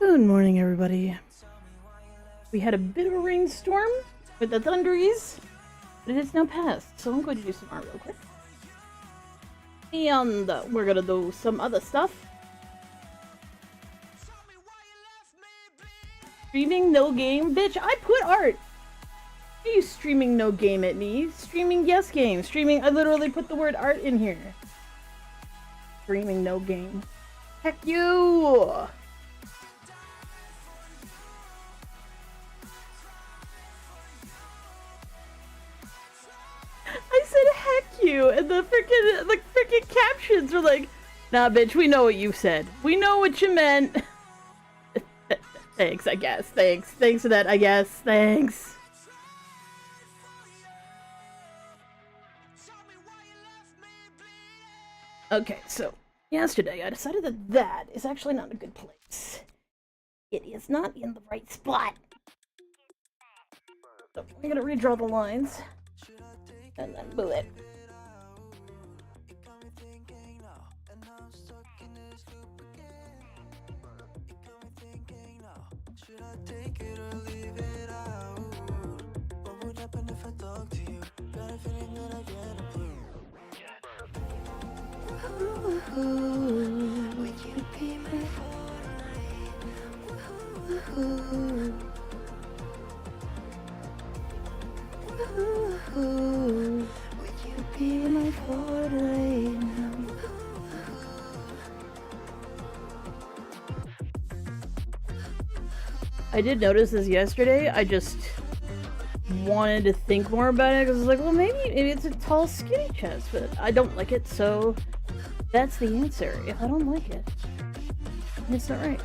Good morning, everybody. We had a bit of a rainstorm with the thunderies, but it is now past, so I'm going to do some art real quick. And we're gonna do some other stuff. Streaming no game? Bitch, I put art! Are you streaming no game at me? Streaming yes game. Streaming, I literally put the word art in here. Streaming no game. Heck you! I said heck you, and the freaking captions were like, nah bitch, we know what you said. We know what you meant. Thanks, I guess. Thanks for that, I guess. Thanks. Okay, so yesterday I decided that that is actually not a good place. It is not in the right spot. So we're gonna redraw the lines and then move it. Would you be my would you be my forte now? I did notice this yesterday. I just wanted to think more about it because I was like, well, maybe it's a tall, skinny chest, but I don't like it, so that's the answer. If I don't like it, it's not right.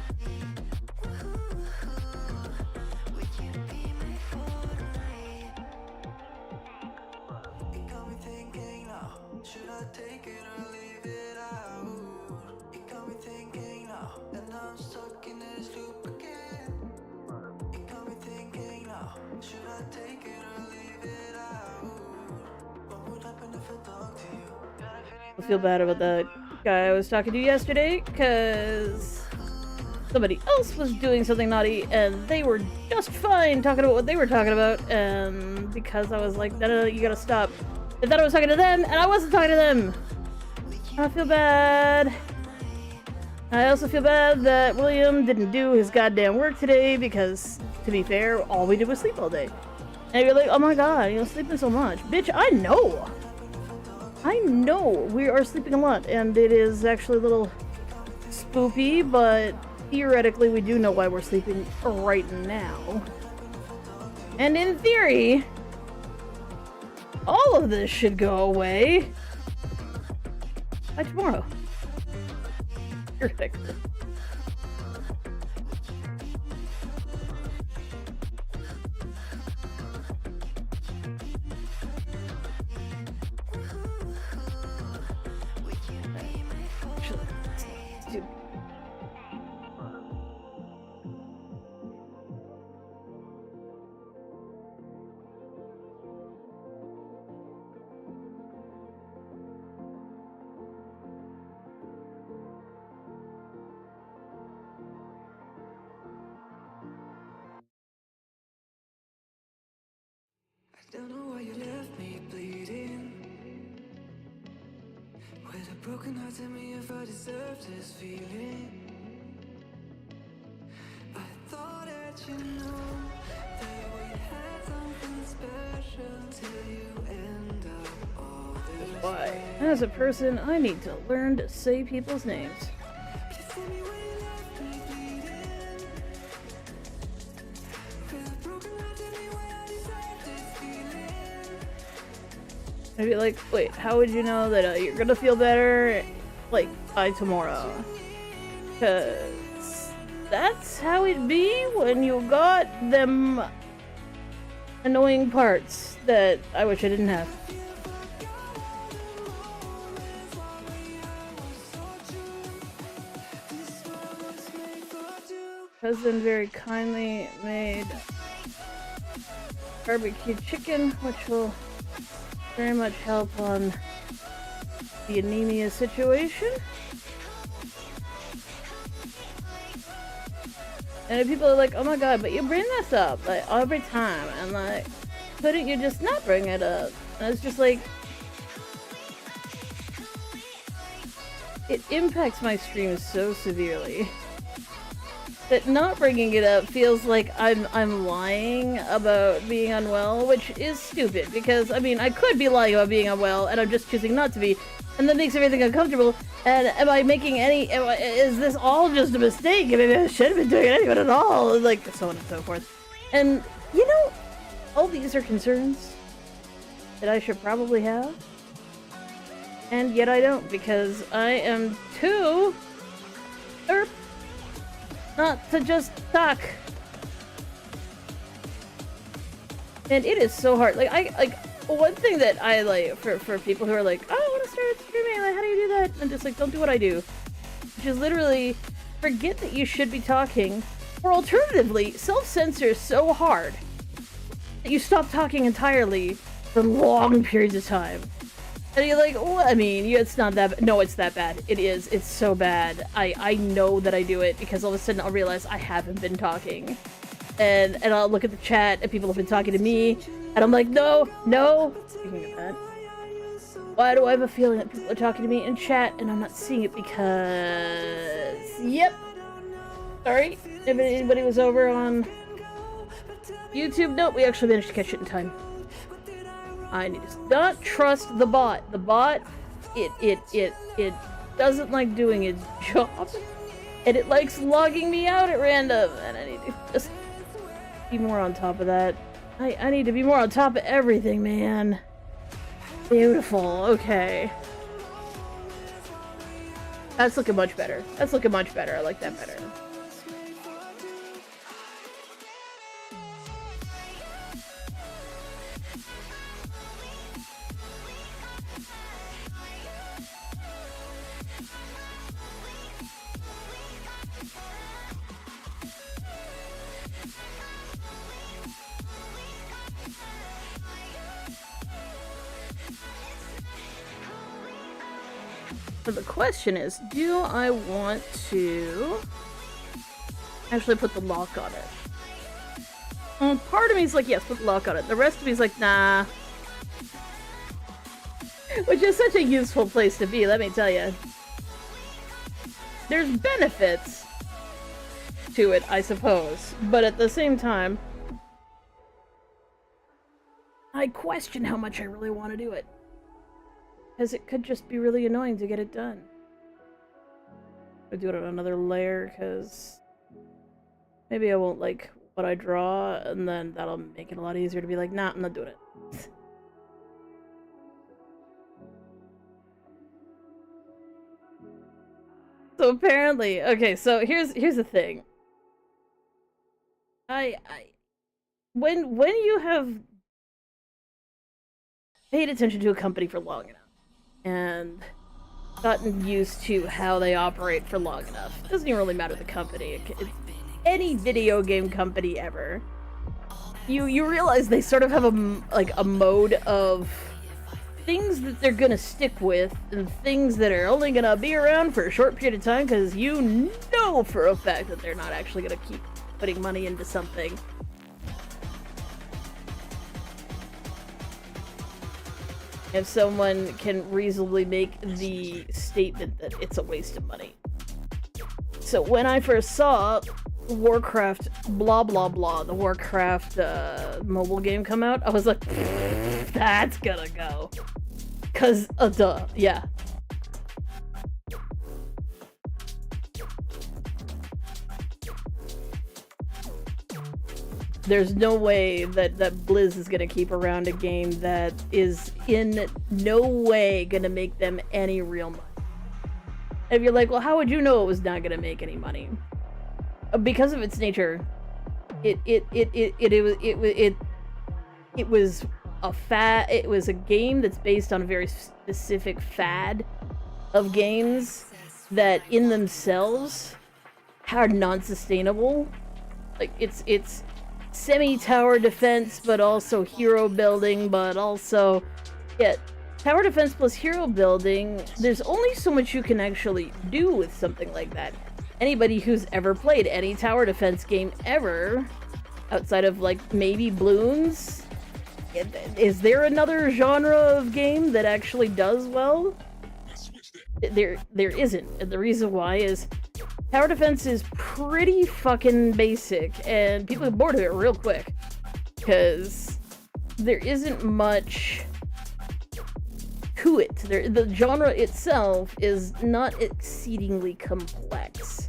I feel bad about that guy I was talking to yesterday, because somebody else was doing something naughty, and they were just fine talking about what they were talking about, and because I was like, no, you gotta stop. They thought I was talking to them, and I wasn't talking to them! I feel bad. I also feel bad that William didn't do his goddamn work today, because, to be fair, all we did was sleep all day. And you're like, oh my god, you're sleeping so much. Bitch, I know! I know we are sleeping a lot, and it is actually a little spoopy, but theoretically we do know why we're sleeping right now. And in theory, all of this should go away by tomorrow. You're ridiculous. Don't know why you left me bleeding. With a broken heart, tell me if I deserve this feeling. I thought that you know that we had something special till you end up all this. Why? As a person, I need to learn to say people's names. Just tell me why you left me bleeding. With a broken heart, tell me why I deserve this feeling. I'd be like, wait, how would you know that you're gonna feel better, like, by tomorrow? Cause that's how it be when you got them annoying parts that I wish I didn't have. Husband very kindly made barbecue chicken, which will very much help on the anemia situation. And if people are like, oh my god, but you bring this up, like, every time. And like, couldn't you just not bring it up? And it's just like, it impacts my streams so severely that not bringing it up feels like I'm lying about being unwell, which is stupid, because, I mean, I could be lying about being unwell, and I'm just choosing not to be, and that makes everything uncomfortable, and am I making is this all just a mistake? Maybe I shouldn't have been doing anything at all, like, so on and so forth. And, you know, all these are concerns that I should probably have, and yet I don't, because I am too not to just talk. And it is so hard. Like, one thing that I like for people who are like, oh, I want to start streaming, like, how do you do that? And just like, don't do what I do. Which is literally, forget that you should be talking, or alternatively, self-censor so hard that you stop talking entirely for long periods of time. And you're like, well, I mean, it's not that bad. No, it's that bad. It is. It's so bad. I know that I do it because all of a sudden I'll realize I haven't been talking. And I'll look at the chat and people have been talking to me. And I'm like, no. Speaking of that, why do I have a feeling that people are talking to me in chat and I'm not seeing it because... Yep. Sorry. If anybody was over on YouTube, nope, we actually managed to catch it in time. I need to not trust the bot. The bot, it doesn't like doing its job, and it likes logging me out at random, and I need to just be more on top of that. I need to be more on top of everything, man. Beautiful, okay. That's looking much better. That's looking much better. I like that better. So the question is, do I want to actually put the lock on it? Well, part of me is like, yes, put the lock on it. The rest of me is like, nah. Which is such a useful place to be, let me tell you. There's benefits to it, I suppose. But at the same time, I question how much I really want to do it. Because it could just be really annoying to get it done. I'll do it on another layer, because maybe I won't like what I draw, and then that'll make it a lot easier to be like, nah, I'm not doing it. So apparently, okay, so here's the thing. When you have paid attention to a company for long enough, and gotten used to how they operate for long enough. It doesn't even really matter the company. It's any video game company ever. You realize they sort of have a mode of things that they're gonna stick with and things that are only gonna be around for a short period of time because you know for a fact that they're not actually gonna keep putting money into something. If someone can reasonably make the statement that it's a waste of money. So when I first saw Warcraft blah blah blah, the Warcraft mobile game come out, I was like, that's gonna go. Cause duh, yeah. There's no way that Blizz is gonna keep around a game that is in no way gonna make them any real money. And if you're like, well, how would you know it was not gonna make any money? Because of its nature, it was a fad. It was a game that's based on a very specific fad of games that in themselves are non-sustainable. Like it's semi-tower defense, but also hero building, but also, yeah, tower defense plus hero building, there's only so much you can actually do with something like that. anybody who's ever played any tower defense game ever, outside of like maybe Bloons, is there another genre of game that actually does well? There isn't, and the reason why is tower defense is pretty fucking basic, and people get bored of it real quick, because there isn't much to it. The genre itself is not exceedingly complex.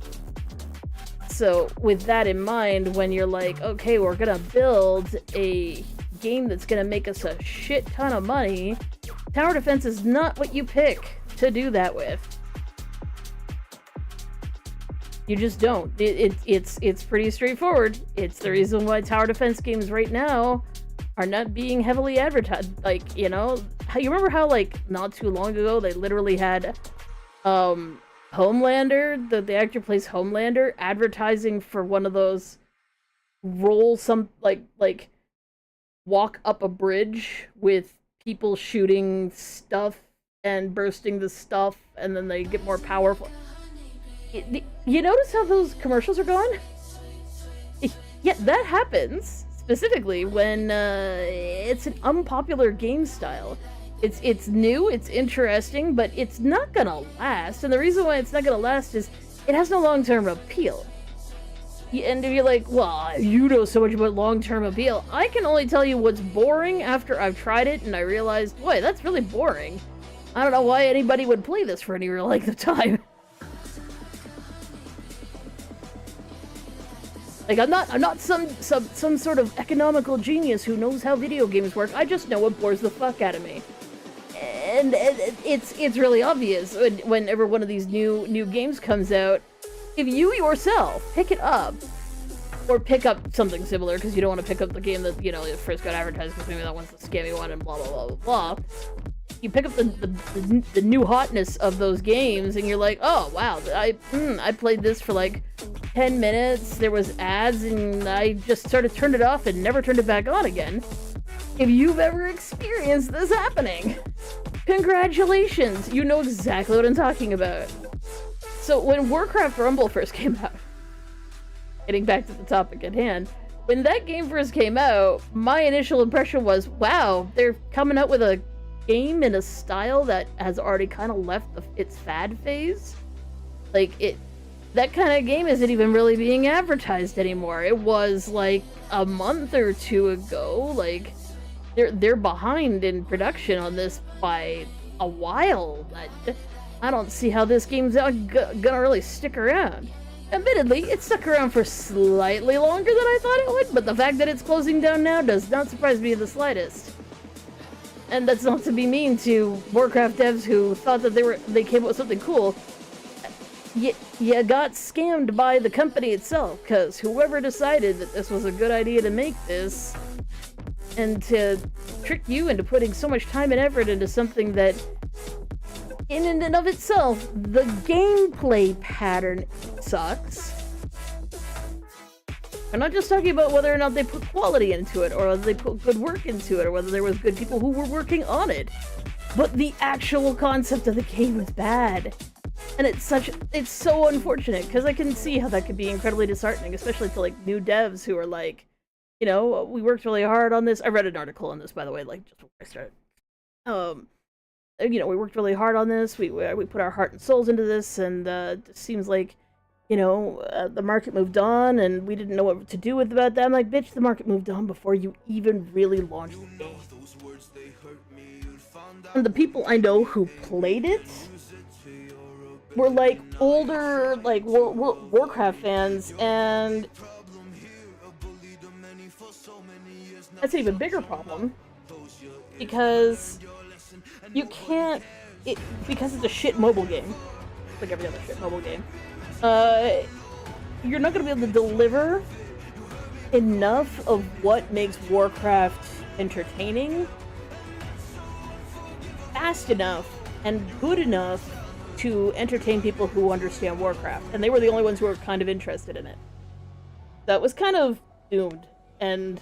So with that in mind, when you're like, okay, we're gonna build a game that's gonna make us a shit ton of money, tower defense is not what you pick to do that with. You just don't. It's pretty straightforward. It's the reason why tower defense games right now are not being heavily advertised. Like, you know, you remember how like not too long ago they literally had Homelander, the actor plays Homelander, advertising for one of those like walk up a bridge with people shooting stuff and bursting the stuff, and then they get more powerful. You notice how those commercials are going? Yeah, that happens specifically when it's an unpopular game style. It's new, it's interesting, but it's not gonna last. And the reason why it's not gonna last is it has no long-term appeal. And if you're like, well, you know so much about long-term appeal, I can only tell you what's boring after I've tried it and I realized, boy, that's really boring. I don't know why anybody would play this for any real length of time. Like, I'm not some sort of economical genius who knows how video games work. I just know what bores the fuck out of me. And it's really obvious whenever one of these new games comes out. If you yourself pick it up, or pick up something similar, because you don't want to pick up the game that, you know, first got advertised, because maybe that one's the scammy one and blah blah blah blah blah. You pick up the new hotness of those games, and you're like, oh wow, I played this for like 10 minutes, there was ads, and I just sort of turned it off and never turned it back on again. If you've ever experienced this happening, congratulations, you know exactly what I'm talking about. So when Warcraft Rumble first came out, getting back to the topic at hand, when that game first came out, my initial impression was, wow, they're coming out with a game in a style that has already kind of left its fad phase. Like, that kind of game isn't even really being advertised anymore. It was like a month or two ago. Like, they're behind in production on this by a while. I don't see how this game's gonna really stick around. Admittedly, it stuck around for slightly longer than I thought it would, but the fact that it's closing down now does not surprise me in the slightest. And that's not to be mean to Warcraft devs who thought that they came up with something cool. You got scammed by the company itself, because whoever decided that this was a good idea to make this, and to trick you into putting so much time and effort into something that, in and of itself, the gameplay pattern sucks. I'm not just talking about whether or not they put quality into it, or whether they put good work into it, or whether there was good people who were working on it, but the actual concept of the game was bad. And it's so unfortunate, because I can see how that could be incredibly disheartening, especially to like new devs who are like, you know, we worked really hard on this. I read an article on this, by the way, like just before I started. You know, we worked really hard on this. We put our heart and souls into this, and it seems like, you know, the market moved on, and we didn't know what to do with about that. I'm like, bitch, the market moved on before you even really launched the game. And the people I know who played it were like older, like Warcraft fans, and that's an even bigger problem, because you can't, because it's a shit mobile game, like every other shit mobile game, you're not going to be able to deliver enough of what makes Warcraft entertaining fast enough and good enough to entertain people who understand Warcraft. And they were the only ones who were kind of interested in it. That was kind of doomed. And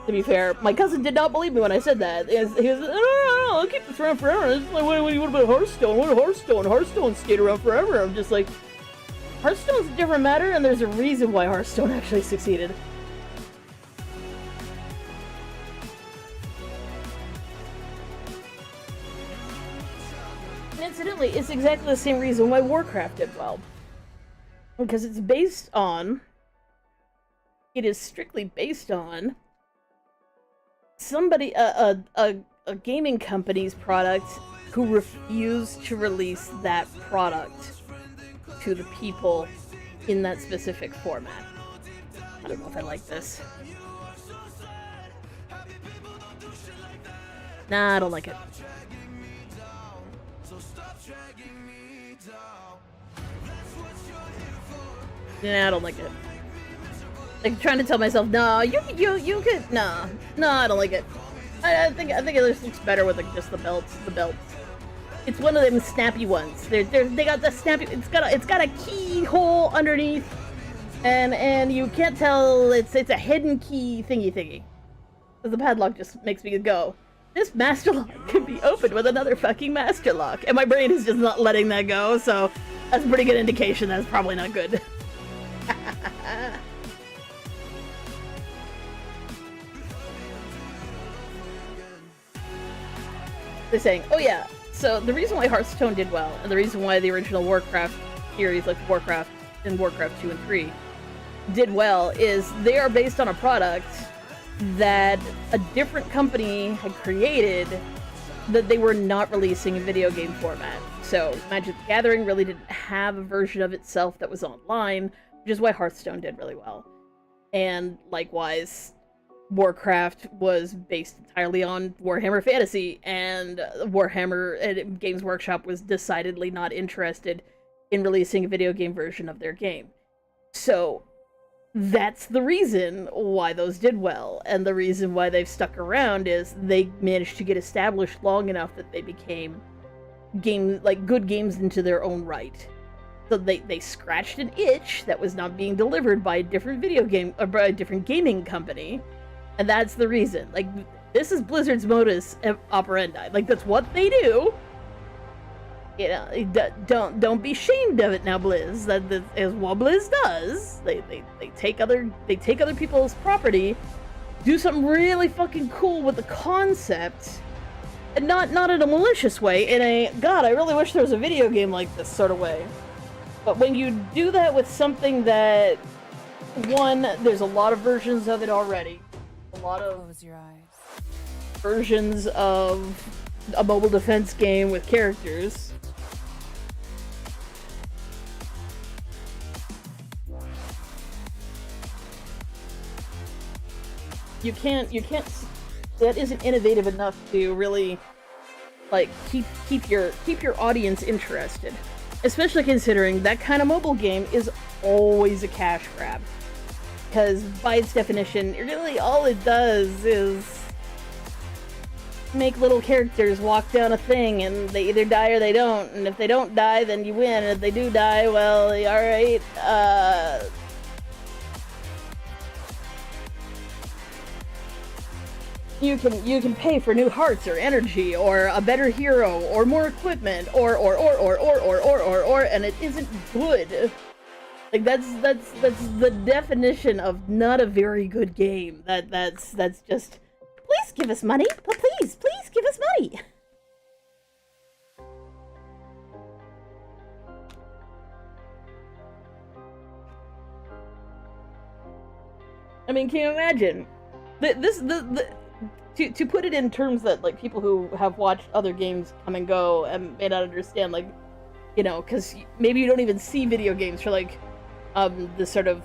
to be fair, my cousin did not believe me when I said that. He was, no, I'll keep this around forever. It's like, what about Hearthstone? What about Hearthstone? Hearthstone stayed around forever. I'm just like, Hearthstone's a different matter, and there's a reason why Hearthstone actually succeeded. And incidentally, it's exactly the same reason why Warcraft did well. Because it's based on... It is strictly based on... somebody, a gaming company's product who refused to release that product to the people in that specific format. I don't know if I like this. Nah, I don't like it. Nah, I don't like it. Like, trying to tell myself, no, you could, no, I don't like it. I think it just looks better with like just the belts. It's one of them snappy ones. They got the snappy. It's got a keyhole underneath, and you can't tell it's a hidden key thingy. The padlock just makes me go, this master lock could be opened with another fucking master lock, and my brain is just not letting that go. So that's a pretty good indication that's probably not good. They're saying, oh yeah, so the reason why Hearthstone did well, and the reason why the original Warcraft series, like Warcraft and Warcraft 2 and 3, did well, is they are based on a product that a different company had created that they were not releasing in video game format. So Magic the Gathering really didn't have a version of itself that was online, which is why Hearthstone did really well. And likewise, Warcraft was based entirely on Warhammer Fantasy, and Warhammer and Games Workshop was decidedly not interested in releasing a video game version of their game. So that's the reason why those did well, and the reason why they've stuck around is they managed to get established long enough that they became good games into their own right. So they scratched an itch that was not being delivered by a different video game or by a different gaming company. And that's the reason. Like, this is Blizzard's modus operandi. Like, that's what they do. You know, don't be ashamed of it now, Blizz. That is what Blizz does. They take other people's property, do something really fucking cool with the concept, and not in a malicious way. In a, God, I really wish there was a video game like this sort of way. But when you do that with something that, one, there's a lot of versions of it already. A lot of versions of a mobile defense game with characters. You can't, that isn't innovative enough to really, like, keep your audience interested. Especially considering that kind of mobile game is always a cash grab. Because by its definition, really all it does is make little characters walk down a thing, and they either die or they don't. And if they don't die, then you win. And if they do die, well, alright, you can pay for new hearts or energy or a better hero or more equipment or, and it isn't good. Like, that's the definition of not a very good game. That's just, please give us money, please give us money. I mean, can you imagine? To put it in terms that, like, people who have watched other games come and go and may not understand, like, you know, because maybe you don't even see video games for, like, this sort of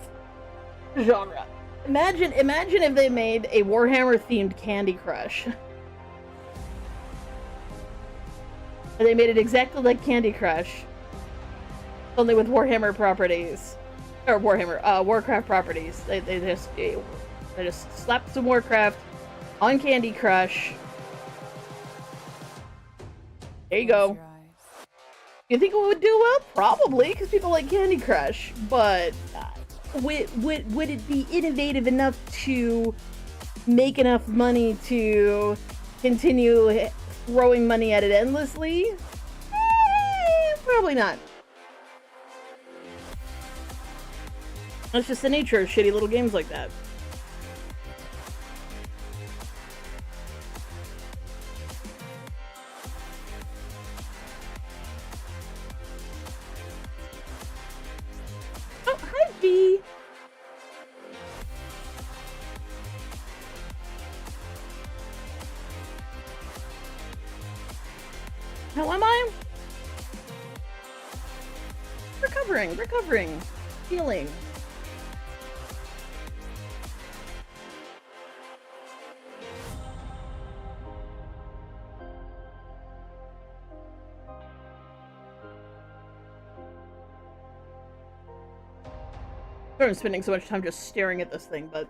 genre. Imagine if they made a Warhammer-themed Candy Crush. And they made it exactly like Candy Crush, only with Warhammer properties. Or Warcraft properties. They just slapped some Warcraft on Candy Crush. There you go. You think it would do well? Probably, because people like Candy Crush. But would it be innovative enough to make enough money to continue throwing money at it endlessly? Probably not. That's just the nature of shitty little games like that. Oh, hi, V. How am I? Recovering, healing. I'm spending so much time just staring at this thing, but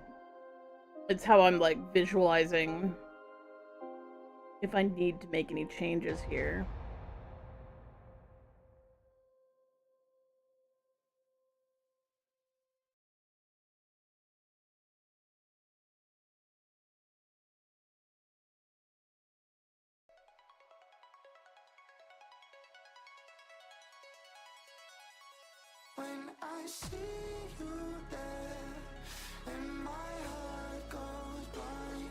it's how I'm like visualizing if I need to make any changes here. When I see you there, and my heart goes blind.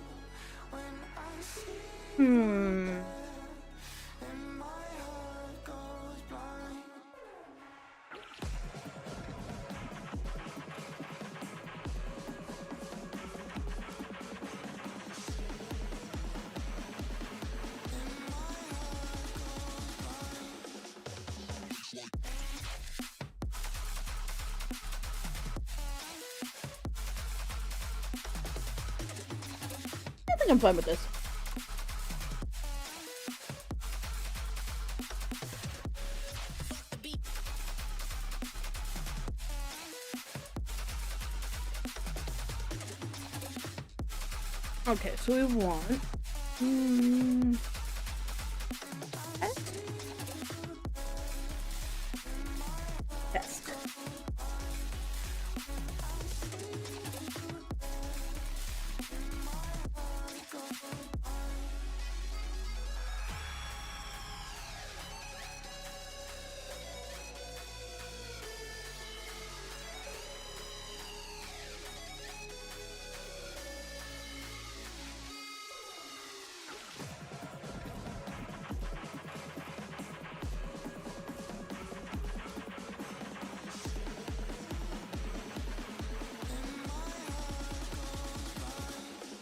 When I see you there, and my heart goes blind. I think I'm fine with this. Okay, so we want test.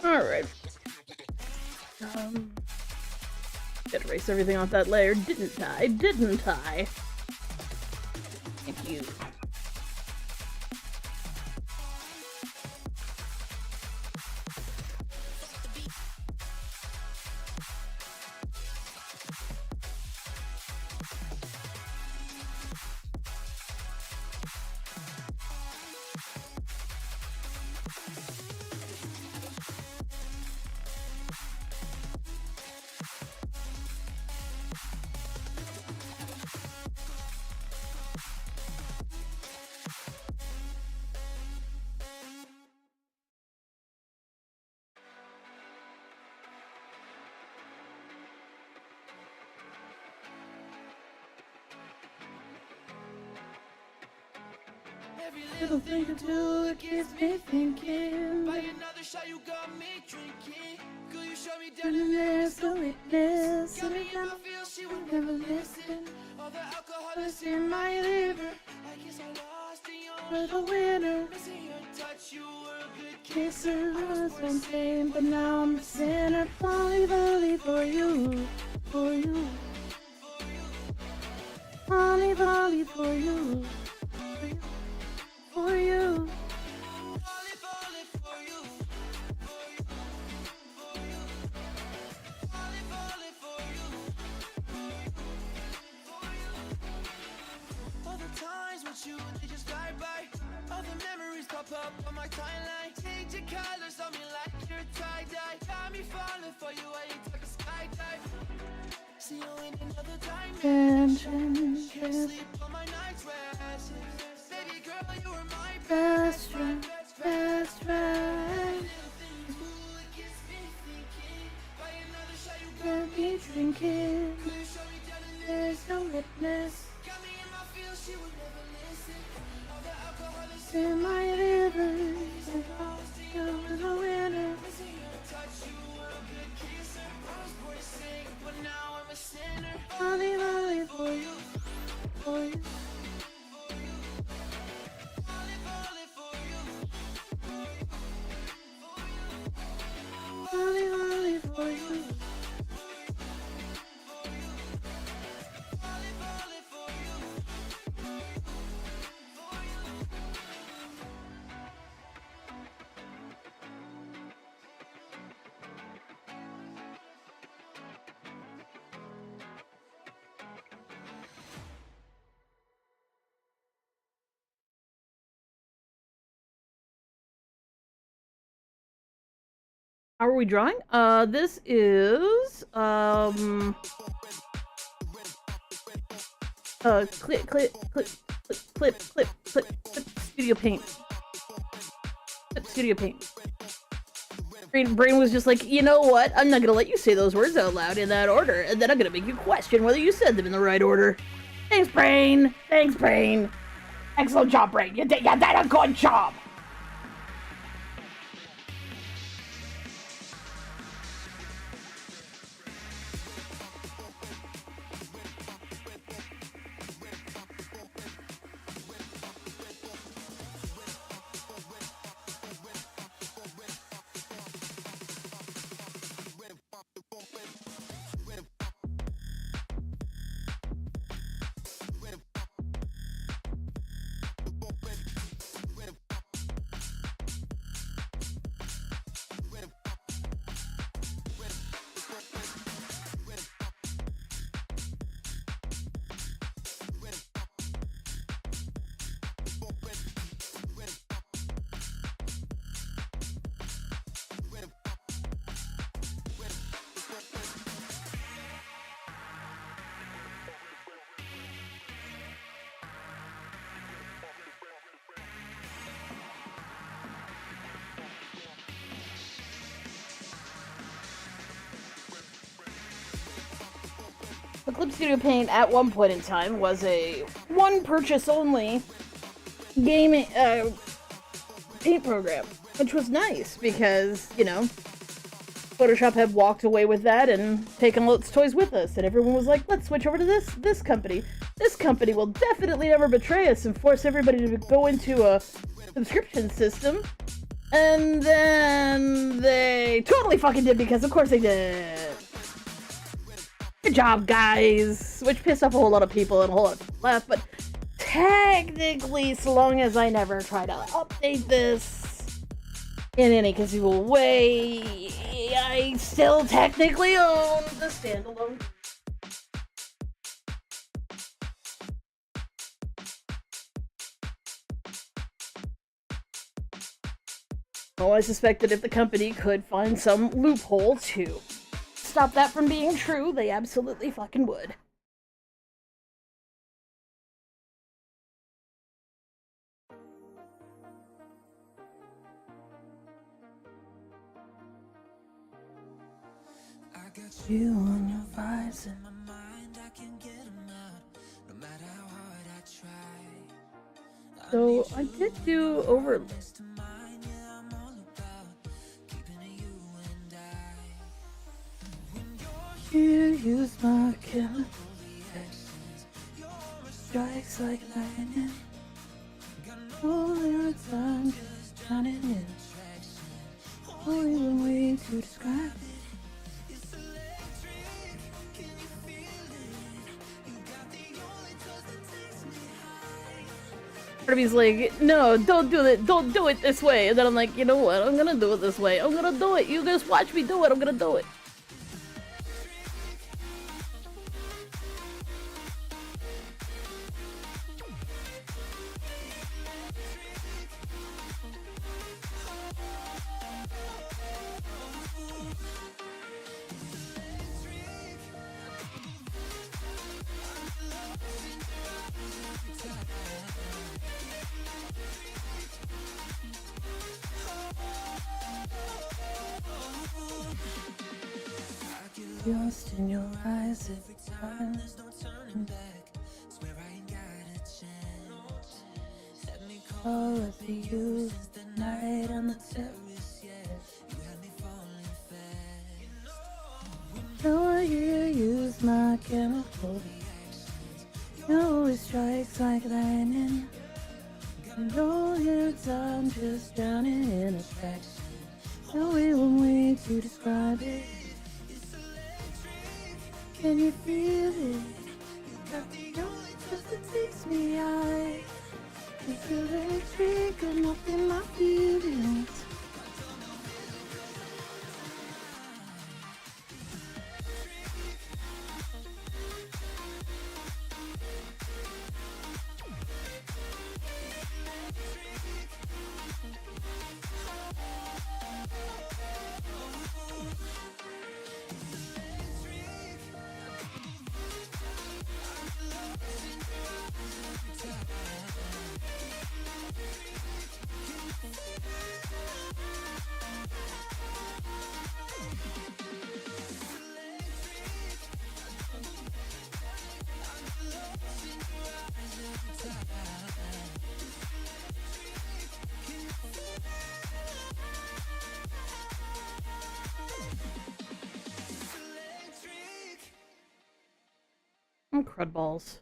Alright. Did erase everything off that layer, didn't I? Didn't I? Thank you. Every Little thing to do, it gets me thinking. by another shot you got me drinking. Girl, you shot me down And and there's the witness. got me in my And feels, she would never never listen. listen. All the alcohol is It's in my liver. I guess I lost in your For the winner. missing your touch, you were a good Kisses was one thing, but now I'm a sinner. Falling, falling for you. For you. Falling, falling for you. For you. For you. Falling, falling for you. Falling, falling for you. All the times with you, they just fly by. All the memories pop up on my timeline. Change your colors on me like you're tie-dye. Got me falling for you, I ain't talking skydive. See you in another dimension. Can't sleep on my night's rest. Baby girl, you were my Best friend. Best friend. Ooh, it gets me thinking. By another shot you Let me drinking. could show me down and There's no witness. got me in my feels, she would never listen. All the alcohol is In my How are we drawing? This is, clip, Studio Paint. Clip Studio Paint. Brain was just like, you know what? I'm not gonna let you say those words out loud in that order, and then I'm gonna make you question whether you said them in the right order. Thanks, Brain! Thanks, Brain! Excellent job, Brain! You did a good job! The Clip Studio Paint at one point in time was a one purchase only gaming paint program, which was nice because, you know, Photoshop had walked away with that and taken all its toys with us, and everyone was like, let's switch over to this company. This company will definitely never betray us and force everybody to go into a subscription system. And then they totally fucking did, because of course they did. Good job, guys! Which pissed off a whole lot of people and a whole lot of people left, but technically, so long as I never try to update this in any conceivable way, I still technically own the standalone. Oh, I suspect that if the company could find some loophole to stop that from being true, they absolutely fucking would. I got you on your vibes in my mind, I can't get them out, no matter how hard I try. So I did do over. You use my chemical reactions, strikes like lightning. All the time, just drowning in attraction. Only one way to describe it. It's electric, can you feel it? You got the only touch that takes me high. Part of me's like, no, don't do it, don't do it this way. And then I'm like, you know what, I'm gonna do it this way. I'm gonna do it. You just watch me do it, I'm gonna do it. Lost in your eyes every time. There's no turning back, swear I ain't got a chance. Let me call All of the you the night on the terrace, yeah. you, had me falling fast. Know I hear you use my chemical reactions. You always strikes like lightning. And all your time just drowning in attraction. No way, one way to describe it. Can you feel it? That's the only touch that takes me high. I feel electric and up in my feelings. Crud balls.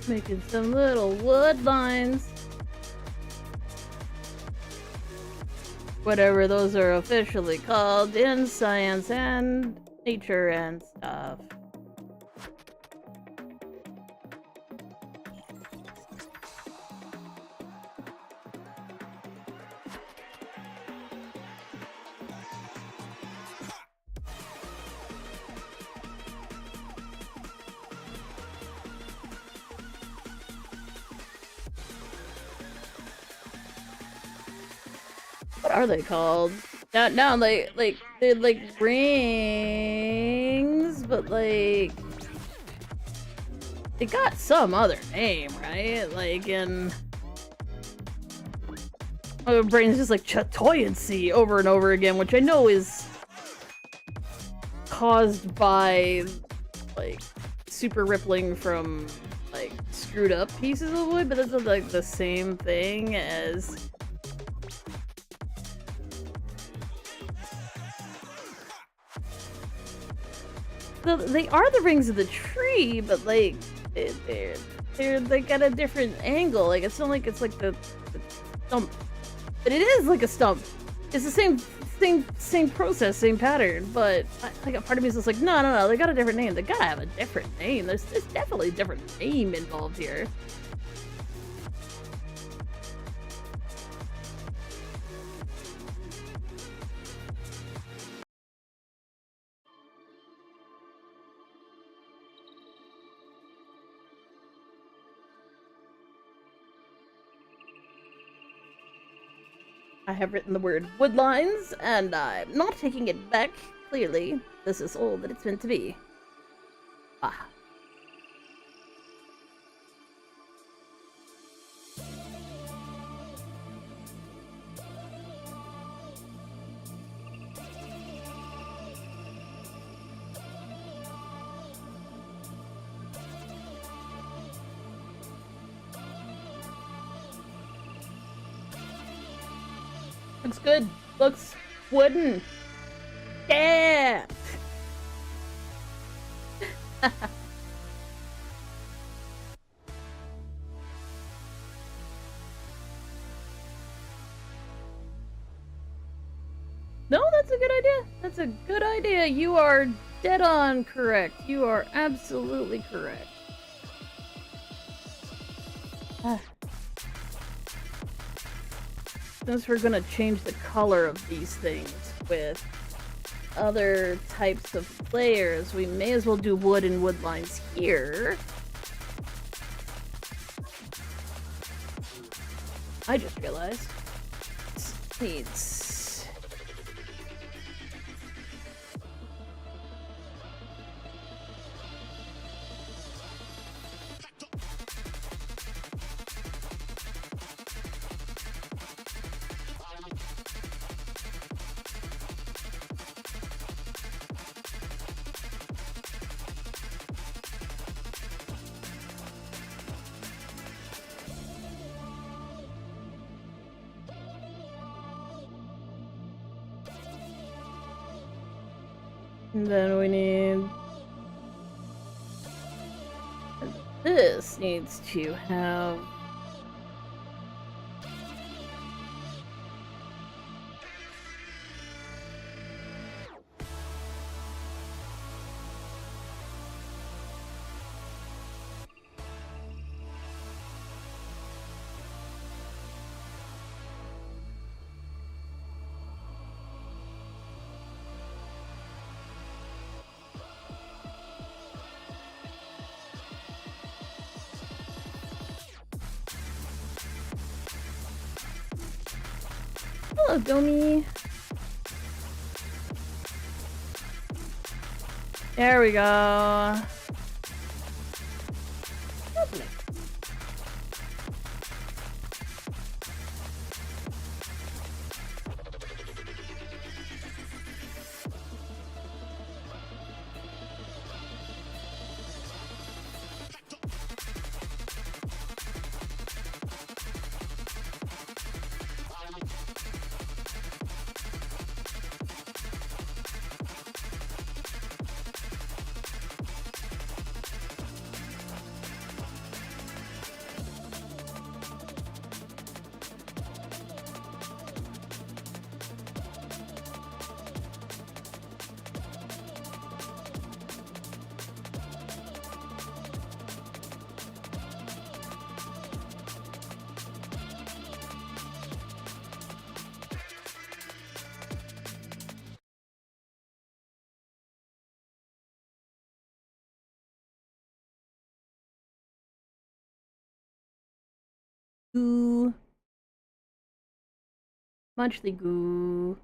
Making some little wood lines. Whatever those are officially called in science and nature and stuff. What are they called? Now, they're like rings, but like they got some other name, right? Like in my brain's just like chatoyancy over and over again, which I know is caused by like super rippling from like screwed up pieces of wood, but that's like the same thing as they are the rings of the tree, but like they're like at a different angle. Like it's not like it's like the stump, but it is like a stump. It's the same process, same pattern. But like a part of me is just like, no, they got a different name. They gotta have a different name. There's definitely a different name involved here. I have written the word woodlines, and I'm not taking it back. Clearly, this is all that it's meant to be. Ah. Looks good. Looks wooden. Yeah! No, that's a good idea. That's a good idea. You are dead on correct. You are absolutely correct. Since we're gonna change the color of these things with other types of players, we may as well do wood and wood lines here. I just realized this needs... And then we need... This needs to have... Hello, Gomi. There we go. Lovely. Goo. Munchley goo.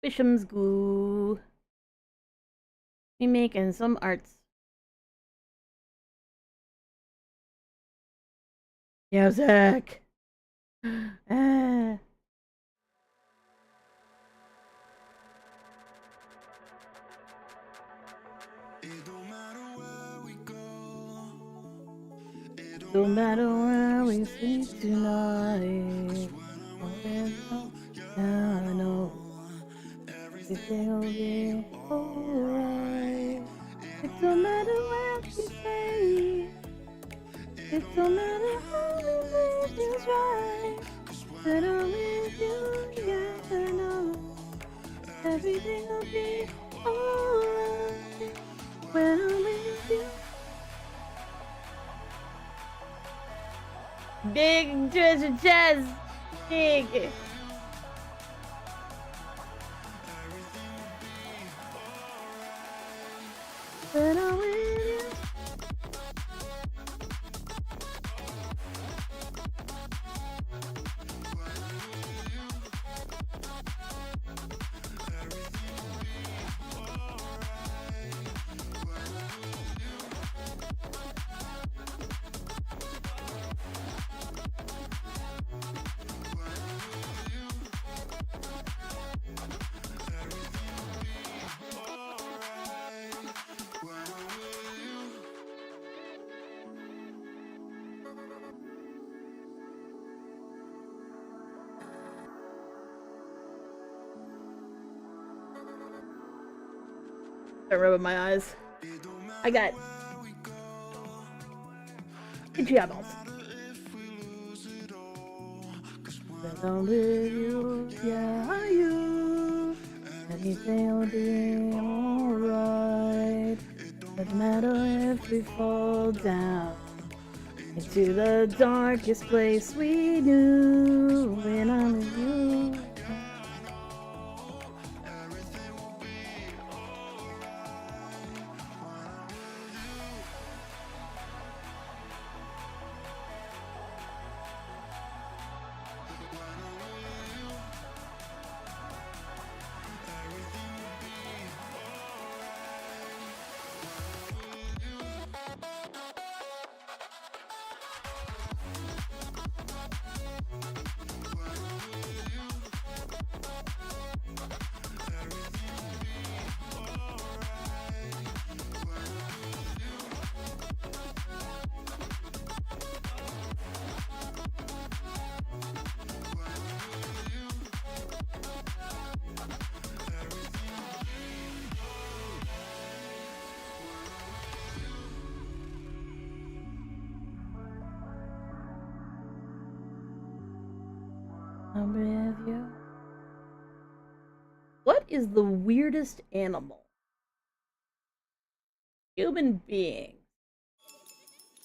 Bisham's goo. We making some arts. Yo, Zach. Ah. No matter where we sleep tonight, I know everything will be alright. It don't matter what we say, it don't matter how we make things right. When I'm with you, yeah, I know everything will be alright. When I'm with you. Big treasure chest! Big! When I'm with you. Start rubbing my eyes. I got itchy eyeballs. I'm with you, yeah, are you? Anything will be alright. Doesn't matter if we fall down into the darkest place we knew. When I'm with you. I'm with you. What is the weirdest animal? Human beings.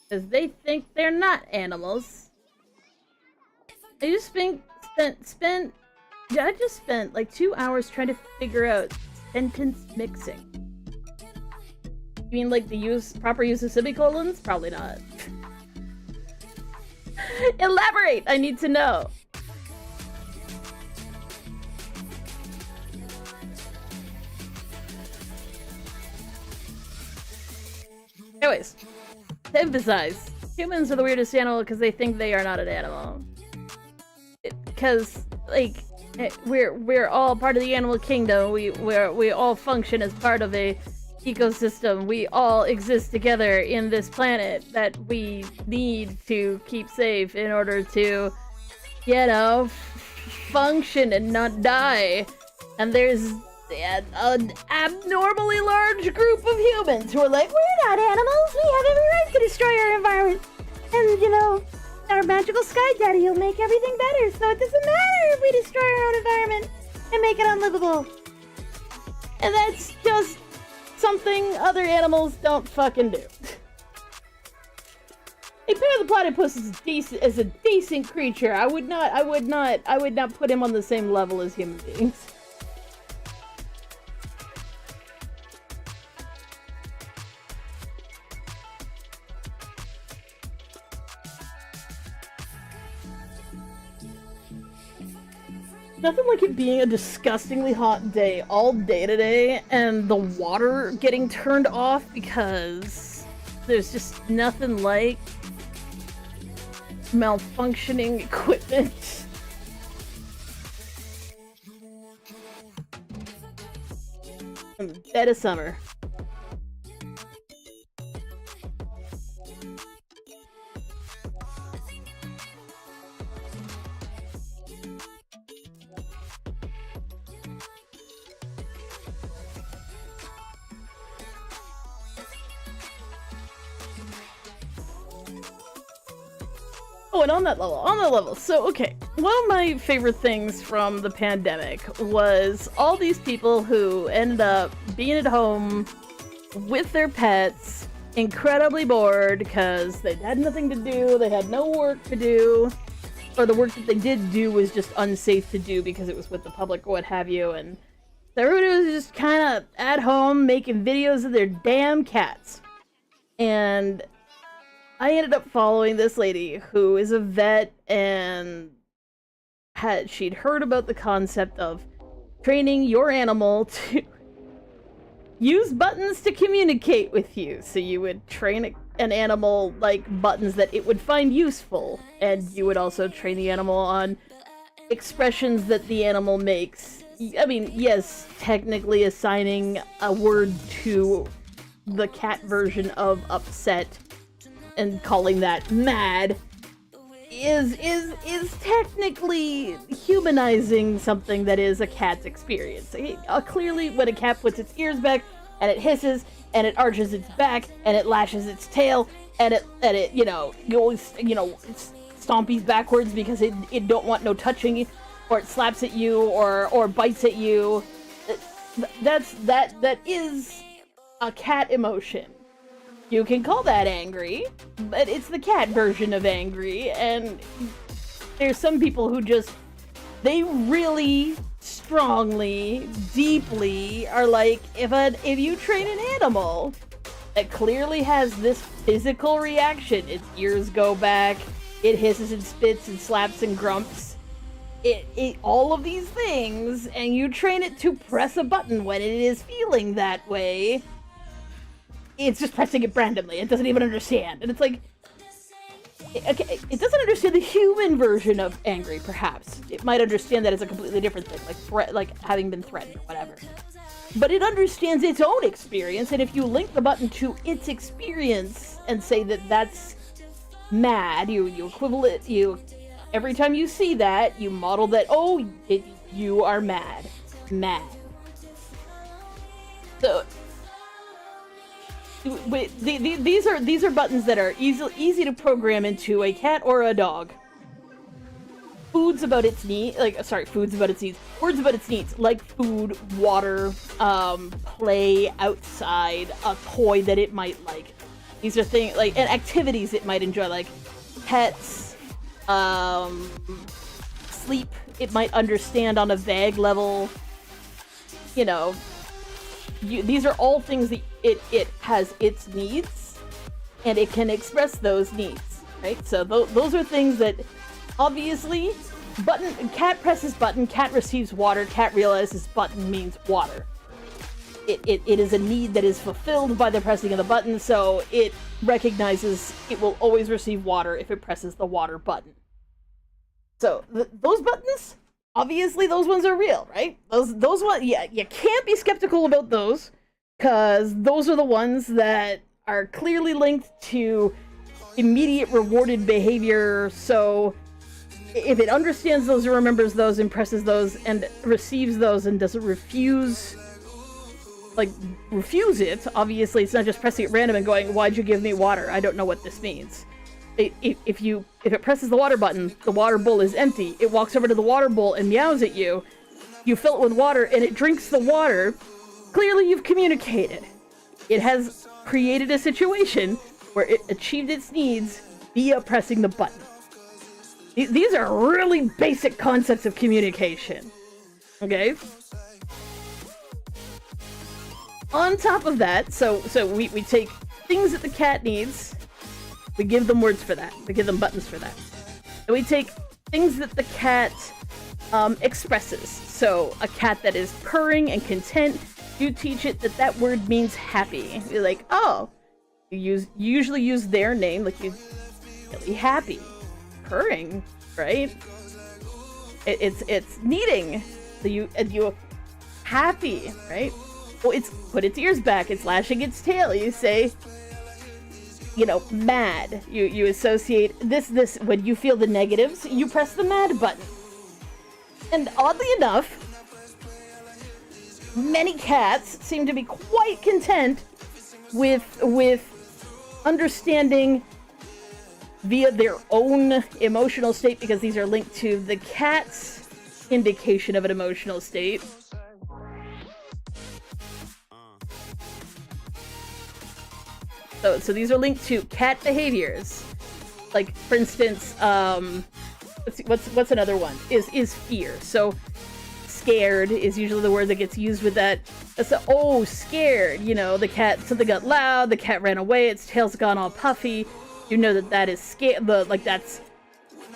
Because they think they're not animals. I just spent like 2 hours trying to figure out sentence mixing. You mean like the proper use of semicolons? Probably not. Elaborate! I need to know. Anyways, to emphasize, humans are the weirdest animal because they think they are not an animal. Because, like, we're all part of the animal kingdom. We all function as part of a ecosystem. We all exist together in this planet that we need to keep safe in order to, you know, function and not die. And there's an abnormally large group of humans who are like, we're not animals, we have every right to destroy our environment. And, you know, our magical sky daddy will make everything better, so it doesn't matter if we destroy our own environment and make it unlivable. And that's just something other animals don't fucking do. A pair of the platypus is a decent creature. I would not put him on the same level as human beings. Nothing like it being a disgustingly hot day all day today and the water getting turned off because there's just nothing like malfunctioning equipment. Dead of summer. Oh, and on that level, so, okay, one of my favorite things from the pandemic was all these people who ended up being at home with their pets, incredibly bored because they had nothing to do, they had no work to do, or the work that they did do was just unsafe to do because it was with the public or what have you, and everybody was just kind of at home making videos of their damn cats. And I ended up following this lady who is a vet and she'd heard about the concept of training your animal to use buttons to communicate with you. So you would train an animal like buttons that it would find useful, and you would also train the animal on expressions that the animal makes. I mean, yes, technically assigning a word to the cat version of upset and calling that mad is technically humanizing something that is a cat's experience. Clearly, when a cat puts its ears back, and it hisses, and it arches its back, and it lashes its tail, and it you know, goes, you know, it's stompies backwards because it don't want no touching, or it slaps at you, or bites at you. That is a cat emotion. You can call that angry, but it's the cat version of angry, and there's some people who just, they really strongly, deeply are like, if you train an animal that clearly has this physical reaction, its ears go back, it hisses and spits and slaps and grumps, all of these things, and you train it to press a button when it is feeling that way, it's just pressing it randomly. It doesn't even understand. And it's like, okay, it doesn't understand the human version of angry, perhaps. It might understand that it's a completely different thing, like having been threatened or whatever. But it understands its own experience, and if you link the button to its experience and say that that's mad, you equivalent, every time you see that, you model that, oh, you are mad. So, these are buttons that are easy to program into a cat or a dog. Foods about its needs, words about its needs, like food, water, play outside, a toy that it might like. These are things like, and activities it might enjoy, like pets, sleep. It might understand on a vague level. You know, these are all things that it has its needs, and it can express those needs, right? So those are things that, obviously, cat presses button, cat receives water, cat realizes button means water. It is a need that is fulfilled by the pressing of the button, so it recognizes it will always receive water if it presses the water button. So those buttons, obviously those ones are real, right? Those ones, yeah, you can't be skeptical about those, because those are the ones that are clearly linked to immediate rewarded behavior. So if it understands those or remembers those and presses those and receives those and doesn't refuse it, obviously it's not just pressing it random and going, why'd you give me water? I don't know what this means. If it presses the water button, the water bowl is empty. It walks over to the water bowl and meows at you. You fill it with water and it drinks the water. Clearly you've communicated. It has created a situation where it achieved its needs via pressing the button. These are really basic concepts of communication. Okay? On top of that, so we take things that the cat needs, we give them words for that, we give them buttons for that. And we take things that the cat expresses. So a cat that is purring and content, you teach it that word means happy. You're like, oh, you usually use their name, like you really happy. Purring, right? It's needing. So you happy, right? Well, it's put its ears back, it's lashing its tail. You say, you know, mad. You associate this when you feel the negatives, you press the mad button. And oddly enough, many cats seem to be quite content with understanding via their own emotional state, because these are linked to the cat's indication of an emotional state. So these are linked to cat behaviors. Like, for instance, what's another one? Is fear. So scared is usually the word that gets used with that. So, oh, scared. You know, something got loud, the cat ran away, its tail's gone all puffy. You know that is scared. That's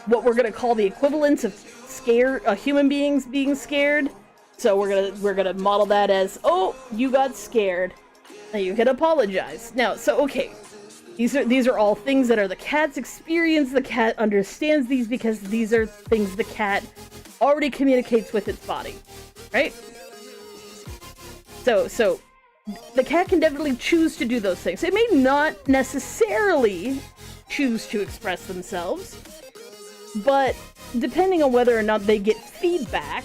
what we're gonna call the equivalence of scared, human beings being scared. So we're gonna model that as, oh, you got scared. Now you can apologize. Now, so okay, these are all things that are the cat's experience. The cat understands these because these are things the cat already communicates with its body, right? So the cat can definitely choose to do those things. It may not necessarily choose to express themselves, but depending on whether or not they get feedback,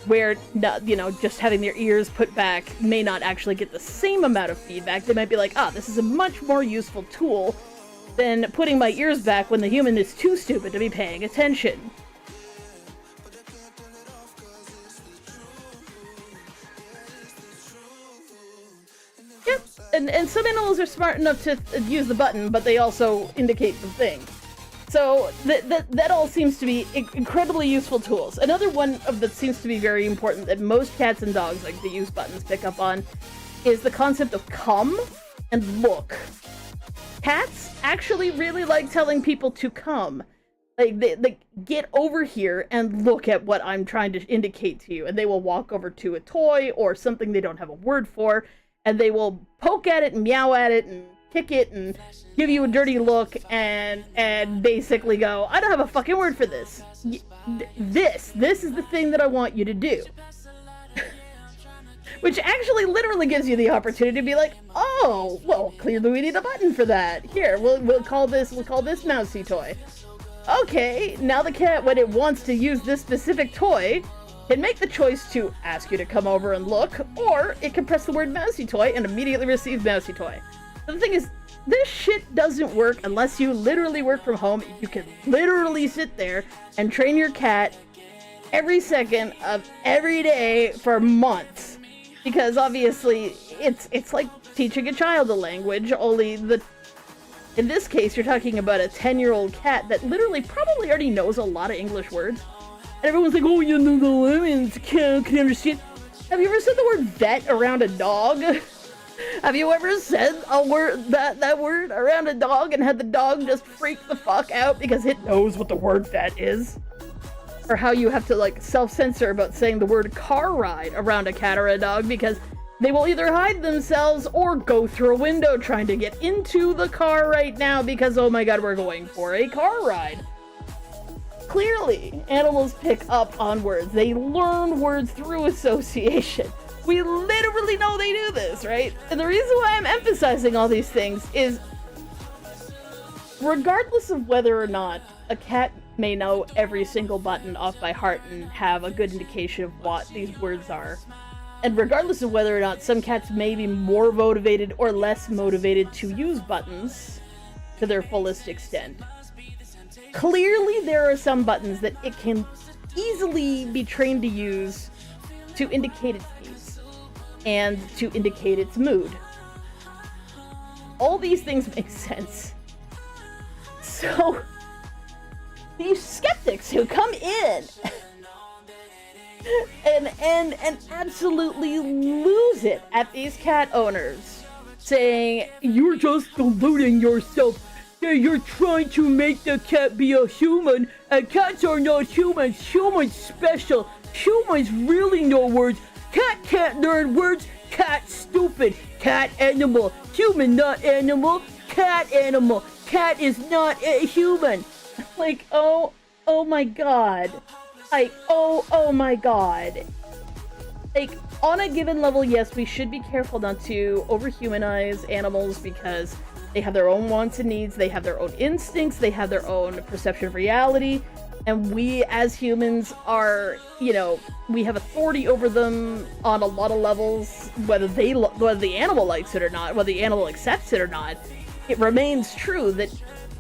where, you know, just having their ears put back may not actually get the same amount of feedback. They might be like, ah, this is a much more useful tool than putting my ears back when the human is too stupid to be paying attention. Yep, and some animals are smart enough to use the button, but they also indicate the thing. So that all seems to be incredibly useful tools. Another one that seems to be very important that most cats and dogs, like the use buttons, pick up on is the concept of come and look. Cats actually really like telling people to come. Like, they get over here and look at what I'm trying to indicate to you. And they will walk over to a toy or something they don't have a word for, and they will poke at it and meow at it and kick it and give you a dirty look and basically go, I don't have a fucking word for this. This is the thing that I want you to do. Which actually literally gives you the opportunity to be like, oh, well, clearly we need a button for that. Here, we'll call this mousy toy. Okay, now the cat, when it wants to use this specific toy, can make the choice to ask you to come over and look, or it can press the word mousy toy and immediately receive mousy toy. The thing is, this shit doesn't work unless you literally work from home. You can literally sit there and train your cat every second of every day for months. Because obviously, it's like teaching a child a language, only in this case, you're talking about a 10-year-old cat that literally probably already knows a lot of English words. And everyone's like, oh, you know the lemons, can understand. Have you ever said the word vet around a dog? Have you ever said a word, that word around a dog and had the dog just freak the fuck out because it knows what the word vet is? Or how you have to, like, self-censor about saying the word car ride around a cat or a dog because they will either hide themselves or go through a window trying to get into the car right now because, oh my god, we're going for a car ride. Clearly, animals pick up on words. They learn words through association. We literally know they do this, right? And the reason why I'm emphasizing all these things is, regardless of whether or not a cat may know every single button off by heart and have a good indication of what these words are, and regardless of whether or not some cats may be more motivated or less motivated to use buttons to their fullest extent, clearly there are some buttons that it can easily be trained to use to indicate its needs and to indicate its mood. All these things make sense. So, these skeptics who come in and absolutely lose it at these cat owners, saying, you're just deluding yourself. You're trying to make the cat be a human, and cats are not humans. Humans special. Humans really know words. Cat can't learn words. Cat stupid. Cat animal. Human not animal. Cat animal. Cat is not a human. Like, oh my god. Like, oh my god. Like, on a given level, yes, we should be careful not to overhumanize animals because they have their own wants and needs, they have their own instincts, they have their own perception of reality, and we as humans are, you know, we have authority over them on a lot of levels, whether the animal likes it or not, whether the animal accepts it or not. It remains true that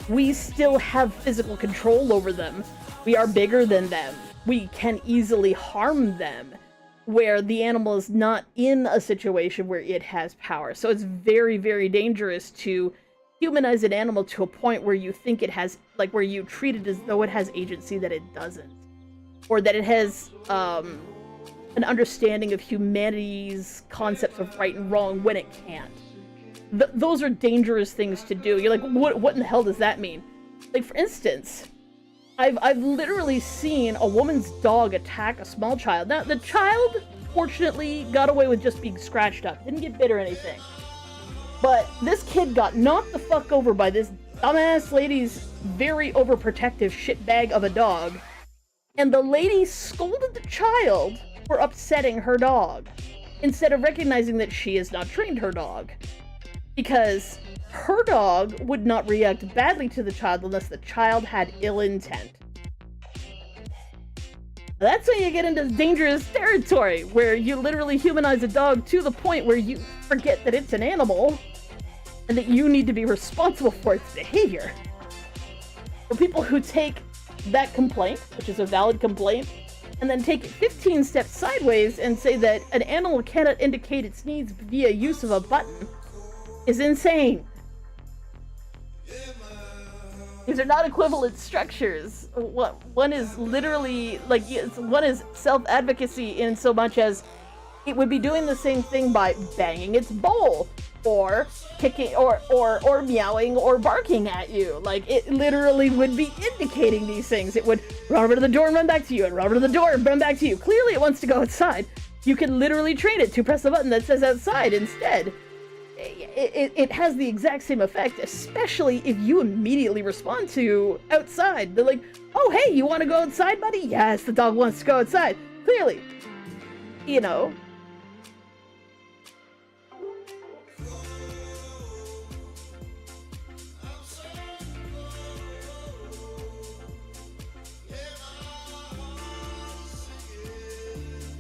we still have physical control over them. We are bigger than them. We can easily harm them, where the animal is not in a situation where it has power. So it's very, very dangerous to humanize an animal to a point where you think it has, like, where you treat it as though it has agency that it doesn't. Or that it has an understanding of humanity's concepts of right and wrong when it can't. Those are dangerous things to do. You're like, what in the hell does that mean? Like, for instance, I've literally seen a woman's dog attack a small child. Now, the child, fortunately, got away with just being scratched up. Didn't get bit or anything. But this kid got knocked the fuck over by this dumbass lady's very overprotective shitbag of a dog. And the lady scolded the child for upsetting her dog, instead of recognizing that she has not trained her dog. Because her dog would not react badly to the child unless the child had ill intent. That's when you get into dangerous territory, where you literally humanize a dog to the point where you forget that it's an animal and that you need to be responsible for its behavior. For people who take that complaint, which is a valid complaint, and then take it 15 steps sideways and say that an animal cannot indicate its needs via use of a button is insane. These are not equivalent structures. One is literally, like, one is self-advocacy in so much as it would be doing the same thing by banging its bowl, or kicking, or meowing, or barking at you. Like, it literally would be indicating these things. It would run over to the door and run back to you, and run over to the door and run back to you. Clearly it wants to go outside. You can literally train it to press the button that says outside instead. It has the exact same effect, especially if you immediately respond to outside. They're like, oh, hey, you want to go outside, buddy? Yes, the dog wants to go outside. Clearly. You know.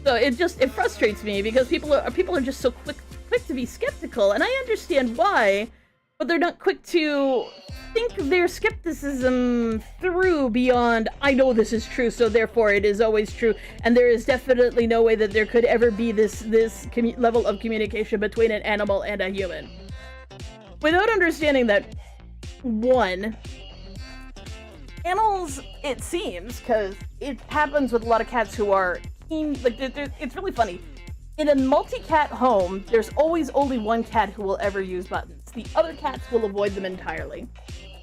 So it frustrates me because people are just so quick to be skeptical, and I understand why, but they're not quick to think their skepticism through beyond, I know this is true, so therefore it is always true, and there is definitely no way that there could ever be this level of communication between an animal and a human. Without understanding that, one, animals, it seems, because it happens with a lot of cats who are keen, like, it's really funny. In a multi-cat home, there's always only one cat who will ever use buttons. The other cats will avoid them entirely.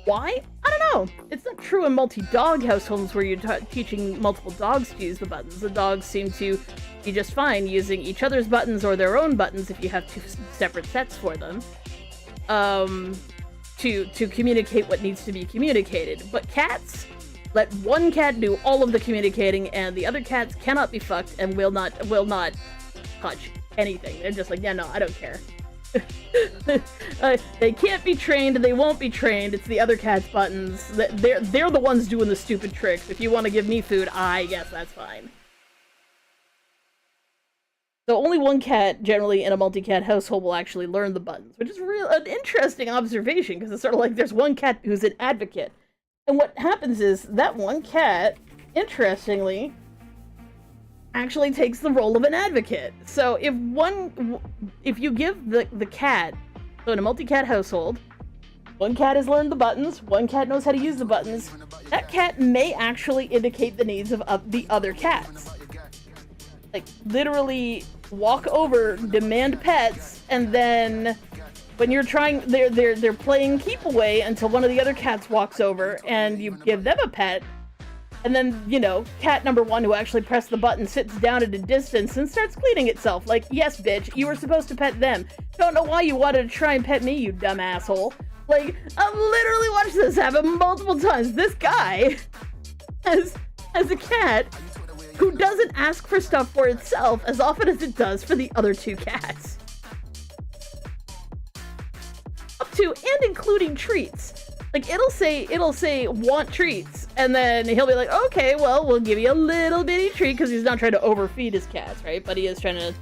Why? I don't know. It's not true in multi-dog households where you're teaching multiple dogs to use the buttons. The dogs seem to be just fine using each other's buttons or their own buttons if you have two separate sets for them, to communicate what needs to be communicated. But cats, let one cat do all of the communicating, and the other cats cannot be fucked and will not touch anything. They're just like, yeah, no, I don't care. They can't be trained, they won't be trained. It's the other cat's buttons. They're the ones doing the stupid tricks. If you want to give me food, I guess that's fine. So only one cat, generally in a multi-cat household, will actually learn the buttons, which is an interesting observation, because it's sort of like there's one cat who's an advocate. And what happens is that one cat, interestingly, actually takes the role of an advocate. So if you give the cat, so in a multi-cat household, one cat has learned the buttons, one cat knows how to use the buttons, that cat may actually indicate the needs of the other cats. Like, literally walk over, demand pets, and then when you're trying, they're playing keep away until one of the other cats walks over and you give them a pet. And then, you know, cat number one who actually pressed the button sits down at a distance and starts cleaning itself. Like, yes, bitch, you were supposed to pet them. Don't know why you wanted to try and pet me, you dumb asshole. Like, I've literally watched this happen multiple times. This guy has a cat who doesn't ask for stuff for itself as often as it does for the other two cats. Up to and including treats. Like, it'll say want treats, and then he'll be like, okay, well, we'll give you a little bitty treat, because he's not trying to overfeed his cats, right? But he is trying to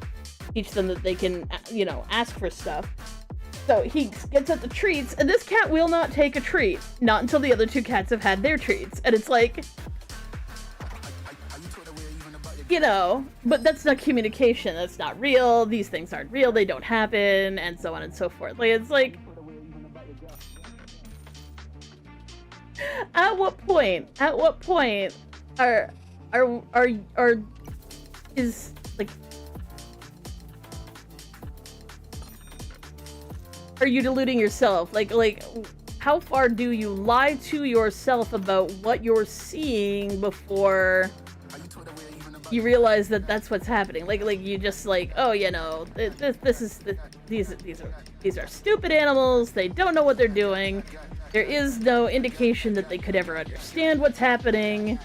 teach them that they can, you know, ask for stuff. So he gets at the treats, and this cat will not take a treat, not until the other two cats have had their treats. And it's like, you know, but that's not communication, that's not real, these things aren't real, they don't happen, and so on and so forth. Like, it's like, At what point is, like, are you deluding yourself? Like, how far do you lie to yourself about what you're seeing before you realize that that's what's happening? Like you just like, oh, you know, these are stupid animals, they don't know what they're doing. There is no indication that they could ever understand what's happening.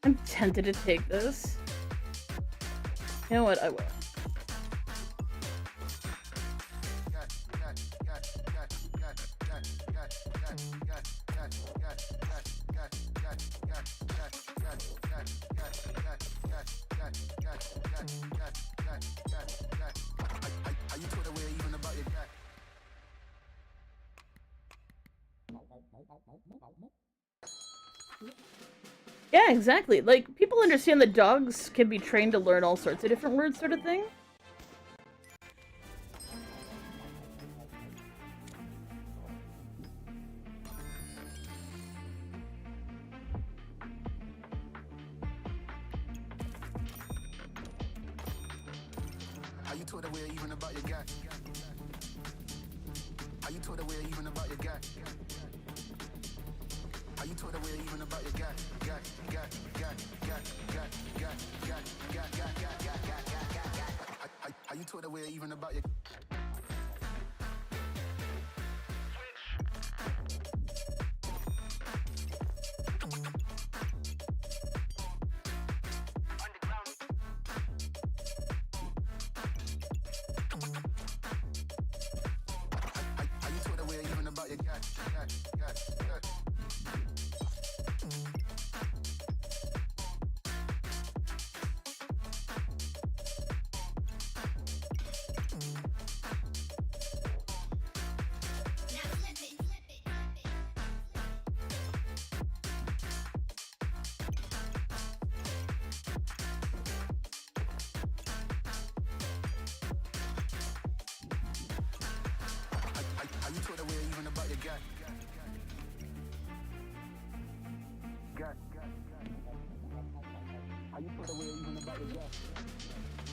I'm tempted to take this. You know what? I will. Yeah, exactly. Like, people understand that dogs can be trained to learn all sorts of different words, sort of thing. Are you told aware even about your guy? Are you told aware even about your guy? Are you told aware even about your guy? Are you told aware even about your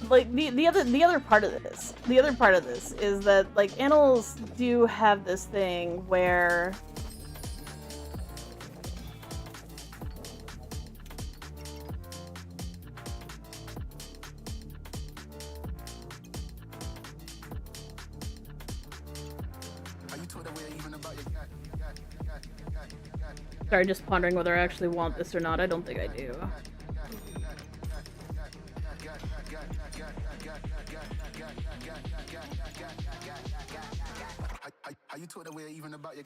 Like, the other part of this is that, like, animals do have this thing where sorry, just pondering whether I actually want this or not. I don't think I do. Are you told aware even about your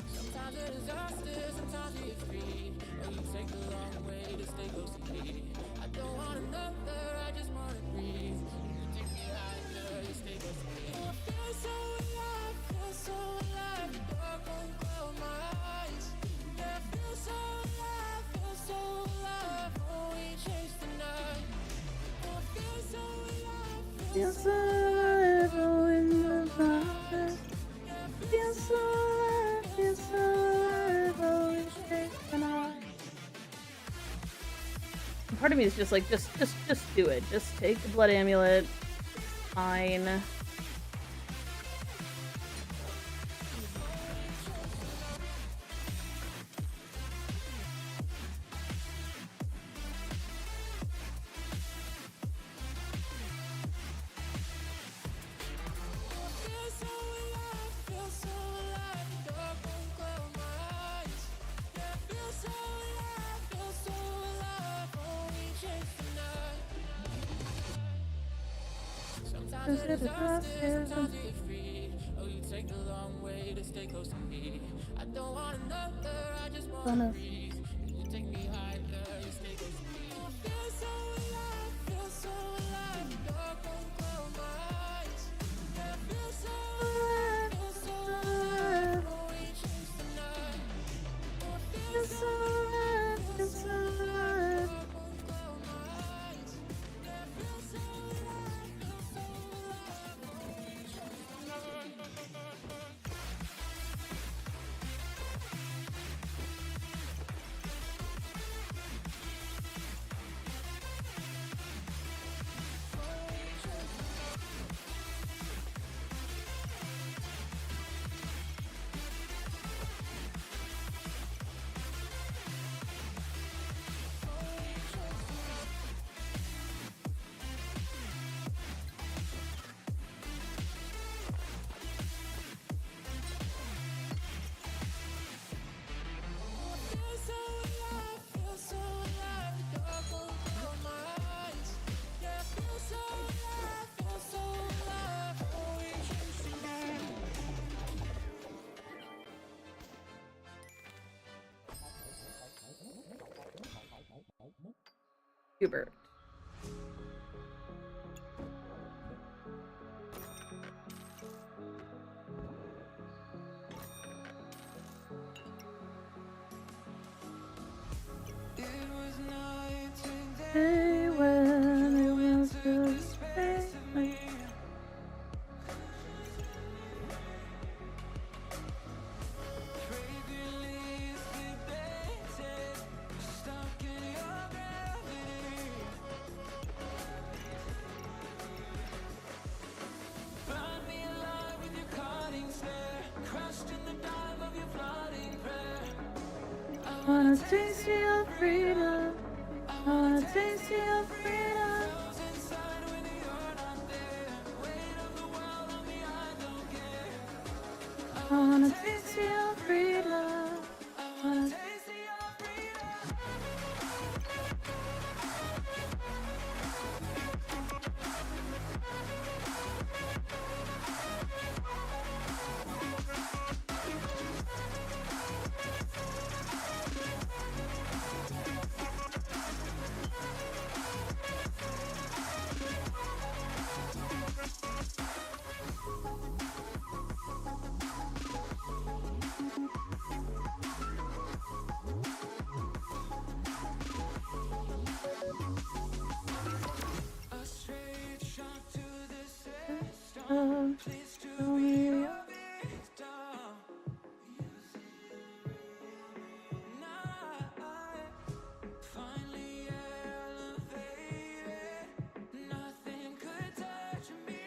Sometimes a disaster, sometimes it's free. Or you take the long way to stay close to me. I don't want another, I just wanna breathe. You take me higher, you stay close to me. I feel so alive, the dark won't close my eyes. Yeah, I feel so alive, oh, we chase the night. Oh, I feel so alive, Feel so alive, oh, in the dark. Feel so alive, oh, we chase the night. Part of me is just like, just do it. Just take the blood amulet. It's fine. feel so alive, the dark won't close to the top stairs, until you're free. Oh, you take the long way to stay close to me. I don't want another, I just wanna breathe. You take me higher, you stay close to me. I feel so alive, feel so alive. Dark won't close my eyes. Yeah, I feel so alive, feel so alive. Oh, we chase the night. Oh, I feel so alive, feel so alive. Dark won't close my eyes. Yeah, I feel so alive, feel so alive. Oh, we chase the night. Feel so alive, feel so alive. The dark won't close my eyes. Yeah, I feel so alive, feel so alive. Oh, we chase the night. Hubert. It was night today. Hey, when it was good. Space of me. Fragrantly sedated, stuck in your gravity. Burn me alive with your cutting stare, crushed in the dive of your flooding prayer. Wanna taste your freedom. Wanna taste your freedom. Froze inside when you're not there. Weight of the world on me, I don't care. I wanna taste your freedom. Wanna Taste of your freedom. A straight shot to the system. Please to be a victim. Night finally elevated. Nothing could touch me.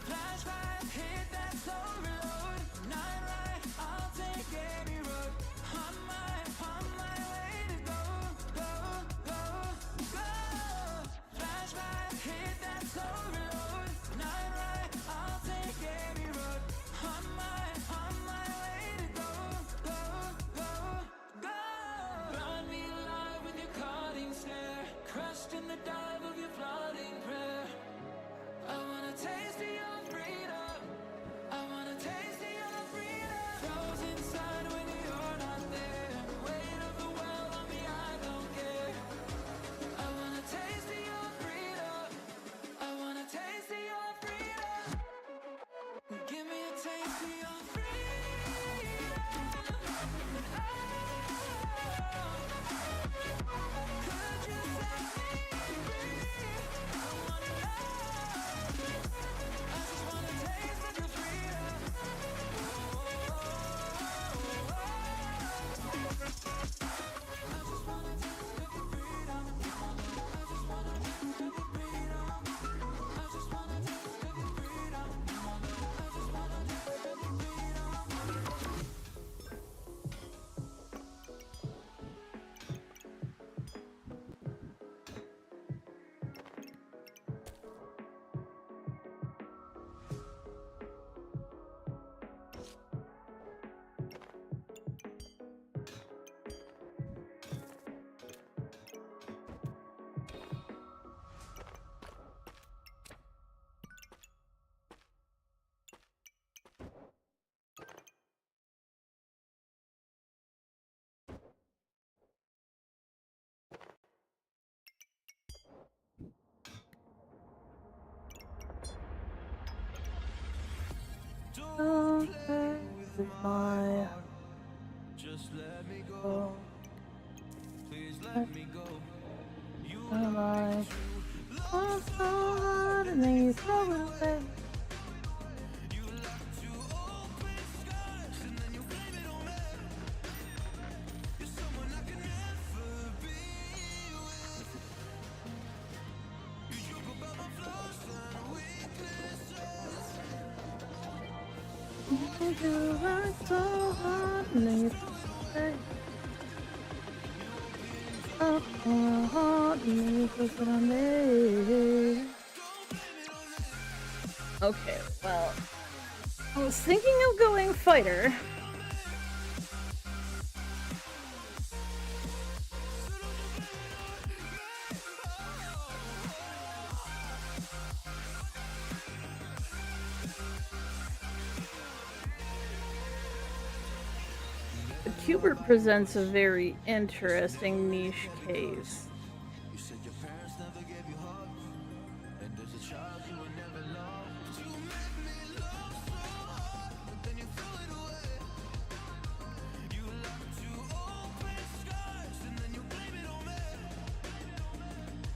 Flashback, hit that slow reload. Night ride, I'll take any road. On my way to go, go, go, go. Flashback, hit that slow reload. Night ride, I'll take any road. On my way to go, go, go, go. Burn me alive with your cutting stare, crushed in the dive of your flooding prayer. I wanna taste of your freedom. I wanna taste is my oh. Am I oh, so hard and then you throw it away? You work so hard and then you throw it away. Oh, hard and then you put it on me. Okay, well, I was thinking of going fighter. Hubert presents a very interesting niche case. You said your parents never gave you hugs, and as a child you were never loved. You made me love so hard, but then you threw it away. You like to open skies, and then you blame it on me.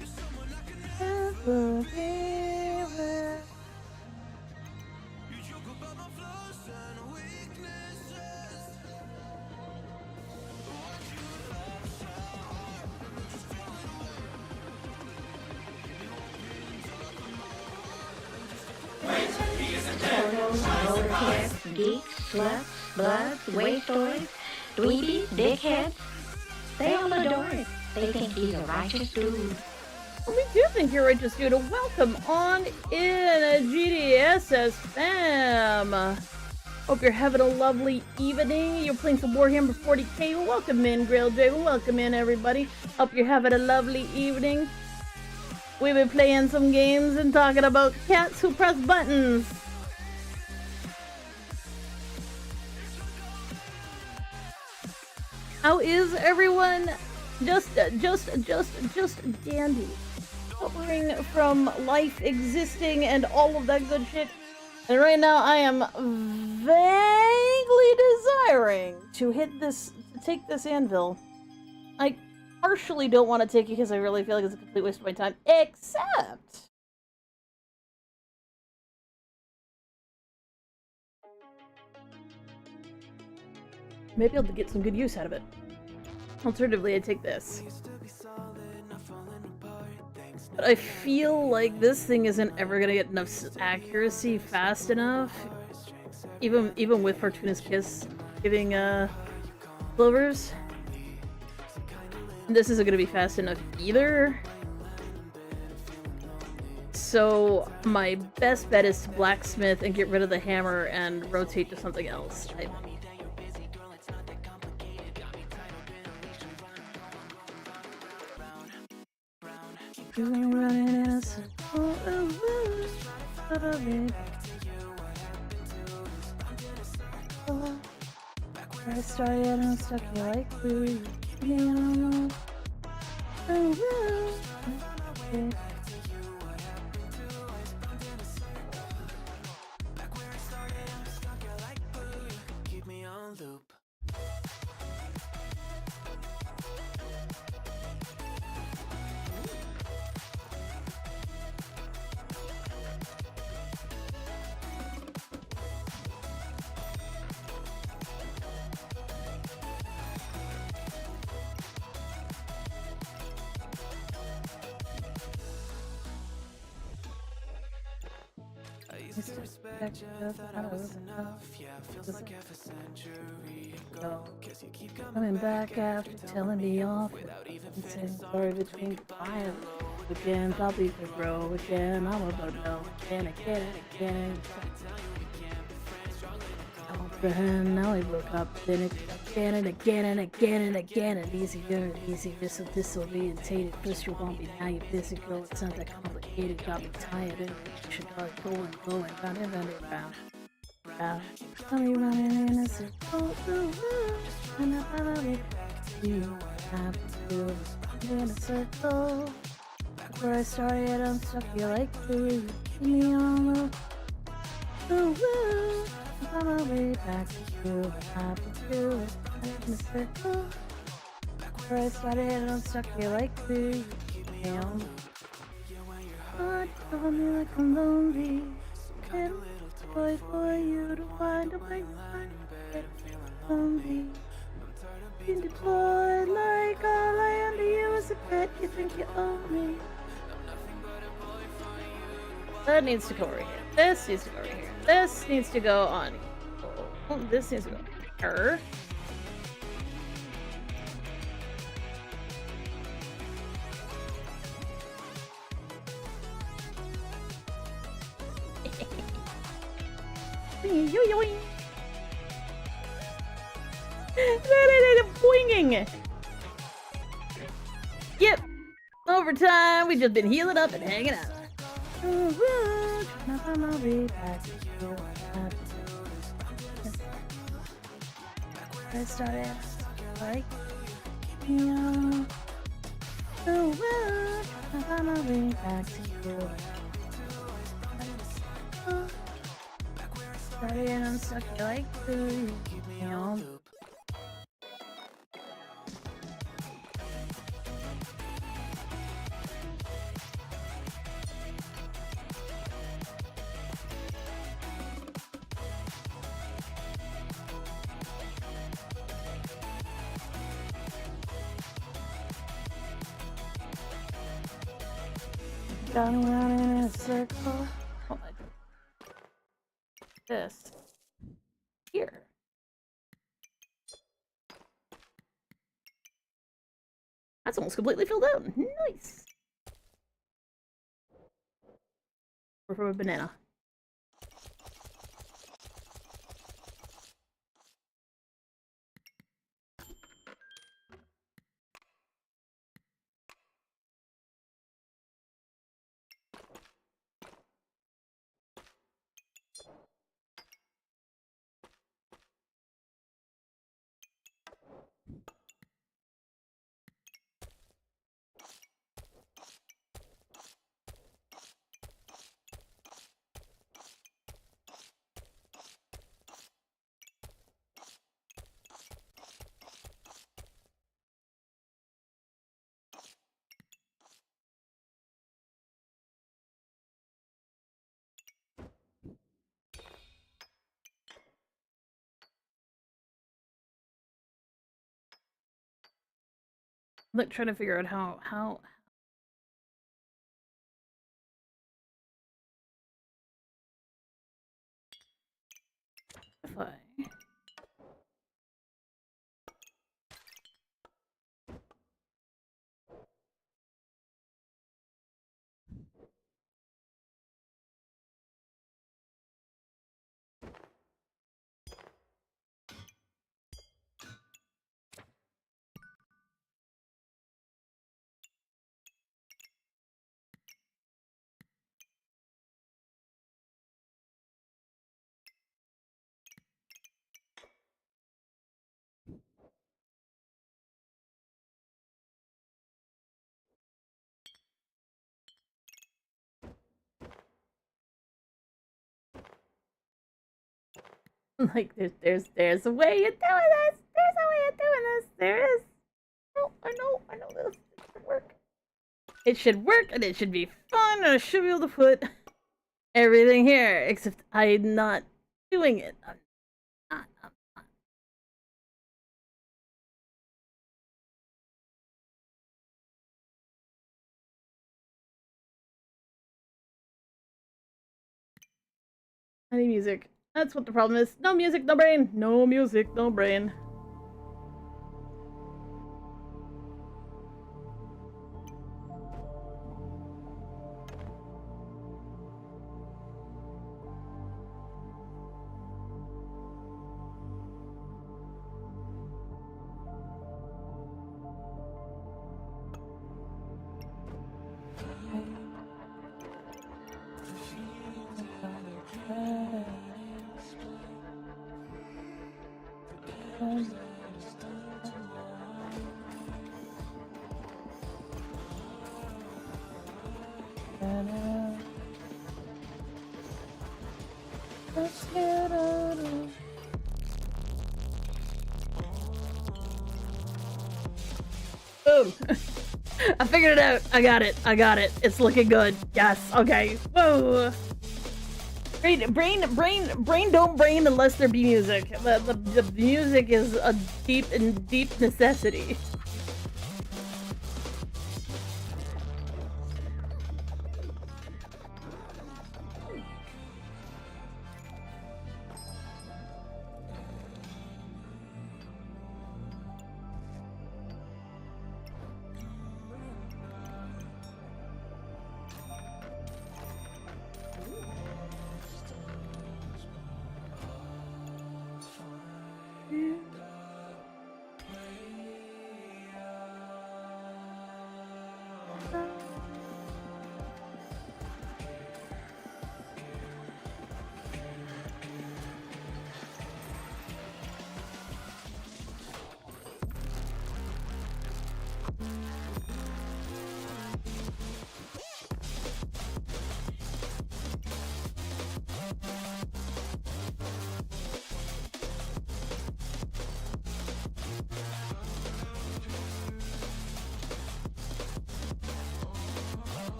You're someone I can Never be with. You joke about my flaws and weaknesses. What you love so hard, but you just throw it away. Kids, geeks, sluts, bloods, waste toys, dweebies, dickheads. They all adore it. They think he's a righteous dude. Well, we do think you're righteous, dude. Welcome on in, GDSS fam. Hope you're having a lovely evening. You're playing some Warhammer 40k. Welcome in, Grail Dragon. Welcome in, everybody. Hope you're having a lovely evening. We've been playing some games and talking about cats who press buttons. How is everyone? Just dandy. Suffering from life existing and all of that good shit. And right now I am vaguely desiring to take this anvil. I partially don't want to take it because I really feel like it's a complete waste of my time. Except maybe I'll get some good use out of it. Alternatively, I take this. But I feel like this thing isn't ever gonna get enough accuracy fast enough. Even with Fortuna's Kiss giving clovers. This isn't gonna be fast enough either. So my best bet is to blacksmith and get rid of the hammer and rotate to something else. Running in a circle I started and I'm stuck here like glue. keep me on loop. Respect you, thought I was enough. Yeah, feels like half a century ago. Guess you keep Coming back after telling me off. Saying sorry between fire again, probably could grow again. I'm about to know again, again. Now I look up, then again and again and again and again and easier, so disorientated. First you want me, now you're busy, girl. It's not that complicated, got me tired and you should start going, round and round. Tell me running in a circle, and I follow it. You have to do in a circle. Where I started, I'm stuck here like glue. Keep me on the On my way back to you, happy to in the circle. Where I started and I'm stuck here like this. Damn. God, tell me like I'm lonely. Little boy for you to find a way to get lonely. Been deployed like all I under you is a pet. You think you own me? That needs to go over here. This needs to go over here. This needs to go on. Oh, this needs to go here. Boinging. Yep. Overtime. We've just been healing up and hanging out. I started like you. On my way back to you. Started and I'm stuck here like you. Going around in a circle. Oh my God. This. Here. That's almost completely filled out. Nice. Or from a banana. Like trying to figure out how if I like there's a way of doing this. There's a way of doing this. There is. Oh, I know this. It should work. It should work and it should be fun and I should be able to put everything here. Except I'm not doing it. I'm not. I need music. That's what the problem is. No music, no brain. No music, no brain. Let's get out of Boom. I figured it out. I got it. It's looking good. Yes. Okay. Whoa. Brain don't brain unless there be music. The music is a deep necessity.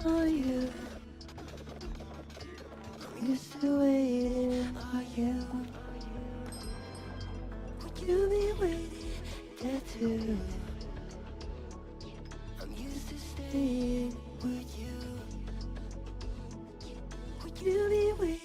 For you, I'm used to waiting for you. Would you be waiting there too? I'm used to staying with you. Would you be waiting?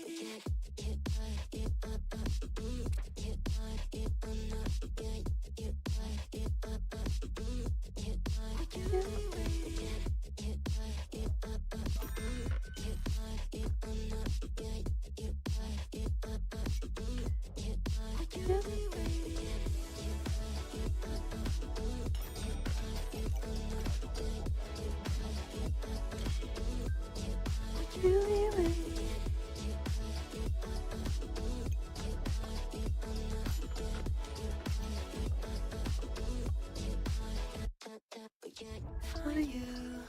For you,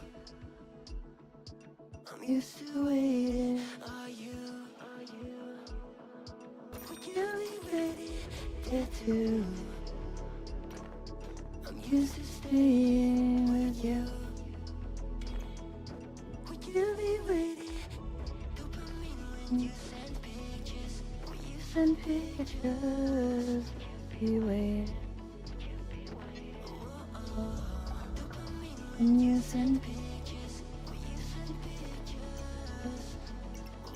I'm used to waiting. Are you? Would you be ready there too? I'm used to staying with you. Would you be ready? Dopamine when you send pictures. When you send pictures, be waiting. When you send pictures,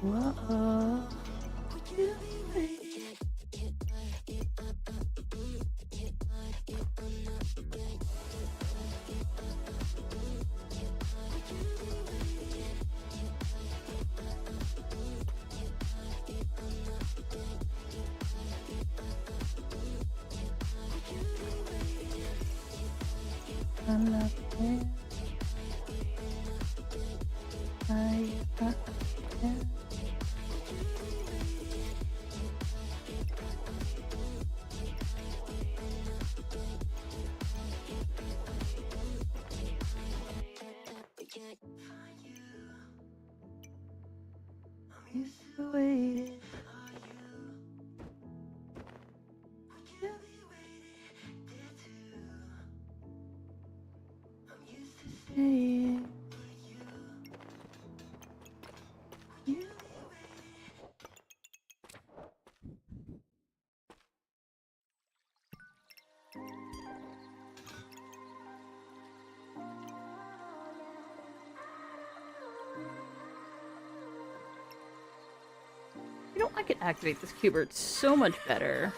whoa, would you be ready? I'm not there. I'm used to waiting. Would you be waiting there too? I'm used to staying with you. Would you be waiting? You know, I could activate this keyboard so much better.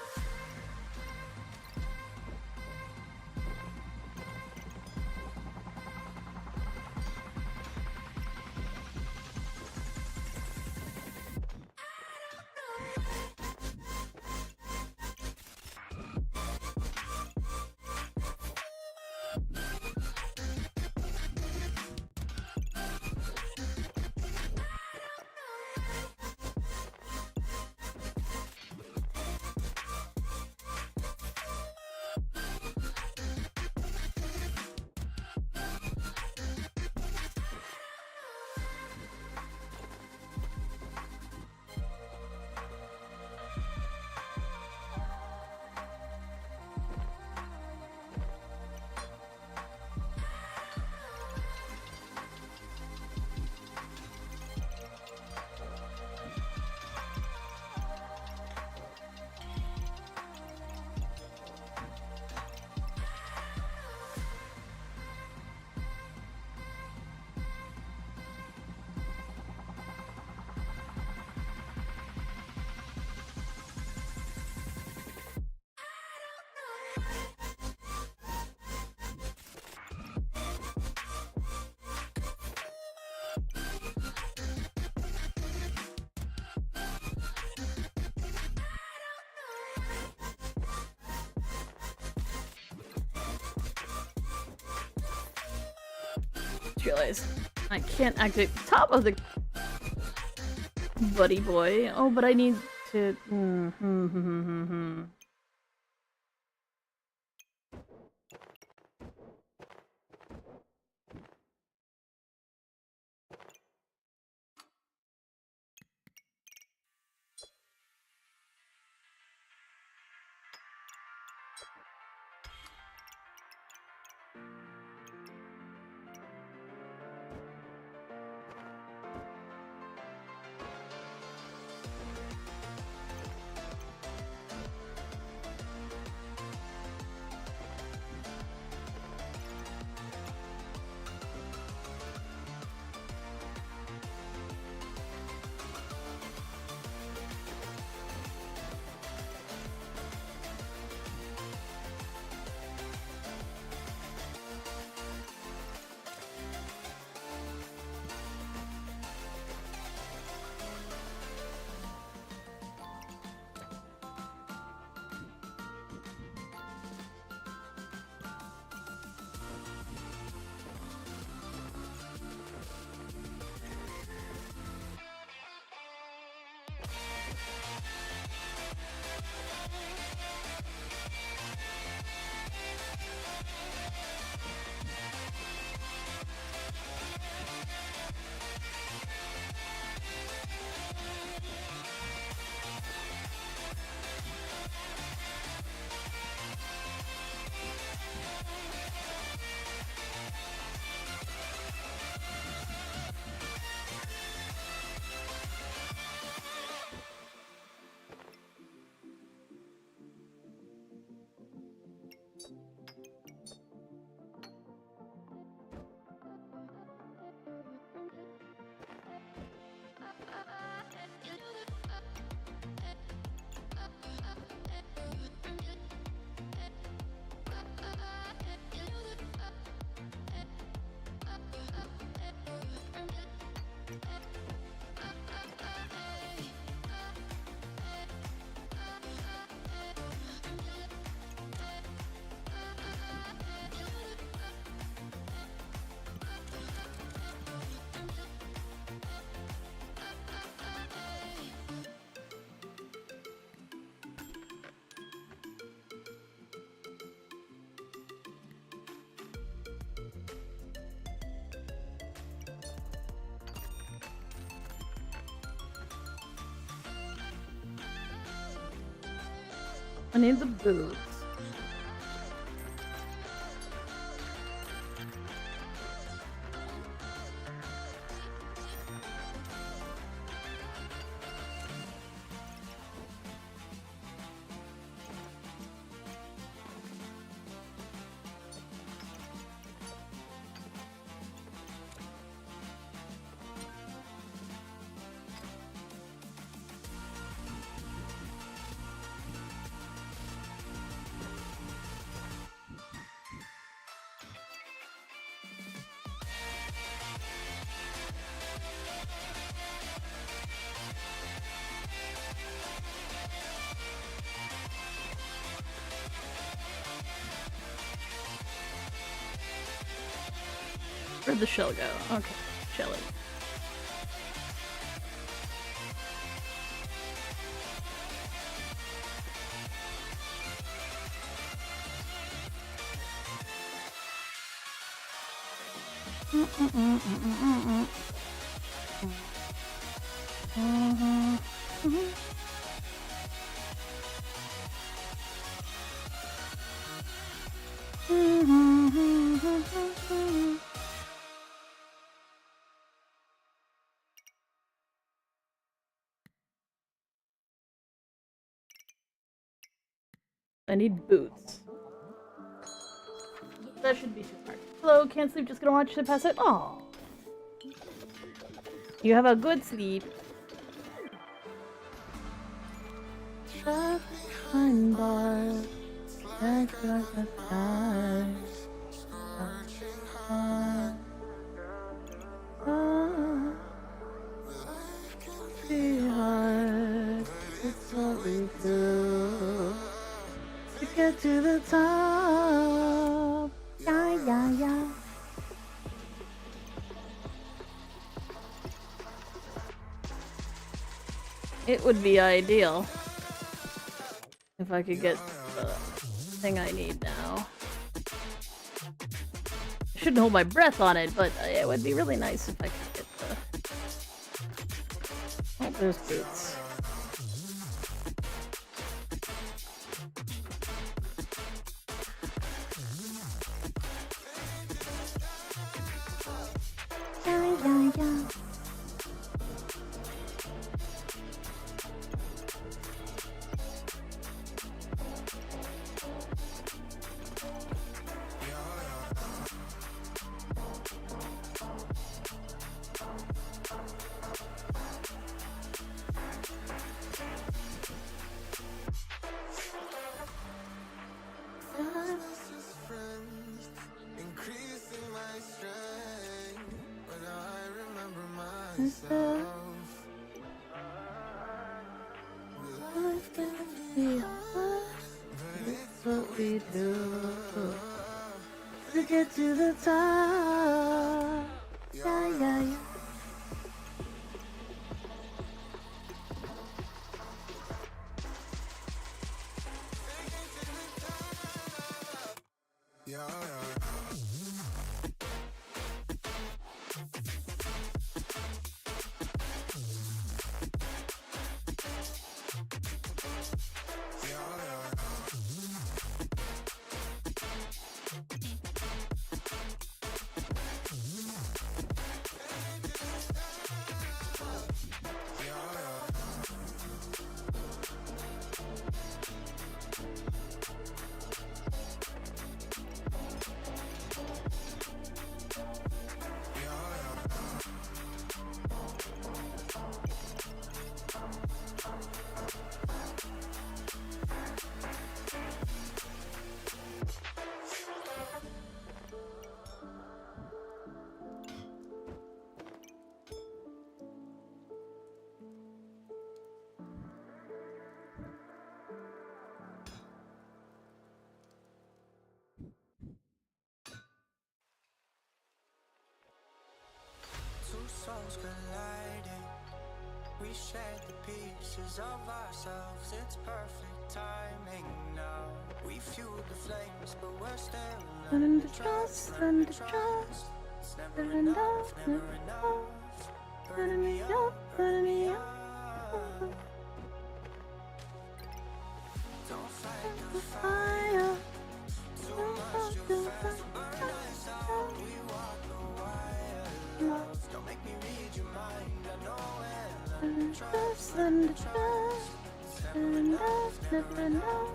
Just realized I can't activate the top of the buddy boy. Oh, but I need to. I need the boots. Where'd the shell go? Okay, Shelly. I need boots. That should be too hard. Hello, can't sleep, just gonna watch it pass it. Aw. You have a good sleep. Behind bars, back like the skies. Sweetheart, it's what we do to get to the top. Yeah, yeah, yeah. It would be ideal if I could get the thing I need now. I shouldn't hold my breath on it, but it would be really nice if I could get the... Oh, there's boots. Increasing my strength when I remember myself. It's what we do to get to the top. Yeah, yeah, yeah. Two souls colliding. We shared the pieces of ourselves. It's perfect timing now. We fueled the flames, but we're still Learn to trust, learn to trust. It's never enough, never enough. Burning me up, burning me up. Don't fight the fire. Too much, too fast, burn us out. We walk the wire, love. Don't make me read your mind. I know it. Learn to trust, learn to trust. It's never enough, never enough.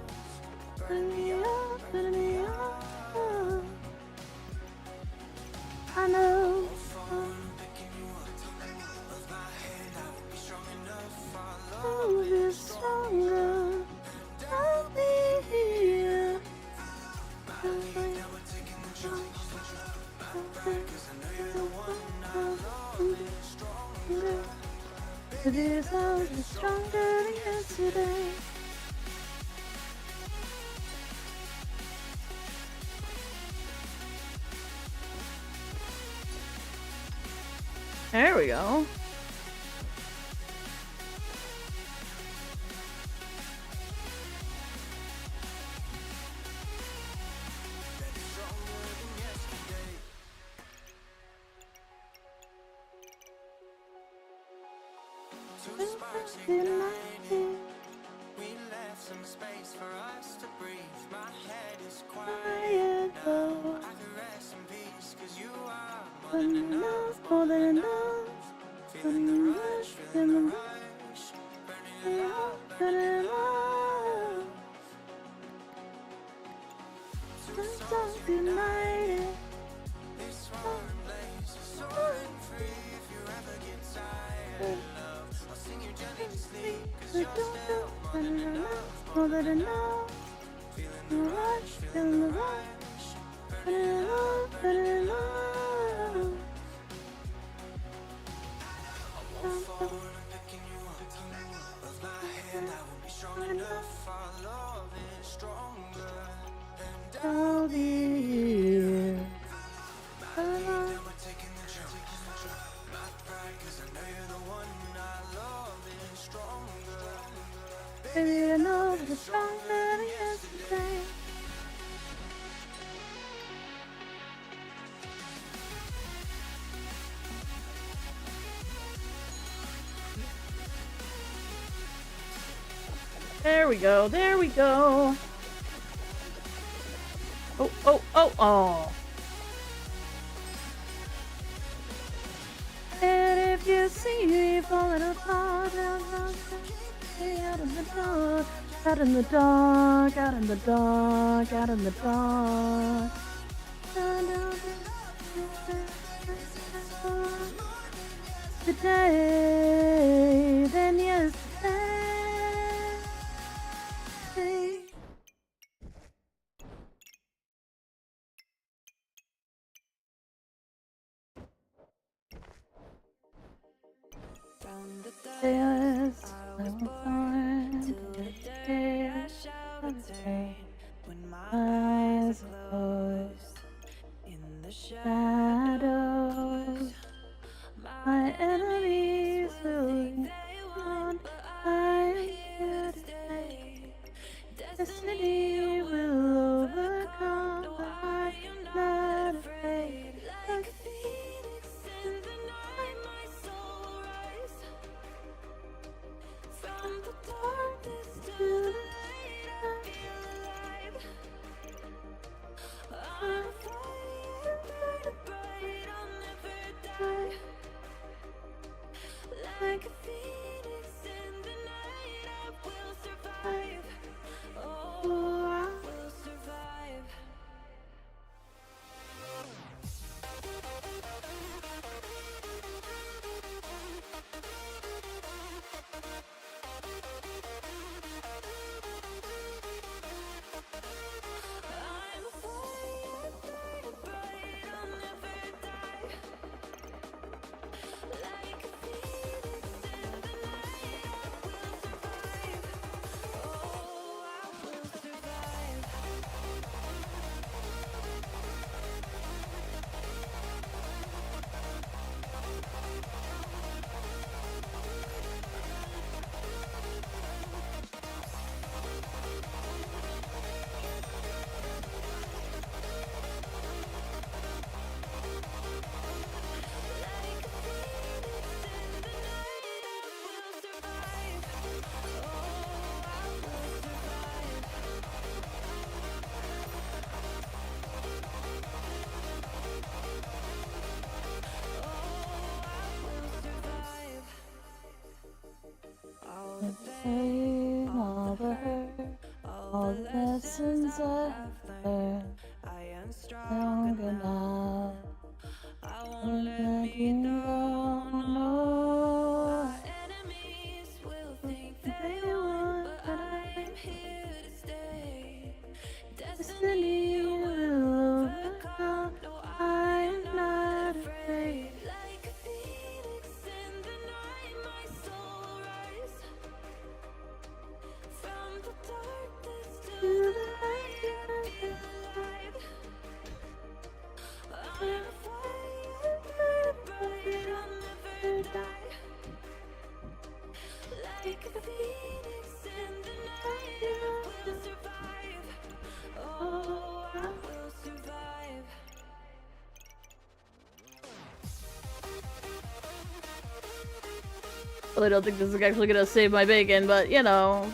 Burn me up, burn me up. I know. I'll be stronger. I'll be here. Today's I'll be stronger than yesterday. There we go. Two sparks igniting. We left some space for us to breathe. My head is quiet now. I can rest in peace, 'cause you are more than enough, more than enough. feeling the rush, feeling the rush. Burning it up, burning it up. Two souls united. This roaring blaze is soaring free. If you ever get tired, love, I'll sing you gently to sleep. 'Cause you're still more than enough, More than enough. feeling The the rush, rush, feel feeling the the rush. rush. Burning it up, burning it up. Won't fall when I'm picking you up. Of my hand, I won't be strong enough. Our love is stronger. And I'll be here. now we're taking the jump. Not pride, 'cause I know you're the one. Our love is stronger. There we go. There we go. Oh, oh, oh, oh. And if you see me falling apart, out in the dark, out in the dark, out in the dark, out in the dark. Today, then yesterday. Yes, I will find the day of the day when my eyes are closed in the shadows. My enemies will want I am here to stay. Destiny will overcome, but I am not afraid. Like a phoenix in the night, my soul will rise. From the darkness to the light, I'll be alive. I'm a fire, burning bright, I'll never die. Like a phoenix in the night, I will survive. Oh, I will survive. I'm a fire, burning bright, I'll never die. Like a phoenix in the night, I will survive. Oh, I will survive. Like a phoenix in the night, I will survive. Oh, I will survive. All the pain, all the hurt, all the lessons I've learned, I am strong enough. I won't let you go, no. My enemies will think they won, but I'm here to stay. Destiny will overcome, no, I am not afraid. Like a phoenix in the night, my soul will rise. From the darkness to the light, I'll be alive. I'm a fire, burning bright, I'll never die. Like a phoenix in the night, I will survive. Oh, I will survive. Well, I don't think this is actually gonna save my bacon, but you know.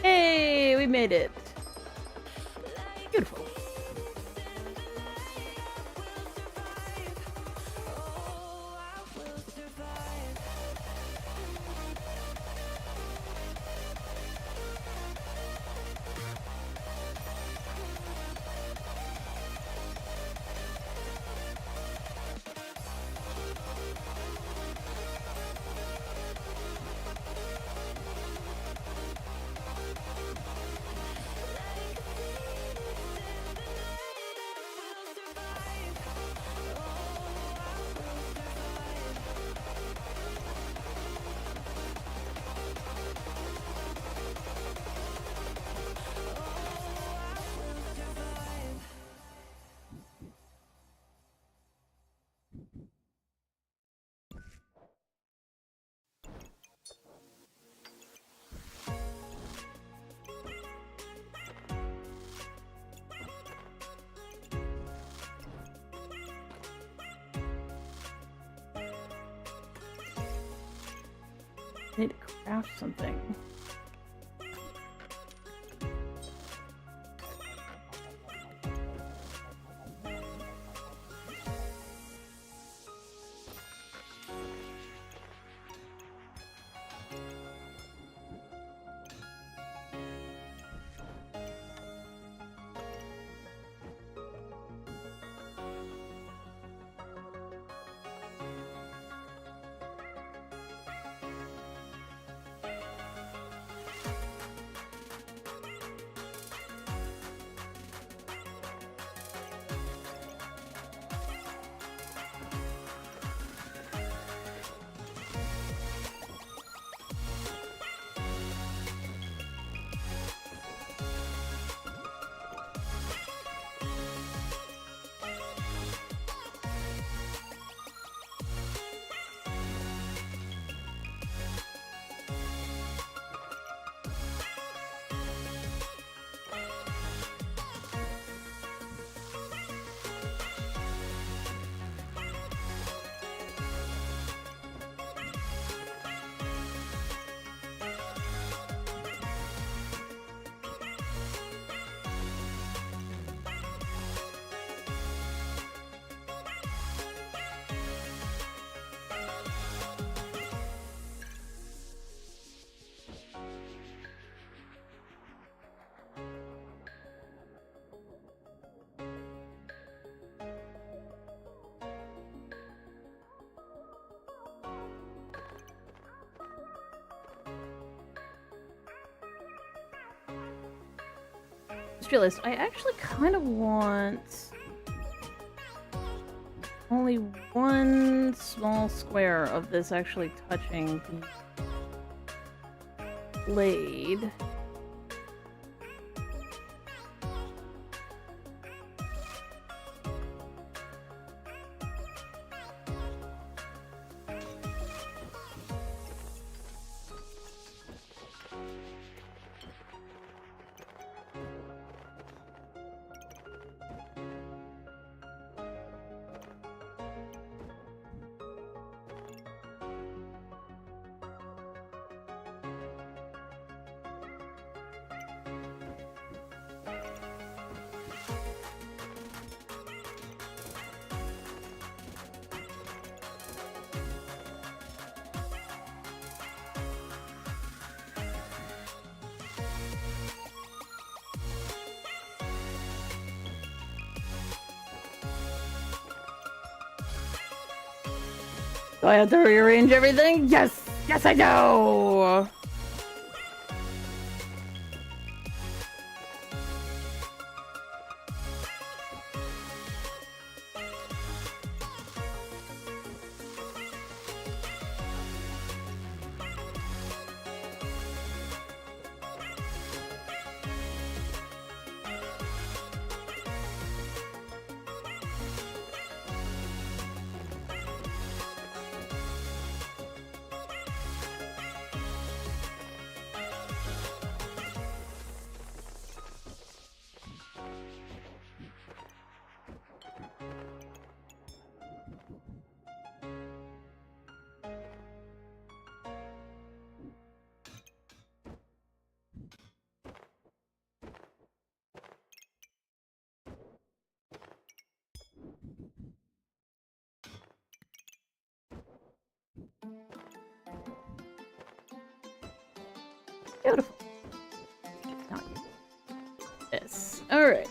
Hey, we made it. Beautiful. need to craft something. Just realized I actually kind of want only one small square of this actually touching the blade. Do I have to rearrange everything? Yes! Yes, I do! Beautiful. Not this. Alright.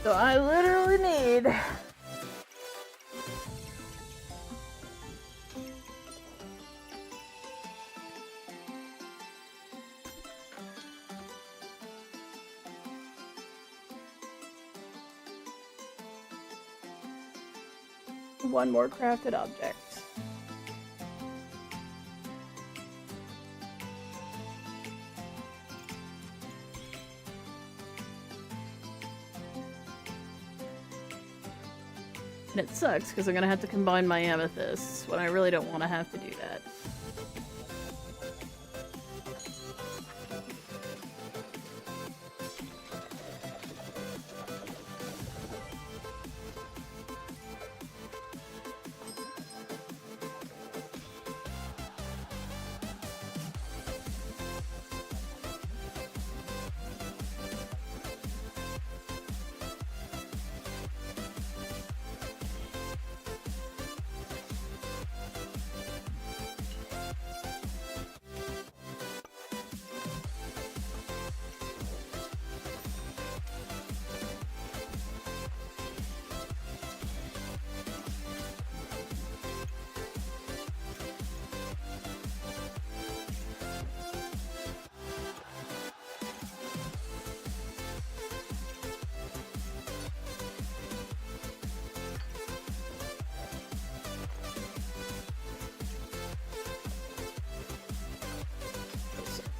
So I literally need one more crafted object. And it sucks because I'm gonna have to combine my amethysts when I really don't want to have to do that.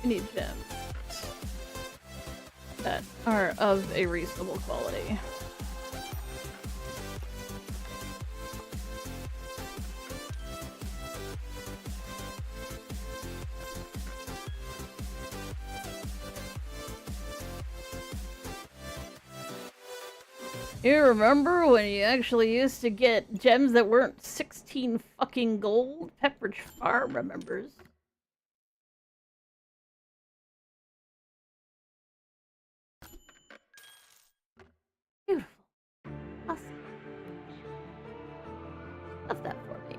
We need gems that are of a reasonable quality. You remember when you actually used to get gems that weren't 16 fucking gold? Pepperidge Farm remembers. Beautiful. Awesome. Love that for me.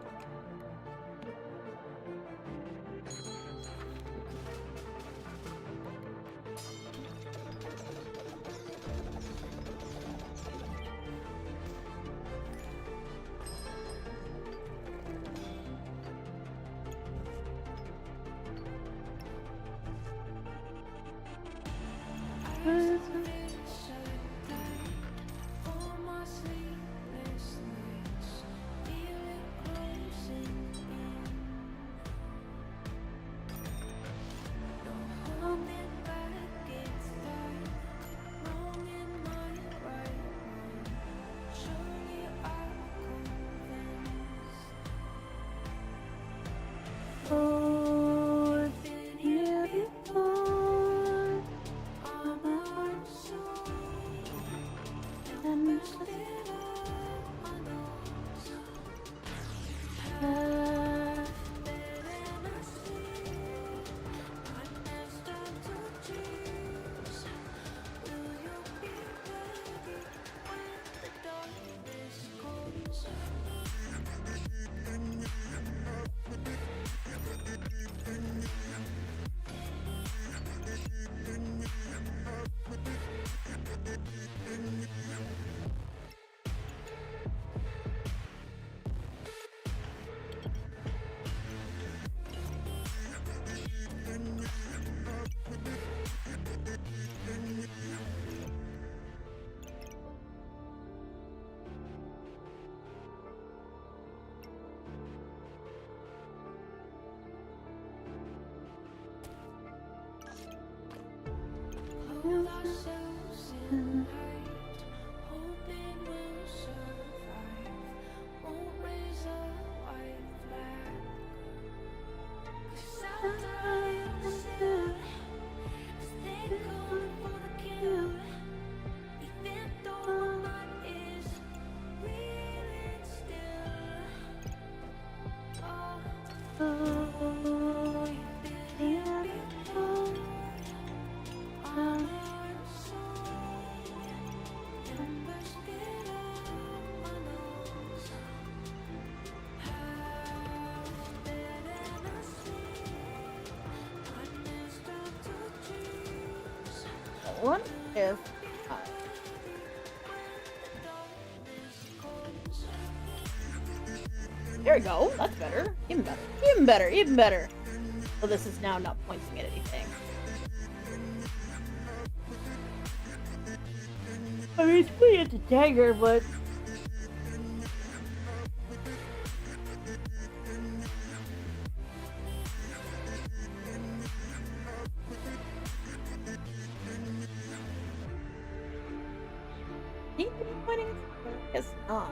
What if I we go. That's better. Even better. Even better. Even better. So this is now not pointing at anything. I mean, it's pointing at the dagger, but... Seems to be pointing at something. I guess not.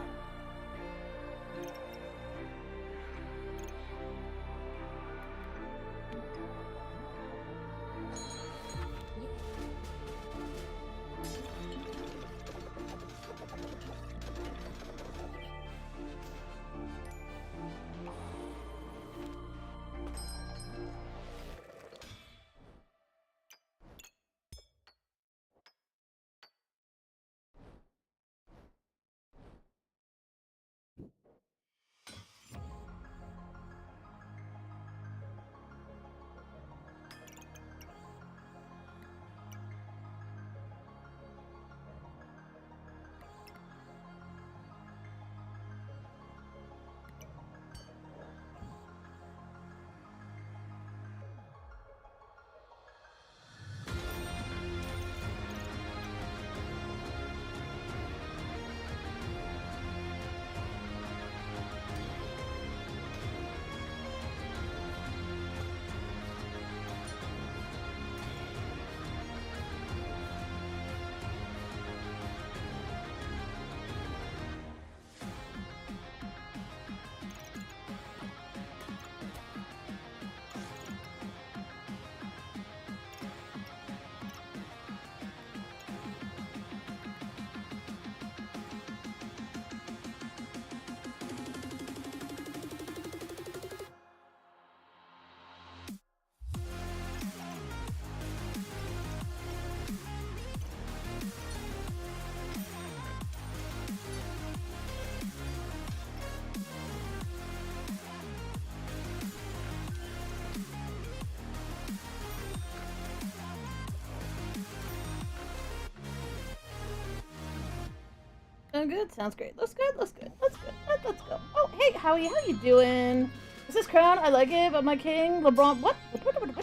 Oh, good. Sounds great. Looks good. Looks good. Looks good. Let's go. Oh, hey, Howie, how you doing? Is this crown? I like it, but my king, LeBron... What? What?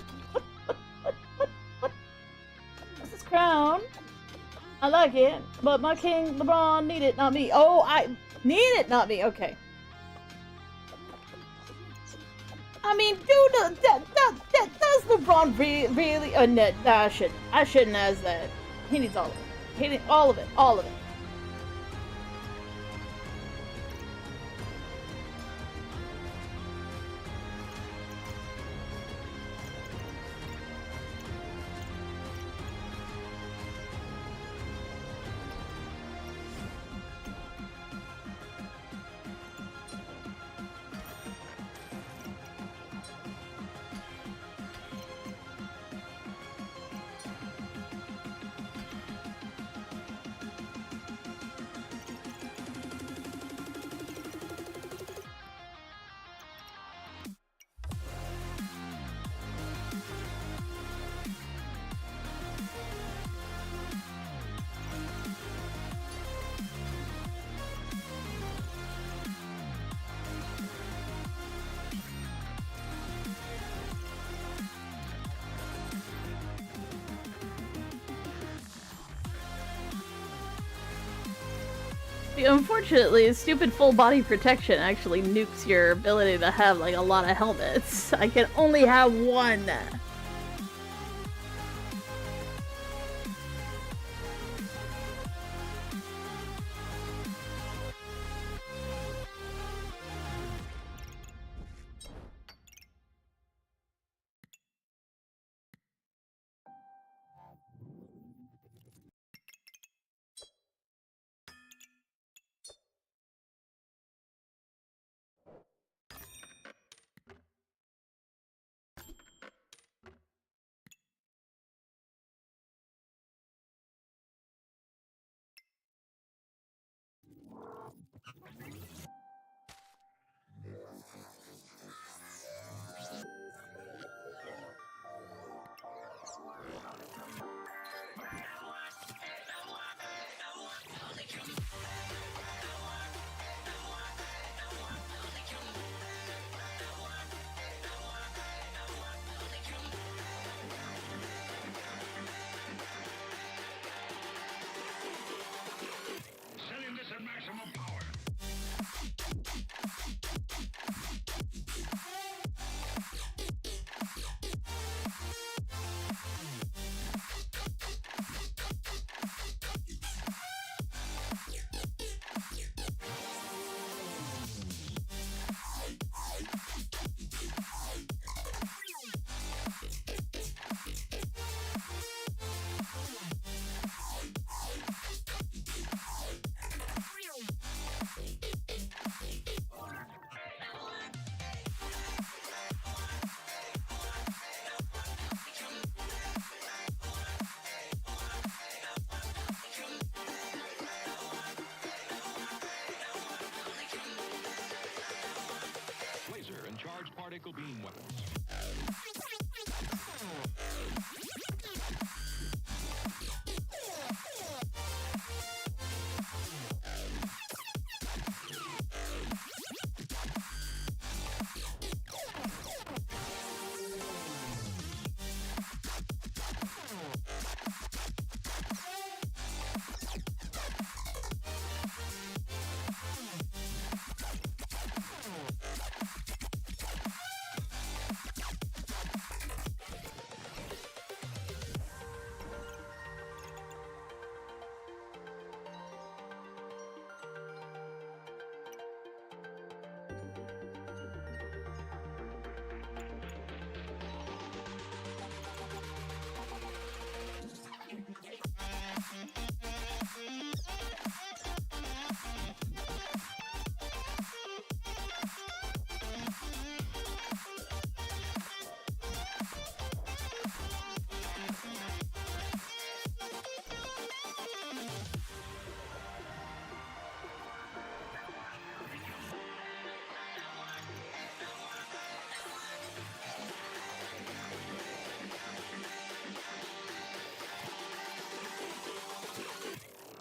What's this crown? I like it, but my king, LeBron, need it, not me. Oh, I need it, not me. Okay. I mean, dude, does LeBron really... no, I shouldn't ask that. He needs all of it. He needs all of it. All of it. Unfortunately, stupid full body protection actually nukes your ability to have like a lot of helmets. I can only have one. large particle beam weapons.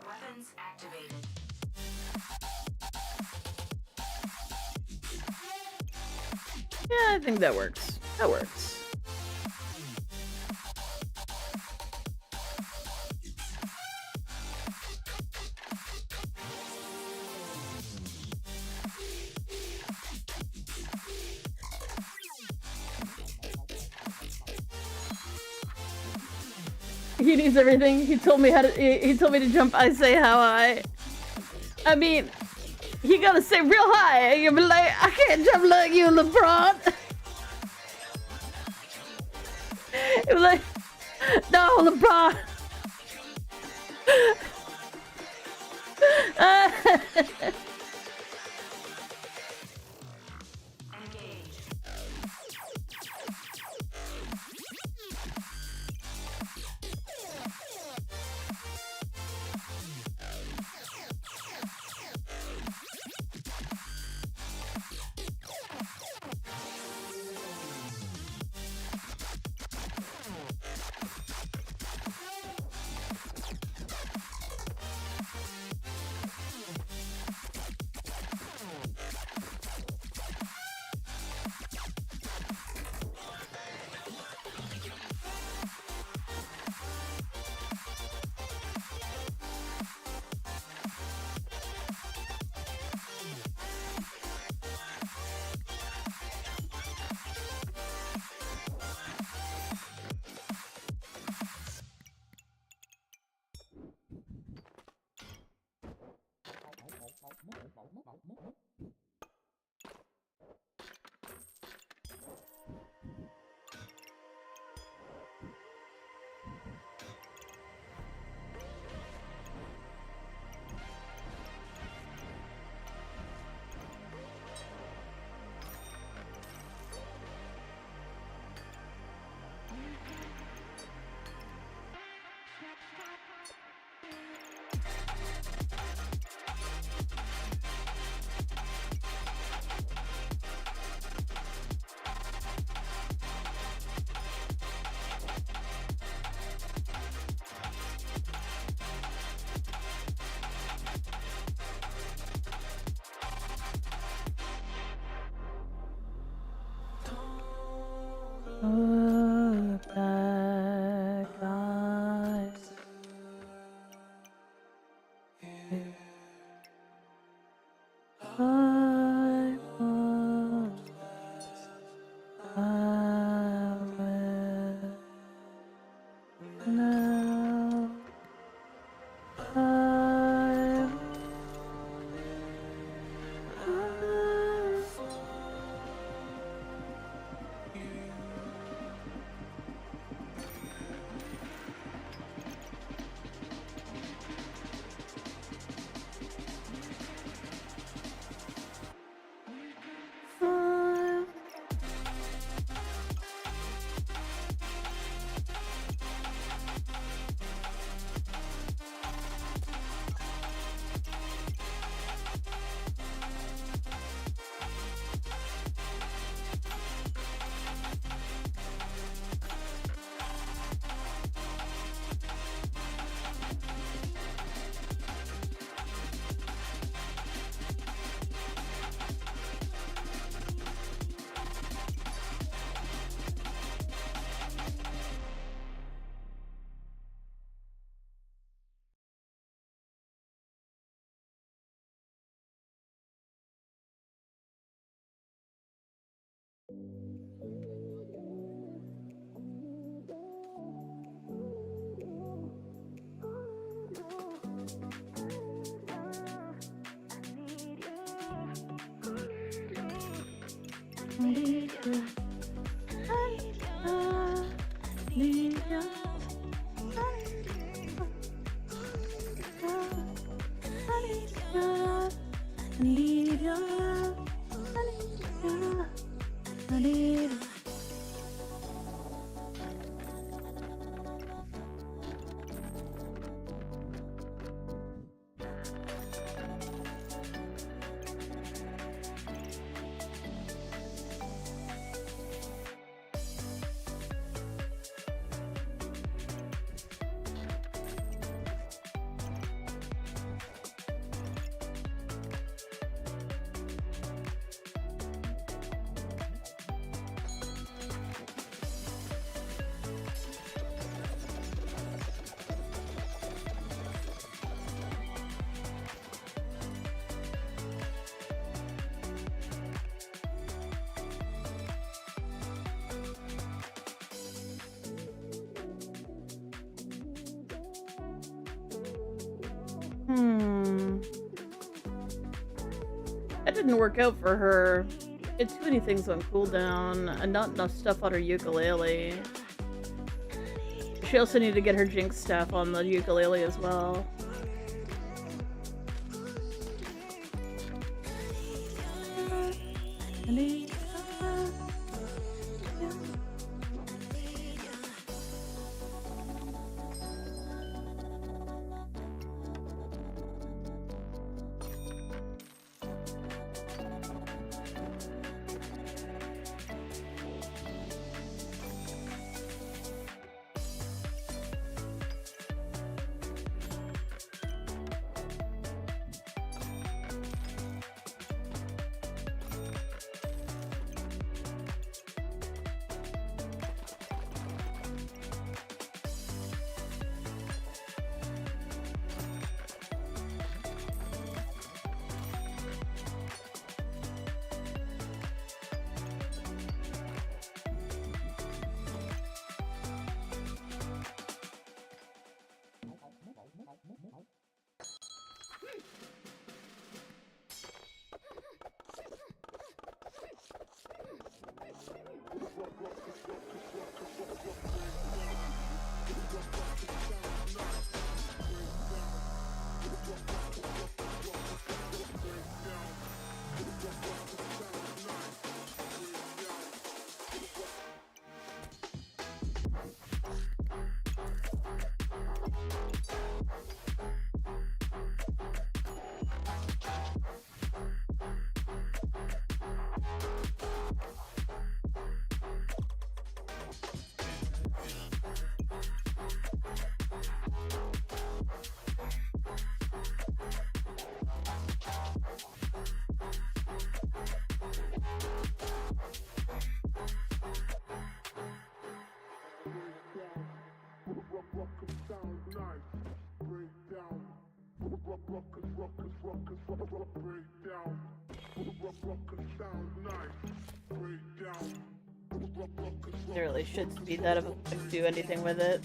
Weapons activated. Yeah, I think that works. That works. He needs everything. He told me how to. He told me to jump. I say how high. I mean, you gotta say real high. You'll be like, I can't jump like you, LeBron. It was like, no, LeBron. That didn't work out for her. It's too many things on cooldown and not enough stuff on her ukulele. She also needed to get her Jinx staff on the ukulele as well. There really shouldn't be that if I do anything with it.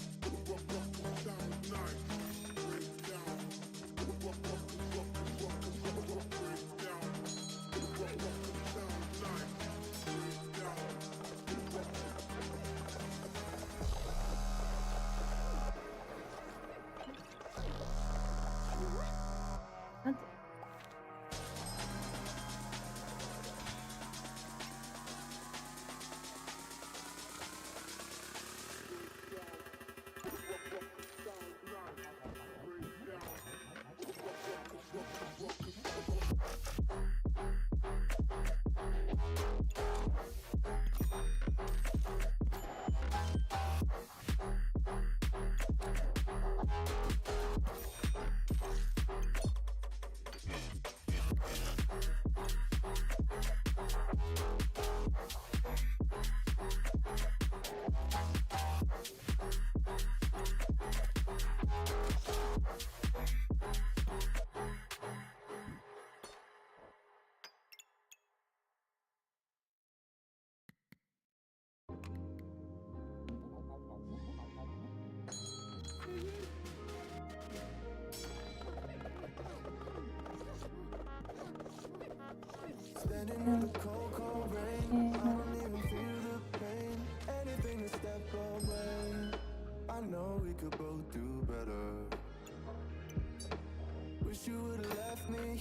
Standing in the cold, cold rain.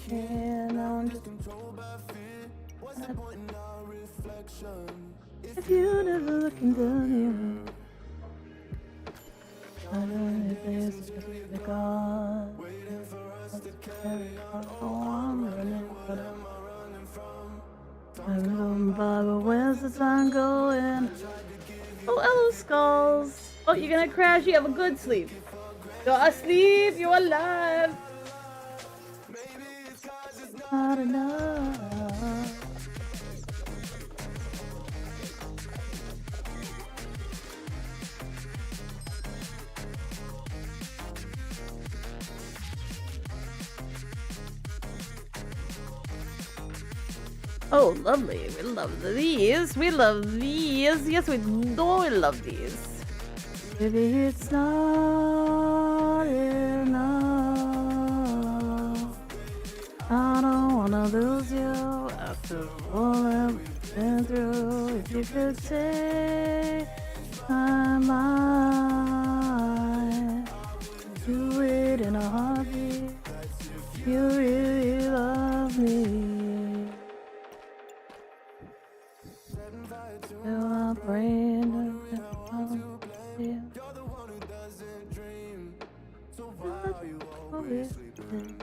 And I'm just if you never look into me, I don't know if there's a God. I'm running but where's the sun going? Oh, hello, Skulls. Oh, you're gonna crash? You have a good sleep. You're asleep. You're alive. Not enough. Oh, lovely. We love these. We love these. Yes, we do. We love these. Maybe it's not enough. I don't wanna lose you after all I've been through. If you could take my mind, do it in a heartbeat. You really love me. You're my brain. You're the one who doesn't dream. So why are you always sleeping?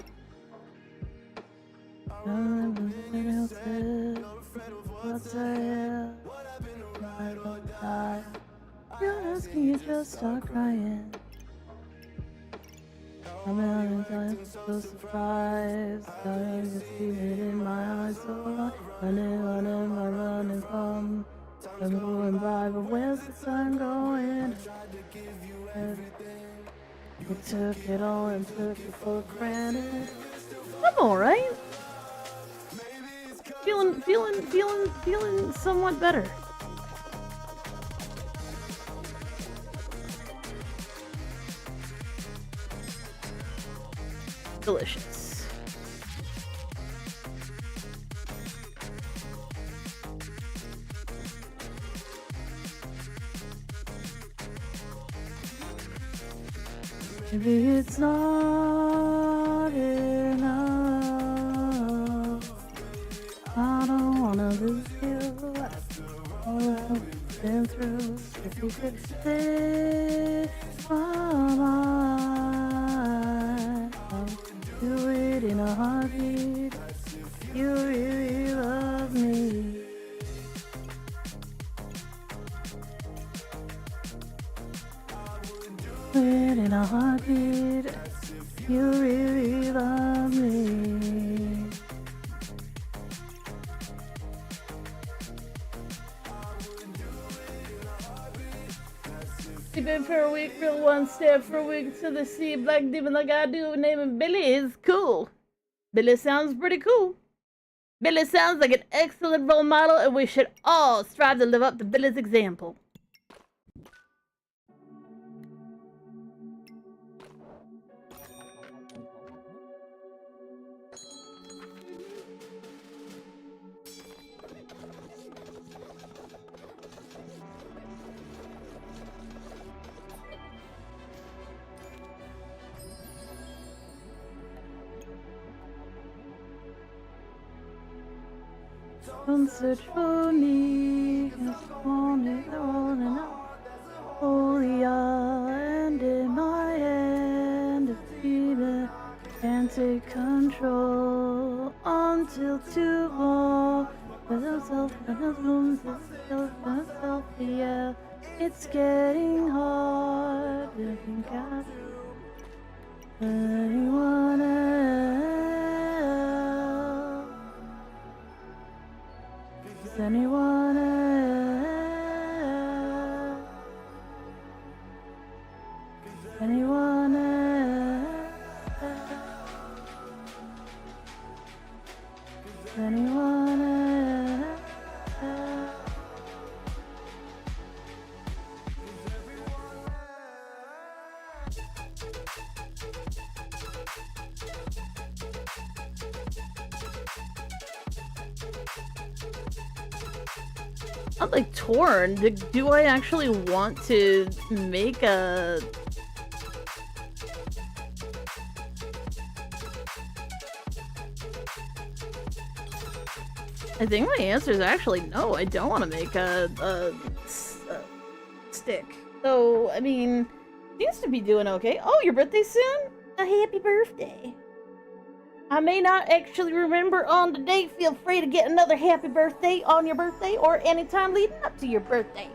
I'm what's I what I've been to ride or die. You're asking, you just start crying. I'm having time, so surprised. I can see it in my eyes, so running from. I'm going by, but where's the sun going? You took it all and took it for granted. I'm alright. Feeling somewhat better. Delicious. Maybe it's not enough. I don't wanna lose you after all I've been through. If you could stay my mind, I'll do it in a heartbeat. You really love me. In a heartbeat, you really love me. Sleeping for a week, real one step for a week to the sea, black demon like I do, naming Billy is cool. Billy sounds pretty cool. Billy sounds like an excellent role model, and we should all strive to live up to Billy's example. Don't search for me, just want it all and out. Holy and in my hand, a fever can't take control until tomorrow. For myself, yeah, it's getting hard to think of anyone else. Anyone else? Anyone else? Anyone else? I'm like torn. Do I actually want to make a... I think my answer is actually no. I don't want to make a stick. So, I mean, seems to be doing okay. Oh, your birthday's soon? A happy birthday. I may not actually remember on the date. Feel free to get another happy birthday on your birthday or anytime leading up to your birthday.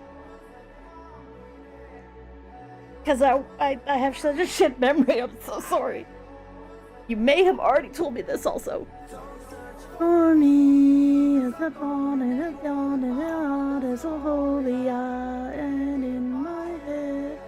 Because I have such a shit memory. I'm so sorry. You may have already told me this also. For me, as the dawn and the dawn and out as a holy eye, and in my head.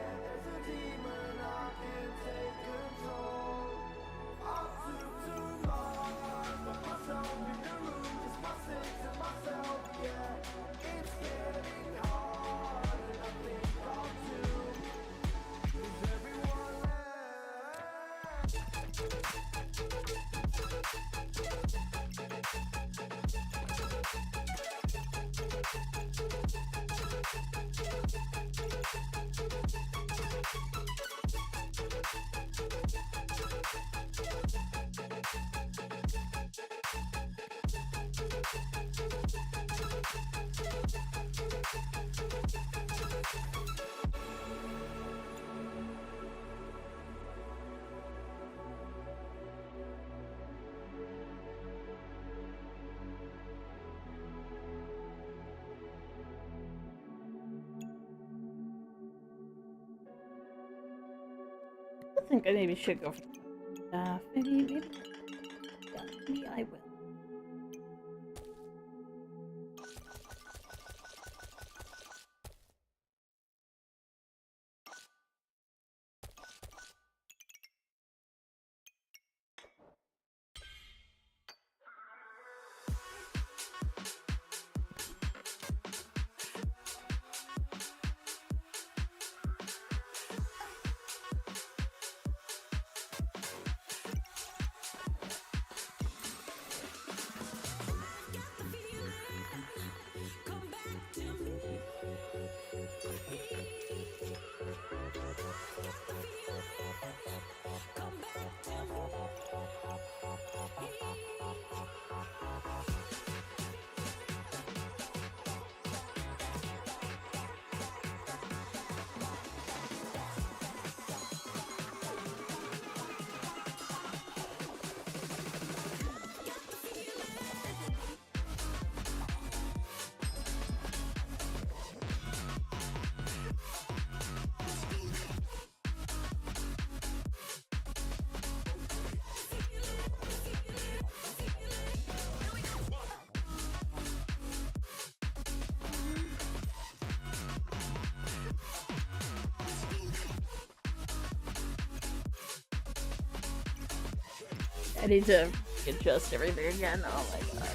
I think I maybe should go for maybe yeah, maybe I will. I need to adjust everything again. Oh my god.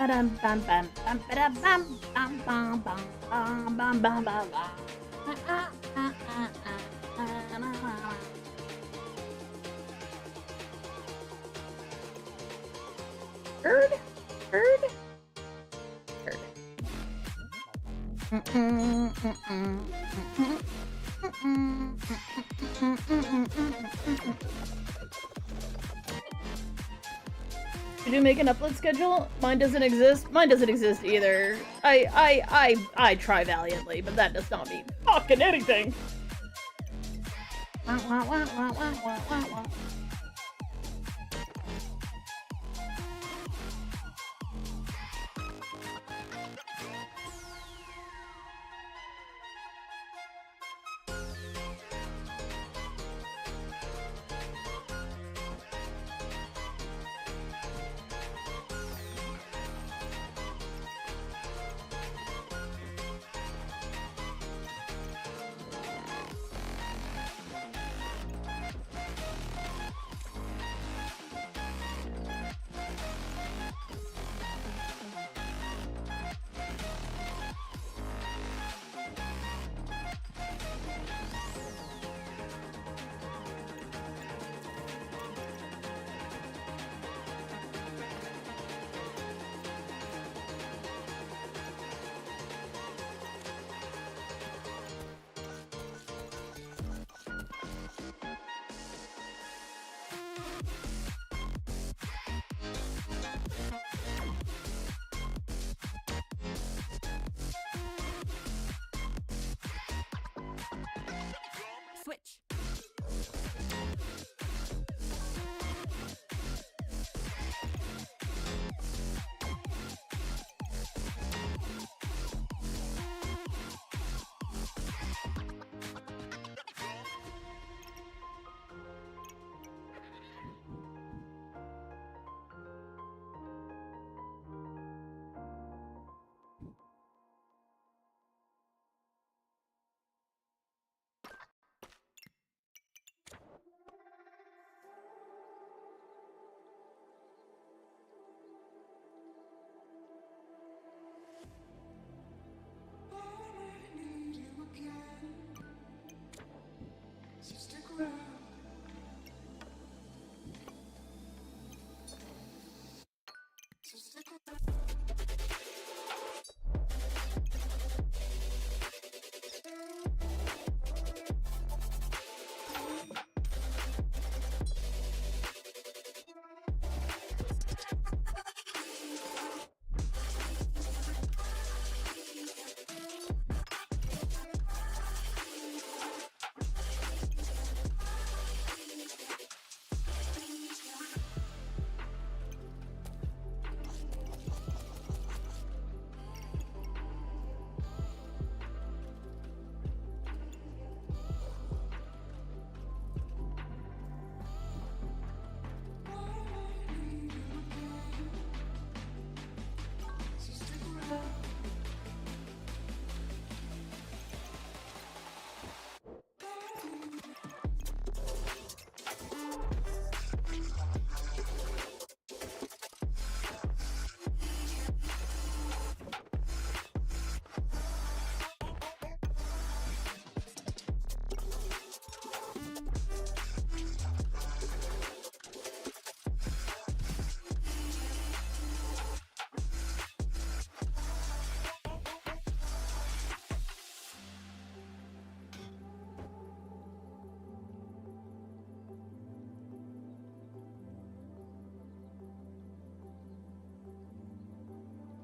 Bam bam bam bam bam bam bam bam bam bam bam bam. Did you make an upload schedule? Mine doesn't exist. Mine doesn't exist either. I try valiantly, but that does not mean fucking anything. Switch.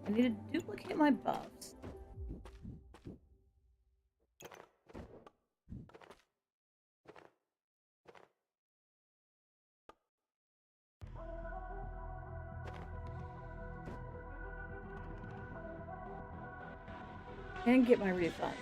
I need to duplicate my buffs. And get my refund.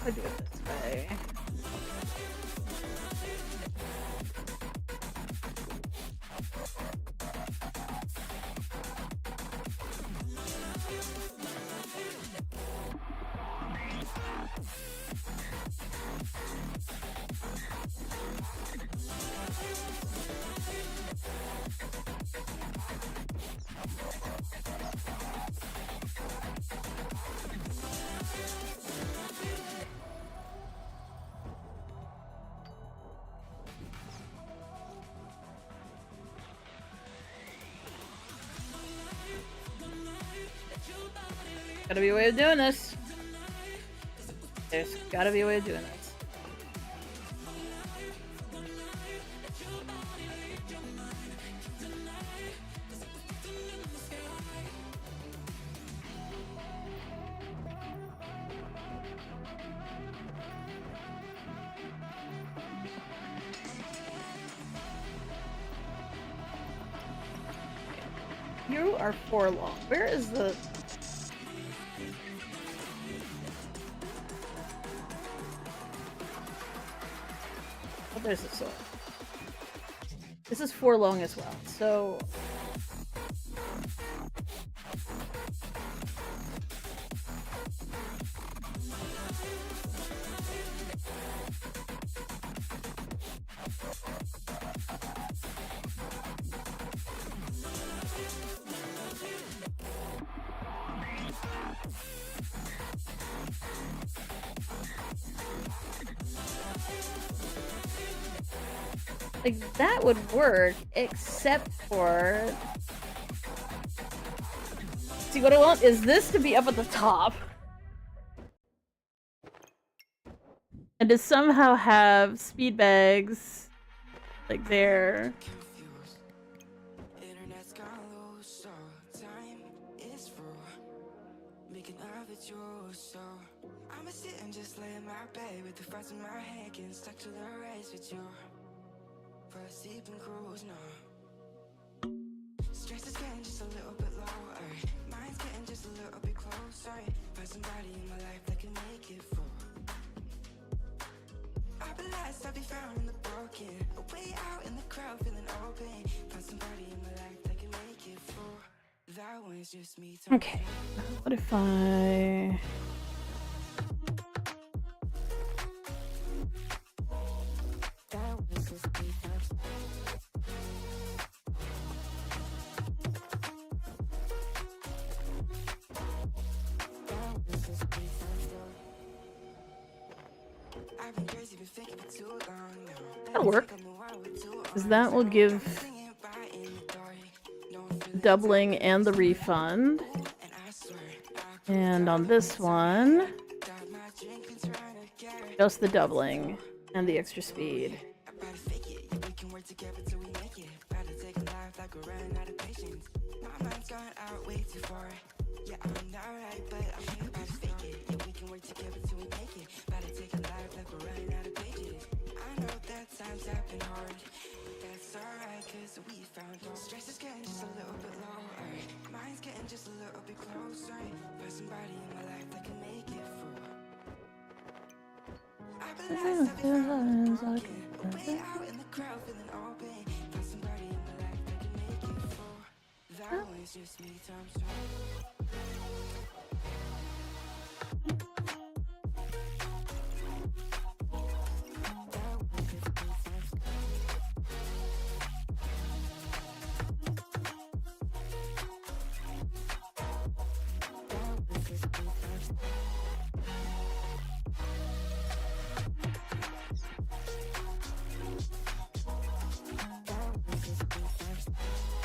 I do it this way. Gotta be a way of doing this. There's gotta be a way of doing this. You are forlorn. Where is the... Oh, there's the sword. This is forlong as well, so... Like, that would work, except for... See, what I want is this to be up at the top. And to somehow have speed bags, like, there. Internet's gone low, so time is through. Making of it yours, so I'ma sit and just lay in my bed with the frost in my head, getting stuck to the race with you. For a sleeping cruise, no. Stress is getting just a little bit lower. Mine's getting just a little bit closer. Find somebody in my life that can make it through. I'll be lost, I'll be found in the broken. Way out in the crowd, feeling open. Find somebody in my life that can make it through. That one's just me. Okay, what if I... That one's just me. I've been crazy, been thinking for too long now. That'll work. Because that will give doubling and the refund. And on this one, just the doubling and the extra speed. Yeah, I'm not right, but I'm about to fake it. Yeah, we can work together till we make it. About to take a life like we're running out of pages. I know that times have been hard, but that's alright, cause we found out. Stress is getting just a little bit lower. Mine's getting just a little bit closer. Find somebody in my life that can make it through. I've been lost, I've been found in the broken. Way out in the crowd, feeling open. Find somebody in my life that can make it through. That one's just me, times two.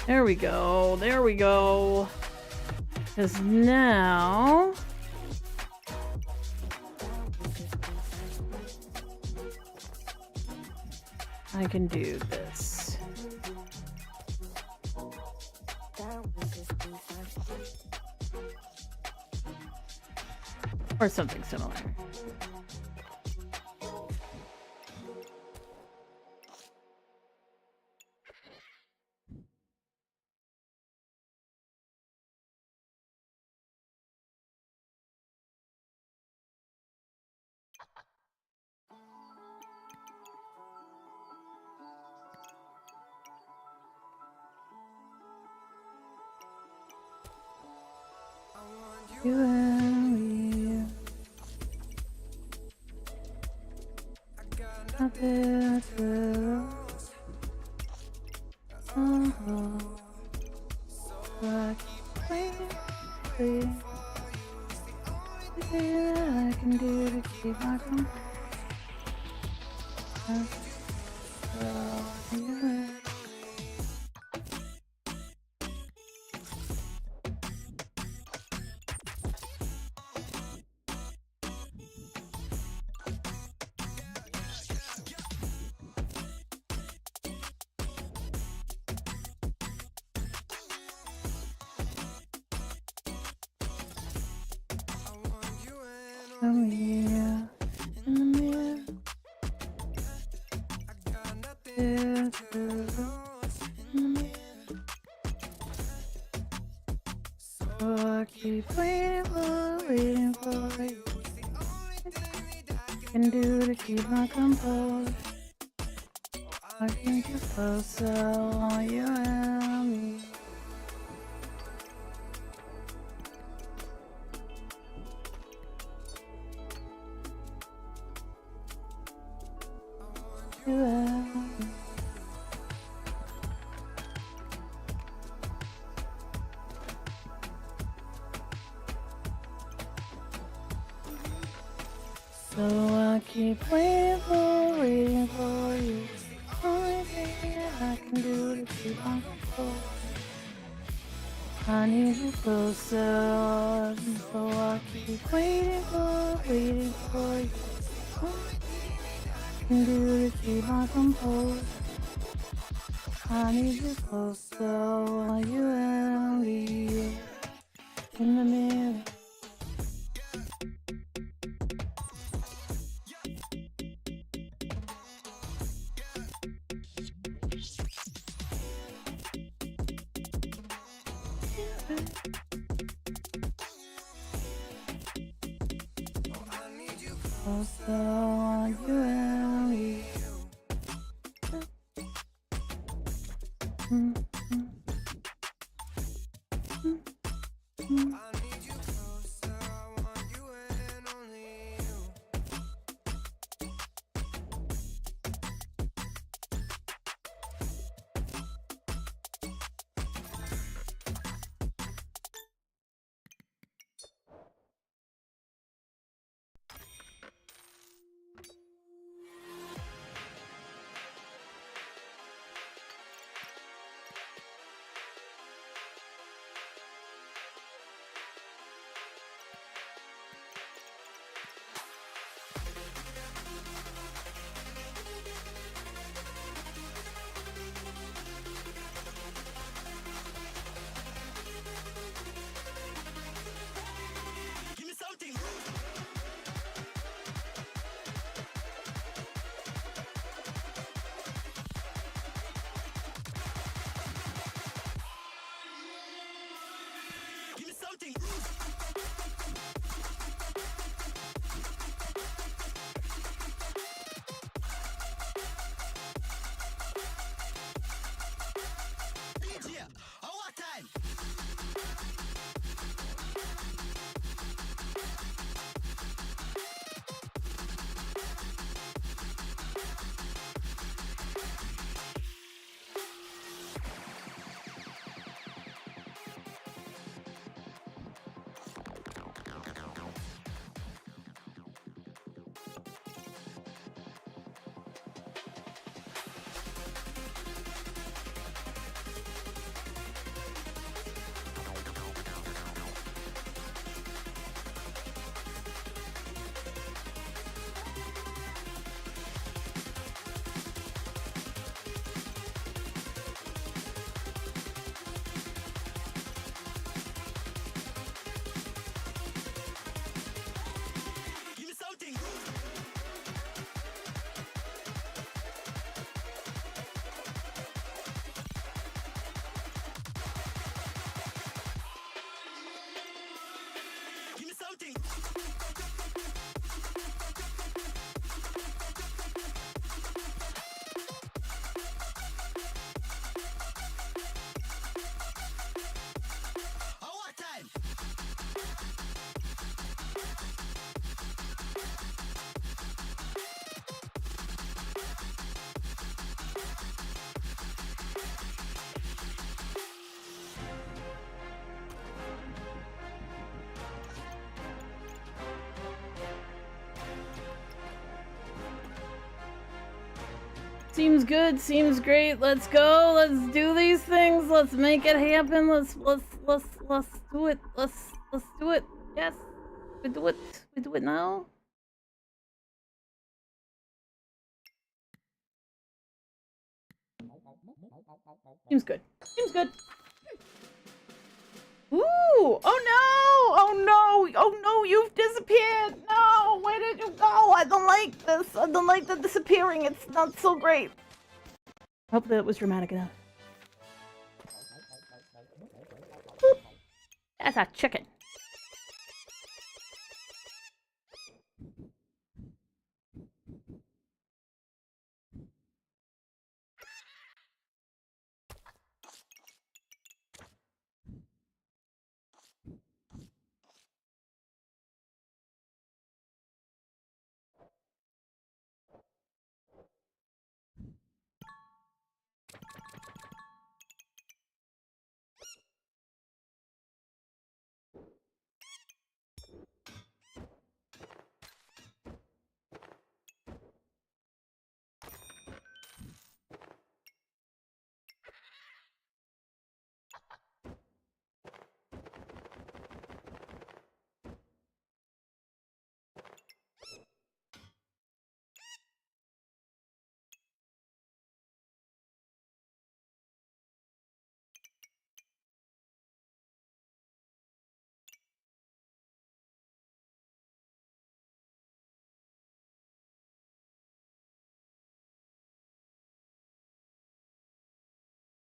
There we go, there we go. Because now... I can do this. Or something similar. You and me. Nothing to lose. Oh, I keep waiting. Everything that I can do to keep my composure. In the mirror, yeah, so I keep waiting for you. Can do to keep my composure. I can get closer while you and me. You and me. So I keep waiting for you. Only thing that I can do to keep my control. I need you closer, so I keep waiting for you. Only thing I can do to keep my composure. I need you closer while you and me in the mirror. Closer while you and me. Seems good, seems great. Let's go. Let's do these things. Let's make it happen. Let's do it. Let's do it. Yes. We do it. We do it now. Seems good. Seems good. Ooh! Oh no! Oh no! Oh no! You've disappeared! No! Where did you go? I don't like this. I don't like the disappearing. It's not so great. Hope that was dramatic enough. Boop. That's a chicken.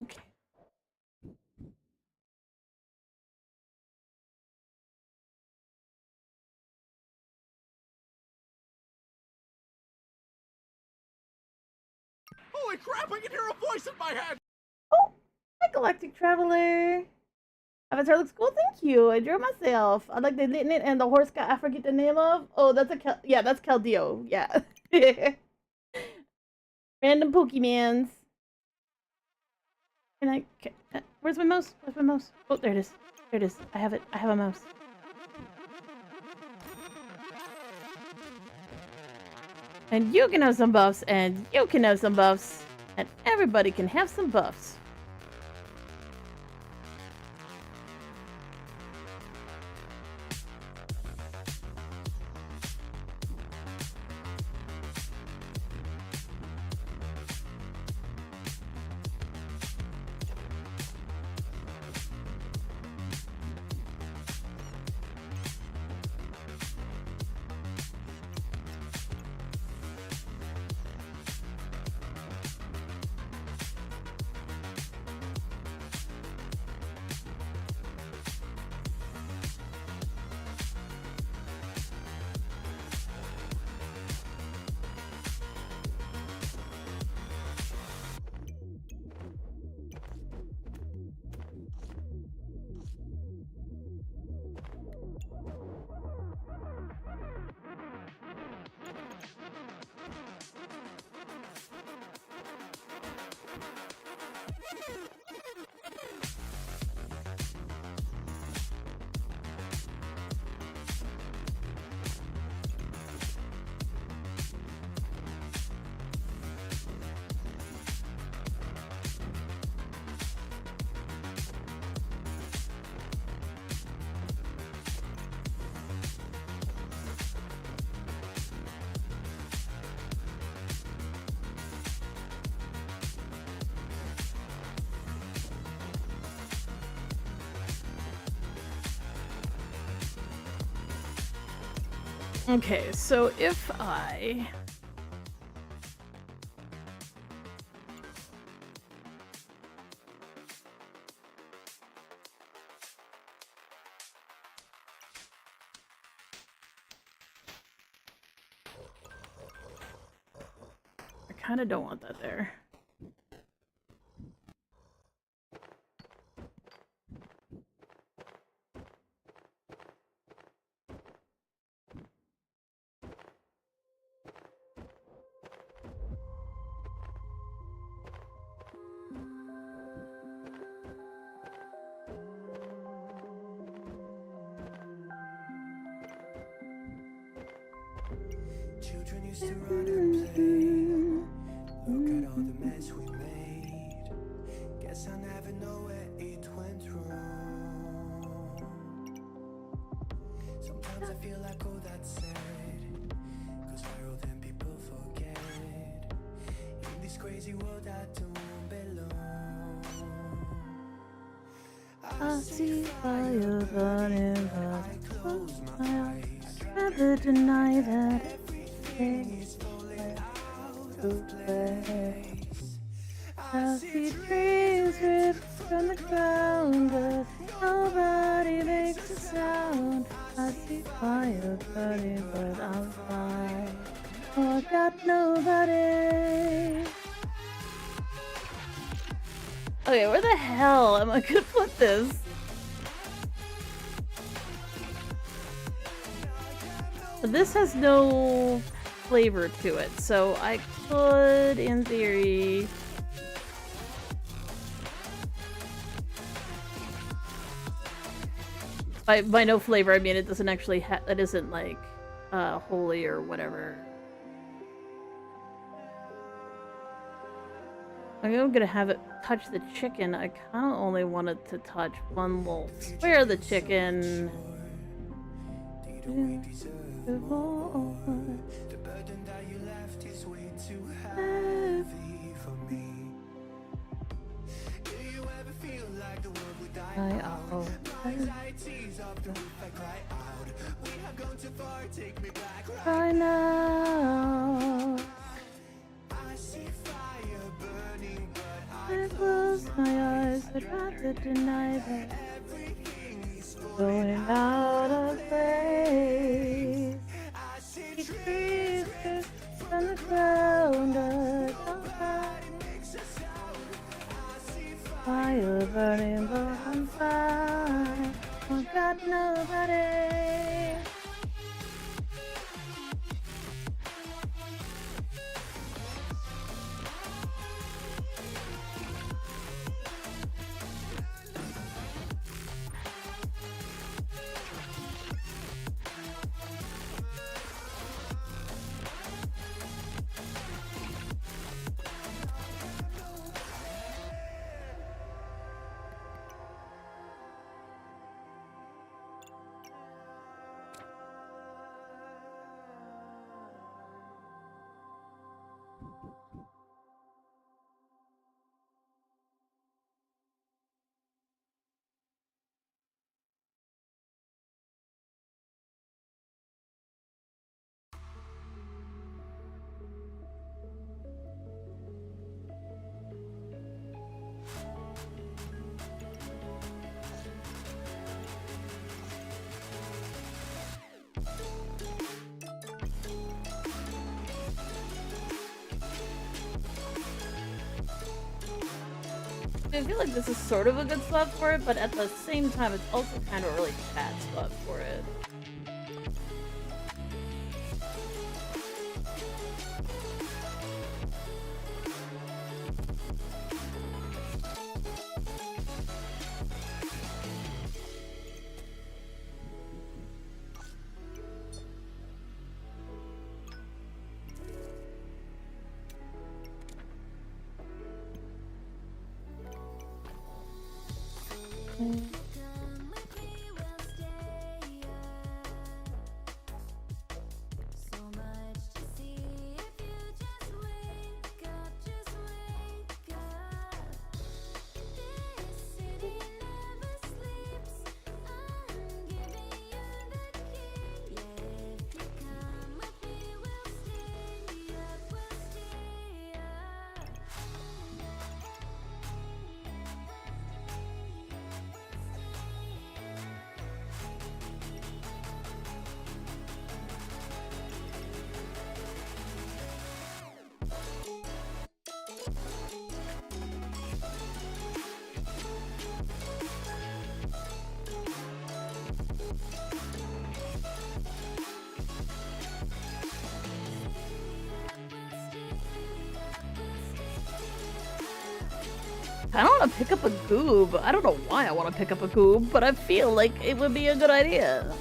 Okay. Holy crap, I can hear a voice in my head! Oh, hi, Galactic Traveler. Avatar looks cool. Thank you. I drew it myself. I like the knit and the horse guy. I forget the name of. Oh, that's that's Caldeo. Yeah. Random Pokemans. Can I? Where's my mouse? Where's my mouse? Oh, there it is. There it is. I have it. I have a mouse. And you can have some buffs, and you can have some buffs, and everybody can have some buffs. Okay, so if I kind of don't want that there. Children used to run and play. Look at all the mess we made. Guess I never know where it went wrong. Sometimes I feel like all that's said, 'cause viral then people forget. In this crazy world I don't belong. I see fire burning, but I close my eyes. Never deny that everything is falling out of place. I see trees ripped from the ground, but nobody makes a sound. I see fire burning, but I'm fine. Oh, I got nobody. Okay, where the hell am I gonna put this? This has no flavor to it, so I could, in theory... By no flavor, I mean it doesn't actually it isn't like, holy or whatever. I'm gonna have it touch the chicken. I kinda only wanted to touch one little square of the chicken. The burden that you left is way too heavy for me. Do you ever feel like the world would die out? My anxieties off the roof, I cry out. We have gone too far, take me back Right now. I see fire burning, but I close my eyes, I'd rather deny that. Going out of place. I see Trees from the ground, fire burning, but I'm fine. I got nobody. I feel like this is sort of a good spot for it, but at the same time, it's also kind of a really bad spot for it. I don't want to pick up a goob. I don't know why I want to pick up a goob, but I feel like it would be a good idea.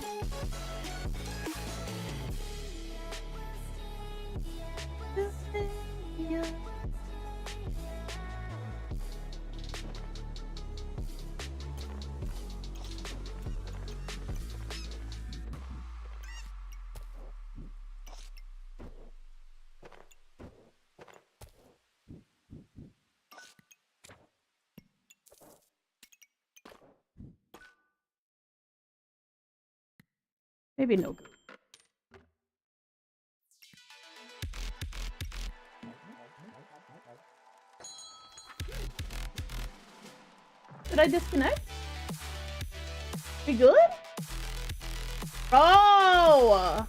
Maybe no good. Did I disconnect? We good? Oh!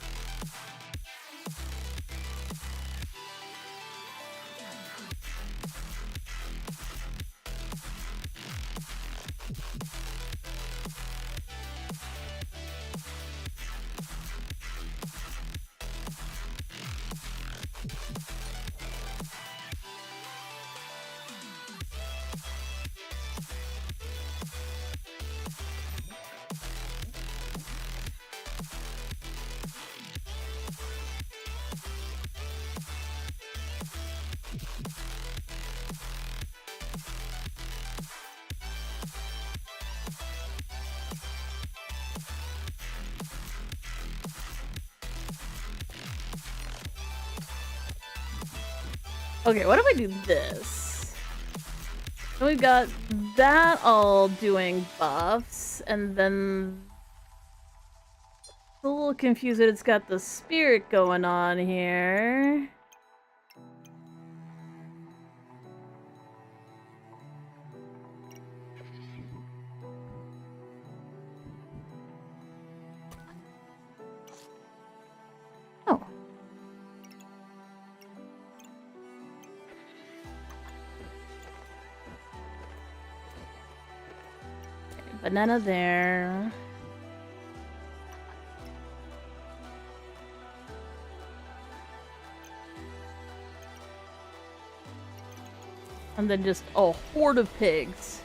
Okay, what if I do this? So we've got that all doing buffs, and then a little confused that it's got the spirit going on here. Oh. Banana there. And then just a horde of pigs.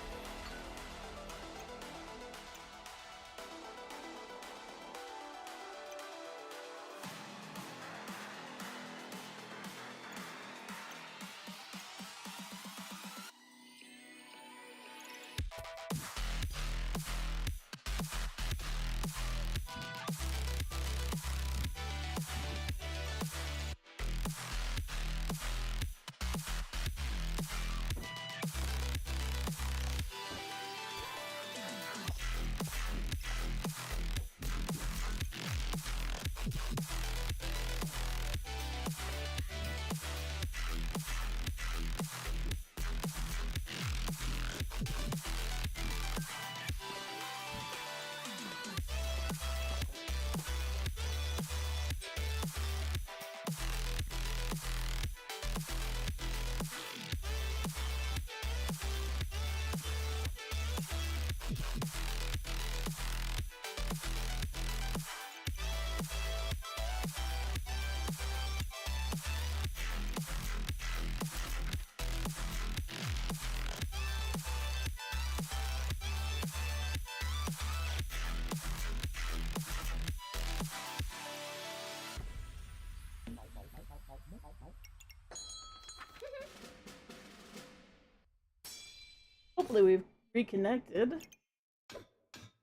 Hopefully we've reconnected.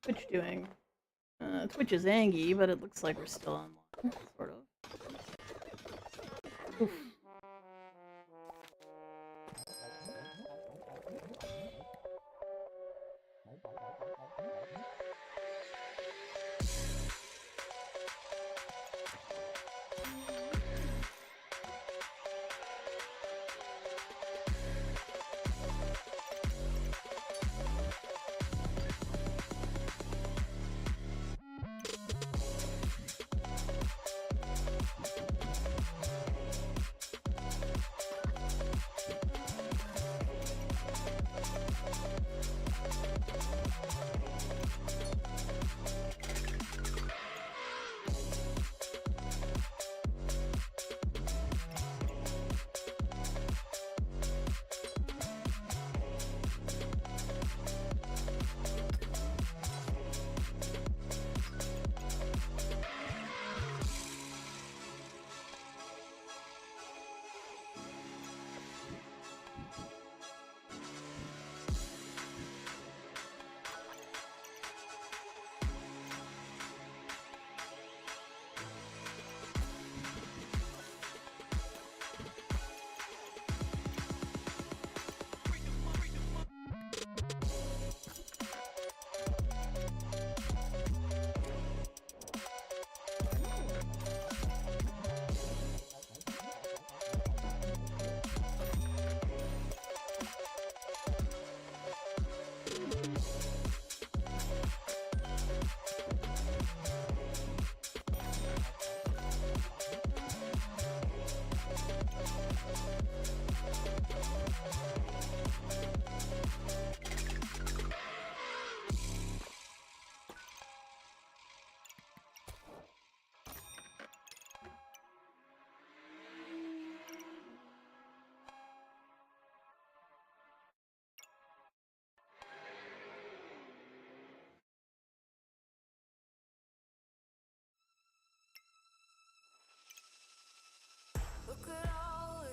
Twitch doing? Twitch is angry, but it looks like we're still online, sort of. Oof.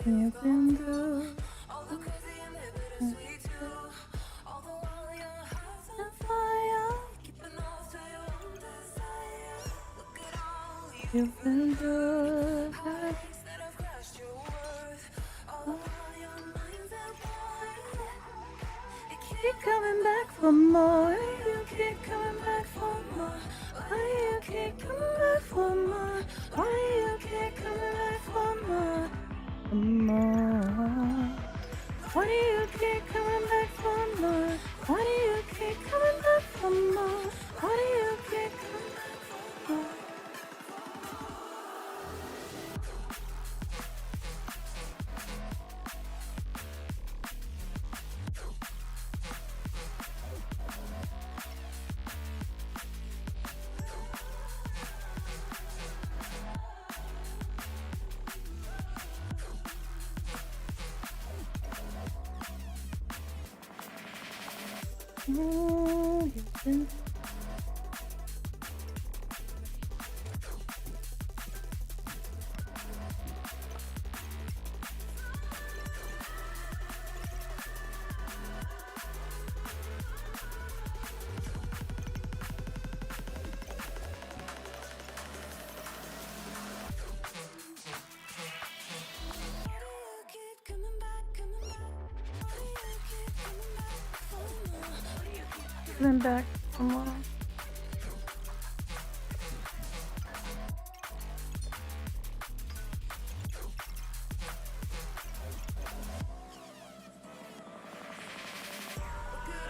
You've been good. All the crazy and the bittersweet too. All the while your heart's on Fire. keeping off to your own desire. Look at all You've been good. heartaches that have crushed your worth. All the while your mind's at war. It Keep coming back for more. You keep coming back for more. Why do you keep coming back for more? Why do you keep coming back for more? For more. Why do you keep coming back for more? Why do you keep coming back for more? Why do you keep coming back for more? Oh, you've been keep coming back, coming back. Why do you keep coming back for more? coming back for more.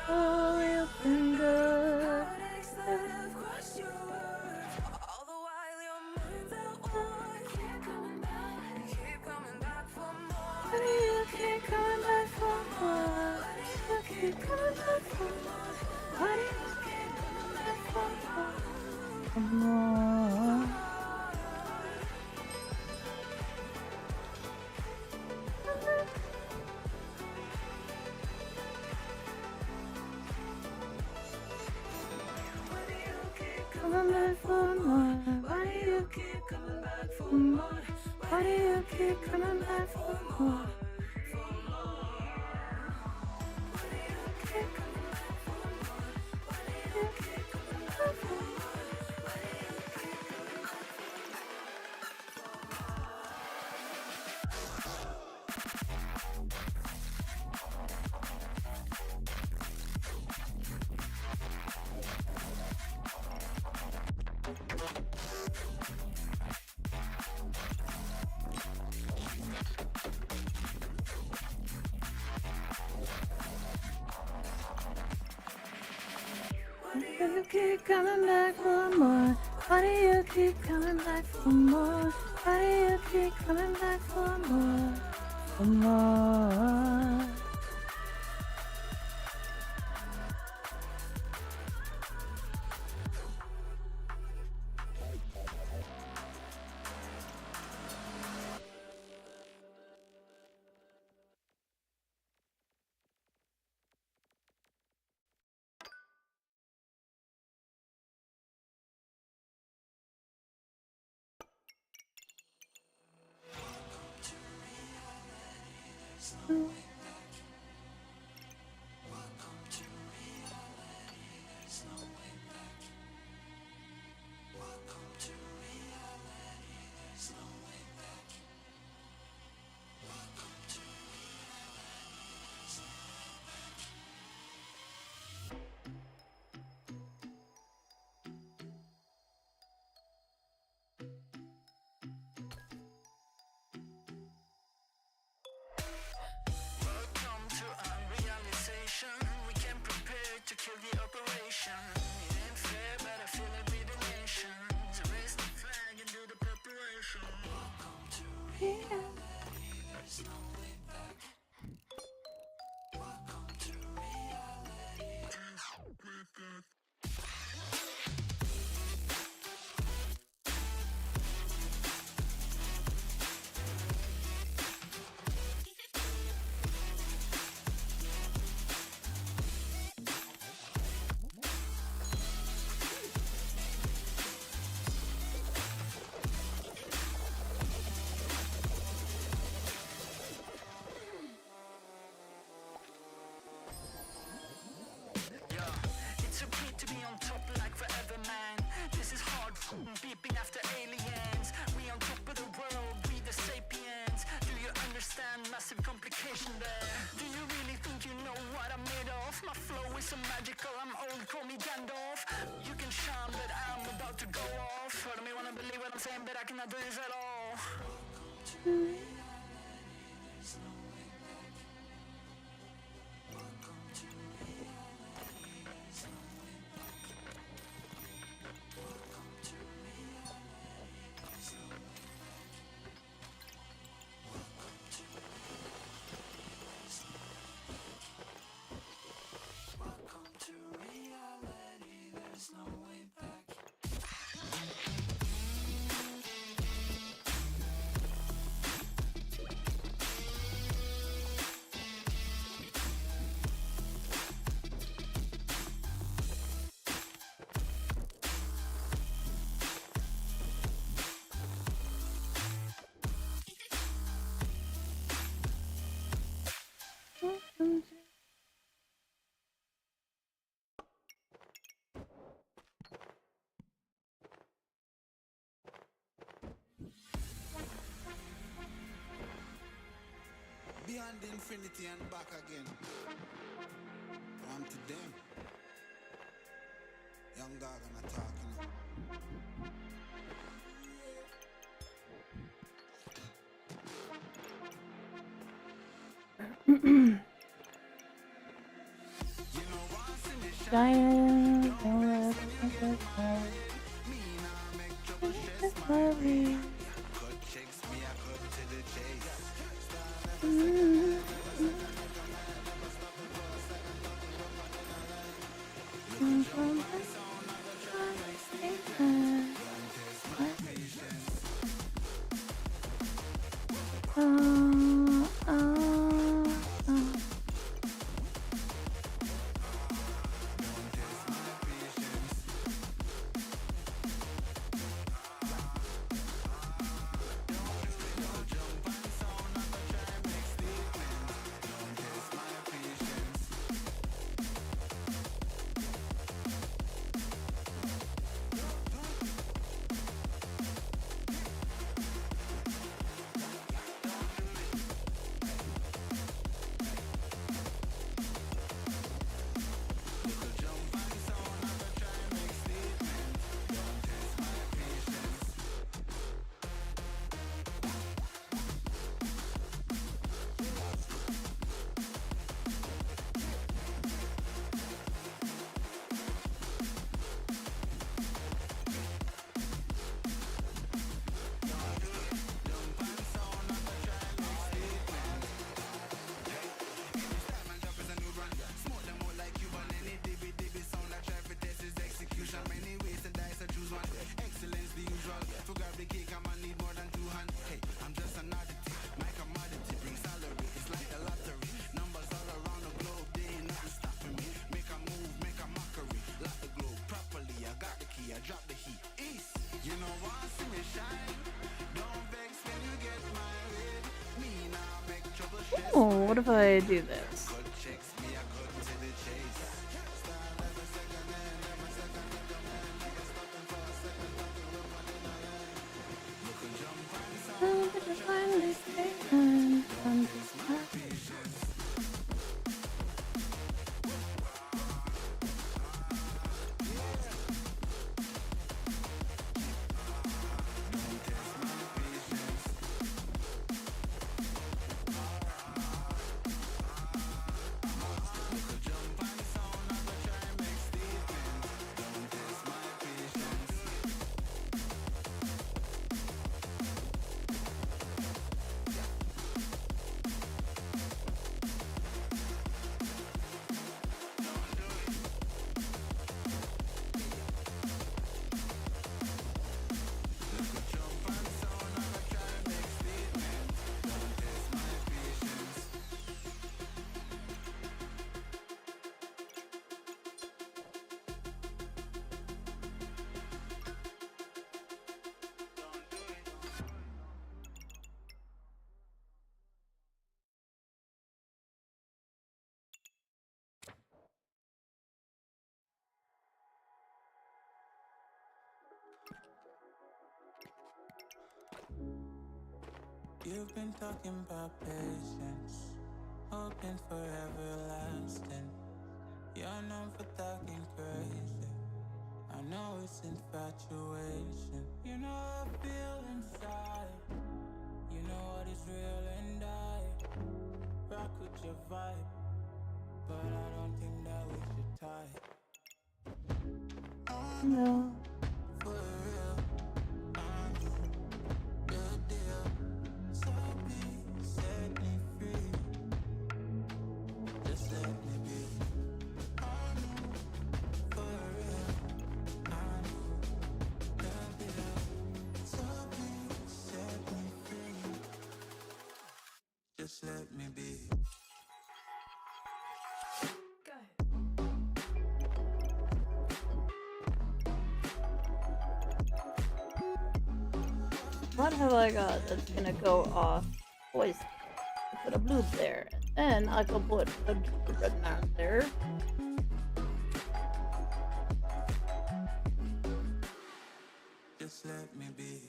Oh, you've been good. Heartaches that have crushed your worth. All the while your mind's at war. Keep coming back for more. Why do you keep coming back for more? Why do you keep coming back for more? Why do you keep coming back for more? For more. Coming back for more. Why do you keep coming back for more? Why do you keep coming back for more? Why do you keep coming back for more? Why do you keep coming back for more? Why do you keep coming back for more? For more. hesitation there. Do you really think you know what I'm made of? My flow is so magical, I'm old, call me Gandalf. You can shine, but I'm about to go off. I don't wanna believe what I'm saying, but I cannot do this at all. Beyond infinity and back again. I'm to them. Young dog and a talking. Cut checks me, I cut to the chase. Oh, what if I do this? You've been talking about patience. hoping for everlasting. You're known for talking crazy. I know it's infatuation. You know I feel inside. You know what is real and I rock with your vibe, but I don't think that we should tie. No. For real, I'm the deal. So please set me free. Just let me be. For real, I'm the deal. So please set me free. Just let me be. What have I got that's gonna go off? Boys, put a blue there. And I can put a red man there. Just let me be.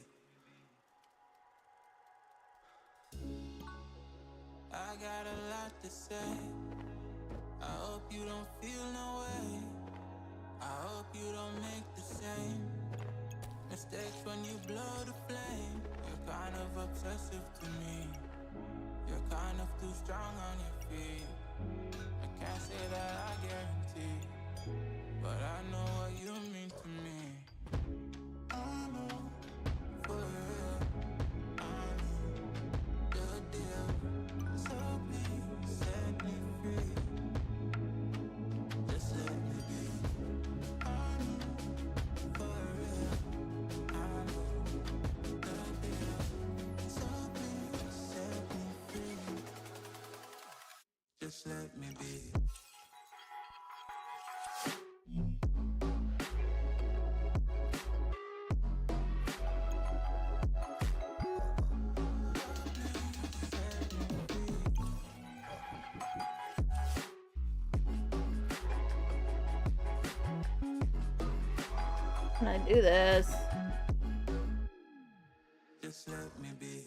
I got a lot to say. I hope you don't feel no way. I hope you don't make the same mistakes when you blow the flame. You're kind of obsessive to me. You're kind of too strong on your feet. I can't say that I guarantee, but I know what you mean to me. I know, for real, I'm the deal. So please set me free. Just let me be. I know, for real, I'm the deal. So please set me free. Just let me be. Can I do this? Just let me be.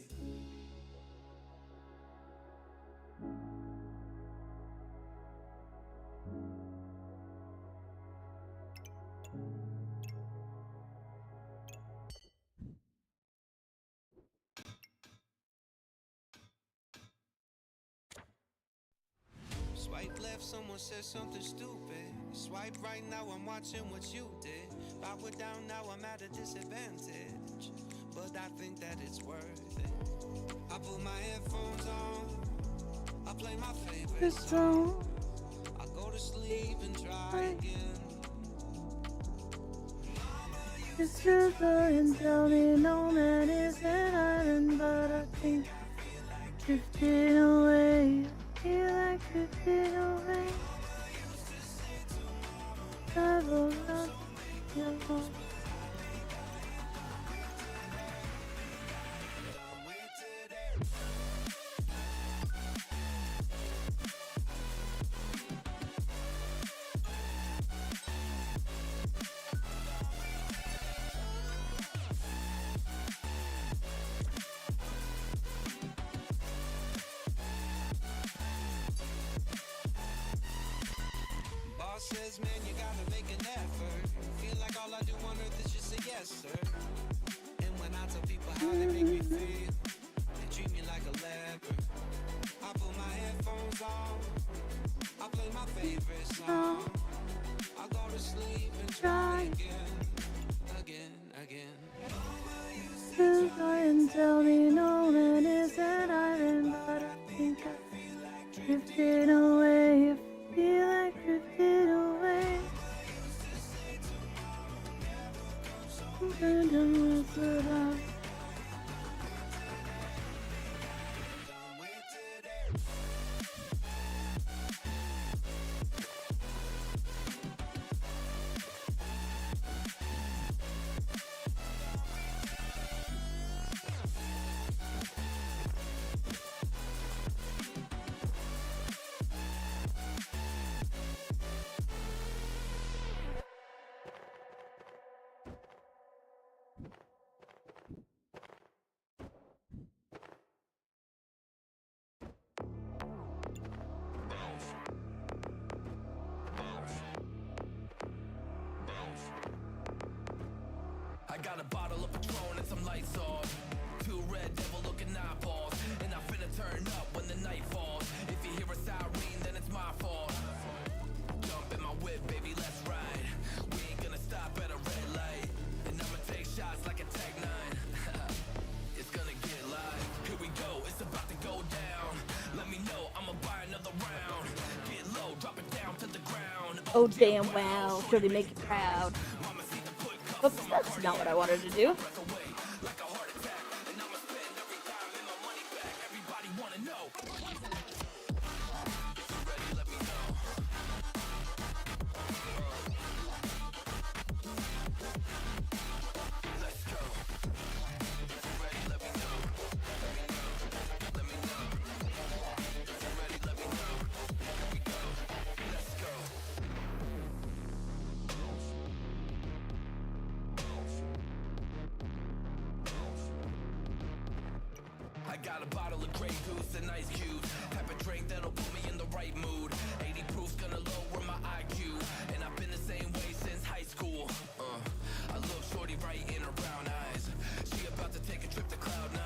Swipe left, someone said something stupid. Swipe right, now I'm watching what you did. If I were down, now I'm at a disadvantage. But I think that it's worth it. I put my headphones on, I play my favorite song. I go to sleep and try again. It's true, and tell me no man is an island, but I think drifting away. I feel like drifting away. I will not be alone. Boss says, man, you gotta make an effort. Feel like all I do on earth is just say yes, sir. And when I tell people how they make me feel, they treat me like a leper. I put my headphones on, I play my favorite song. I go to sleep and try again. To try and tell me no man is an island, but I think I drifted away. I feel like drifted away. And I'm about. of Patron and some lights off. Two red devil looking eyeballs, and I finna turn up when the night falls. If you hear a siren, then it's my fault. Jump in my whip, baby, let's ride. We ain't gonna stop at a red light, and I'ma take shots like a Tech 9. It's gonna get live. Here we go, it's about to go down. Let me know, I'ma buy another round. Get low, drop it down to the ground. Oh damn, wow. Shorty make you proud. Oops, that's not what I wanted to do. Like a heart attack, and I'ma spend every dime and my money back. Everybody wanna know. If you're ready, let me know. Let's go. If you're ready, let me know. Let me know. If you're ready, let me know. Here we go. Let's go. I got a bottle of Grey Goose and ice cubes. Type of drink that'll put me in the right mood. 80 proof's gonna lower my IQ. And I've been the same way since high school. I look shorty right in her brown eyes. She about to take a trip to Cloud 9.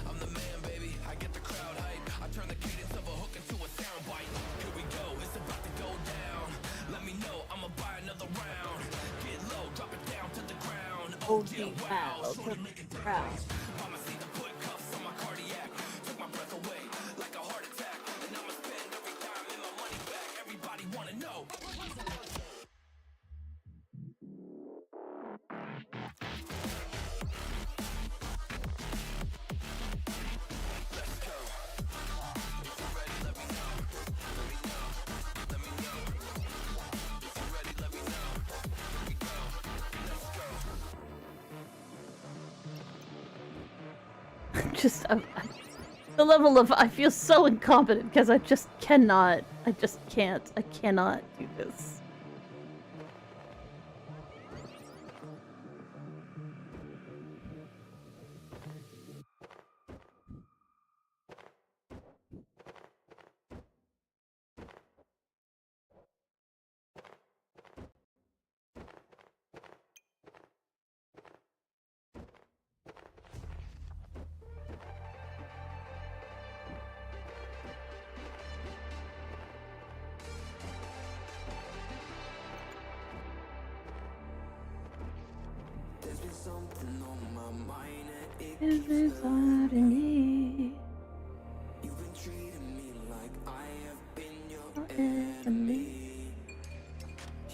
I'm the man, baby. I get the crowd hype. I turn the cadence of a hook into a soundbite. Here we go. It's about to go down. Let me know. I'ma buy another round. Get low. Drop it down to the ground. Oh damn, wow. Shorty make it Proud. Mama see the foot cuffs on my cardiac. Took my breath away like a heart attack. And I'ma spend every dime and my money back. Everybody wanna know. Let's go. If you're ready, let me know. Let me know. Let me know. If you're ready, let me know. Here we go. Let's go. The level of I feel so incompetent because I just cannot. I just can't. I cannot do this. There's been something on my mind and it Is this hard in me? You've been treating me like I have been your Enemy.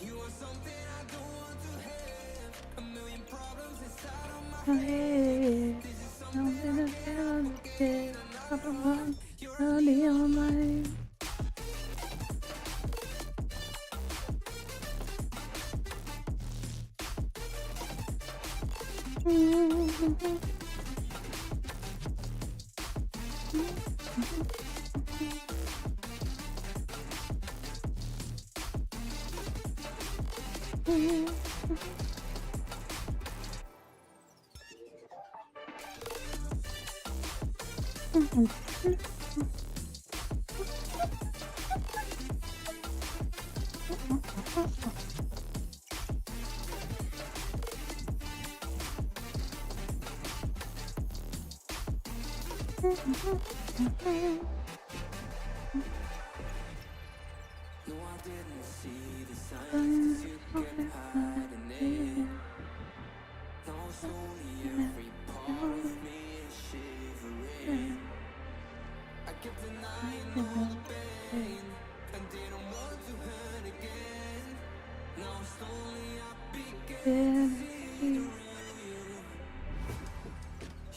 You are something I don't want to have. A million problems inside of my My head. Something I can't get. Number one. Only on my. No, I didn't see the signs you kept hiding it. Now slowly every part of me is shivering. I kept denying all the pain and didn't want to hurt again. Now slowly I began to see the real you.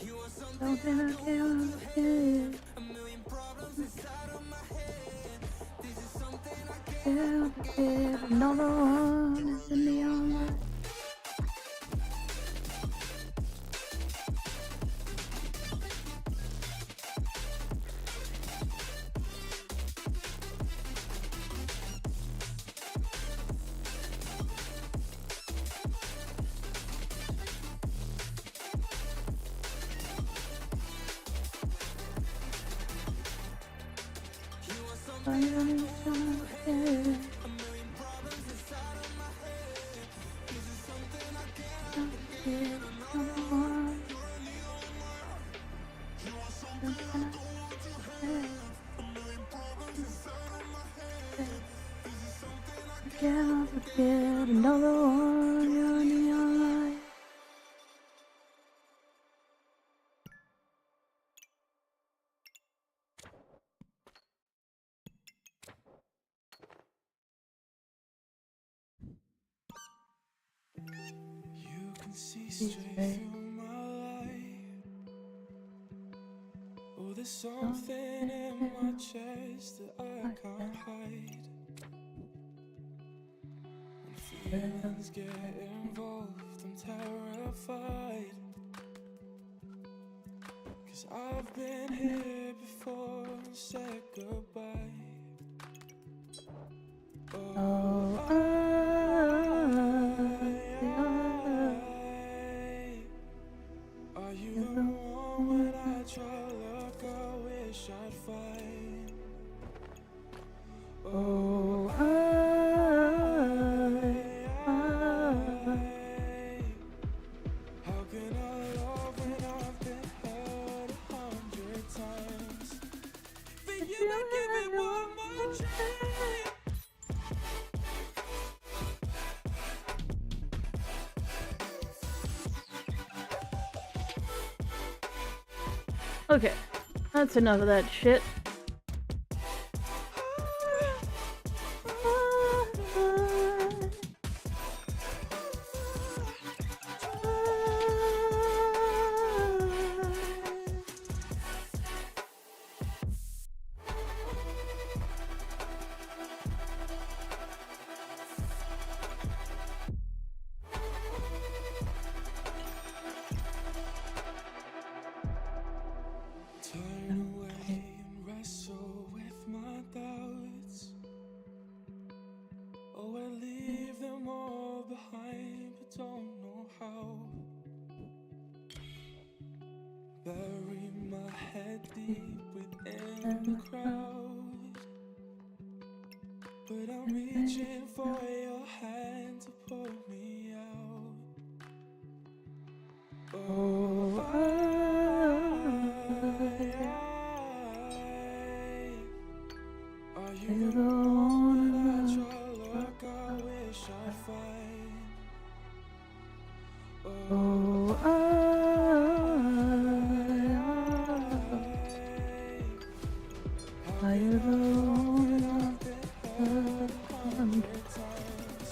You are something I don't want to have. A million problems inside of my head. This is something I can't. Another one is in the armor. Come on. Can't forget another one in your life. You can see straight through my light. Oh, there's something in my chest that I can't hide. When feelings get involved, I'm terrified. 'Cause I've been here before and said goodbye. Are you the one when I try to look, I wish I'd find? How can I love when I've been hurt 100 times? For you I give it one more try. Okay, that's enough of that shit. Turn away and wrestle with my doubts. Oh, I leave them all behind, but don't know how. Bury my head deep within the crowd, but I'm reaching for your hand to pull me out. Oh, are you the one I try to look, I wish I'd find? Are you the one I've been hurt 100 times?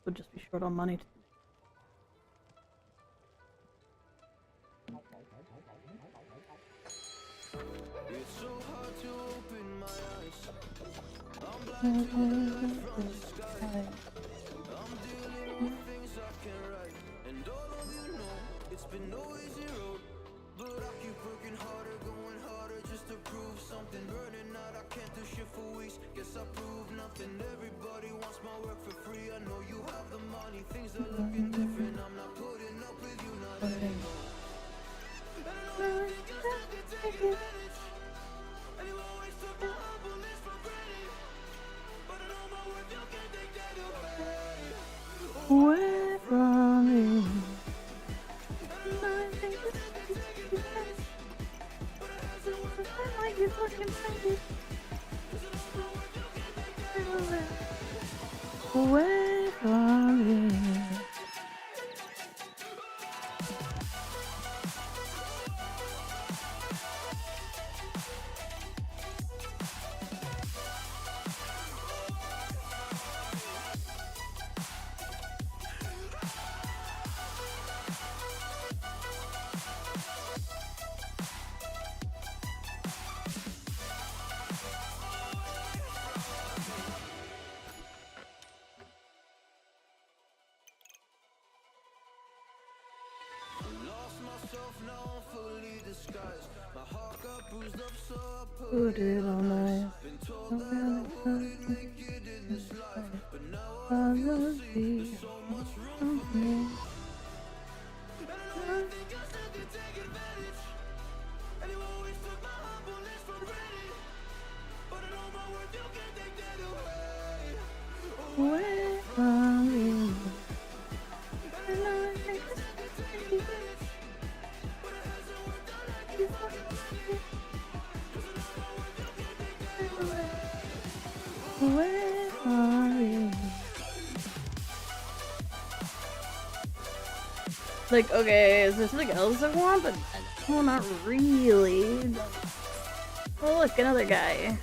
Would just be short on money. It's so hard to open my eyes. I'm blind to the light from the sky. I'm dealing with things I can't write. And all of you know it's been no easy road. But I keep working harder, going harder just to prove something. Burning out, I can't do shit for weeks. Guess I proved nothing. Everybody wants my work for free. I know you have the money, things are looking different. I'm not putting up with you, not anymore. And I know you think you're stuck and taking advantage. And you always took my humbleness for granted. But I know my worth, you can't take that away. Away from me. Like you fucking said. Away from me. Put it on my. I love you. Where are you? Where are you? Like, okay, is there something else I want? But no, not really. Oh, look, another guy.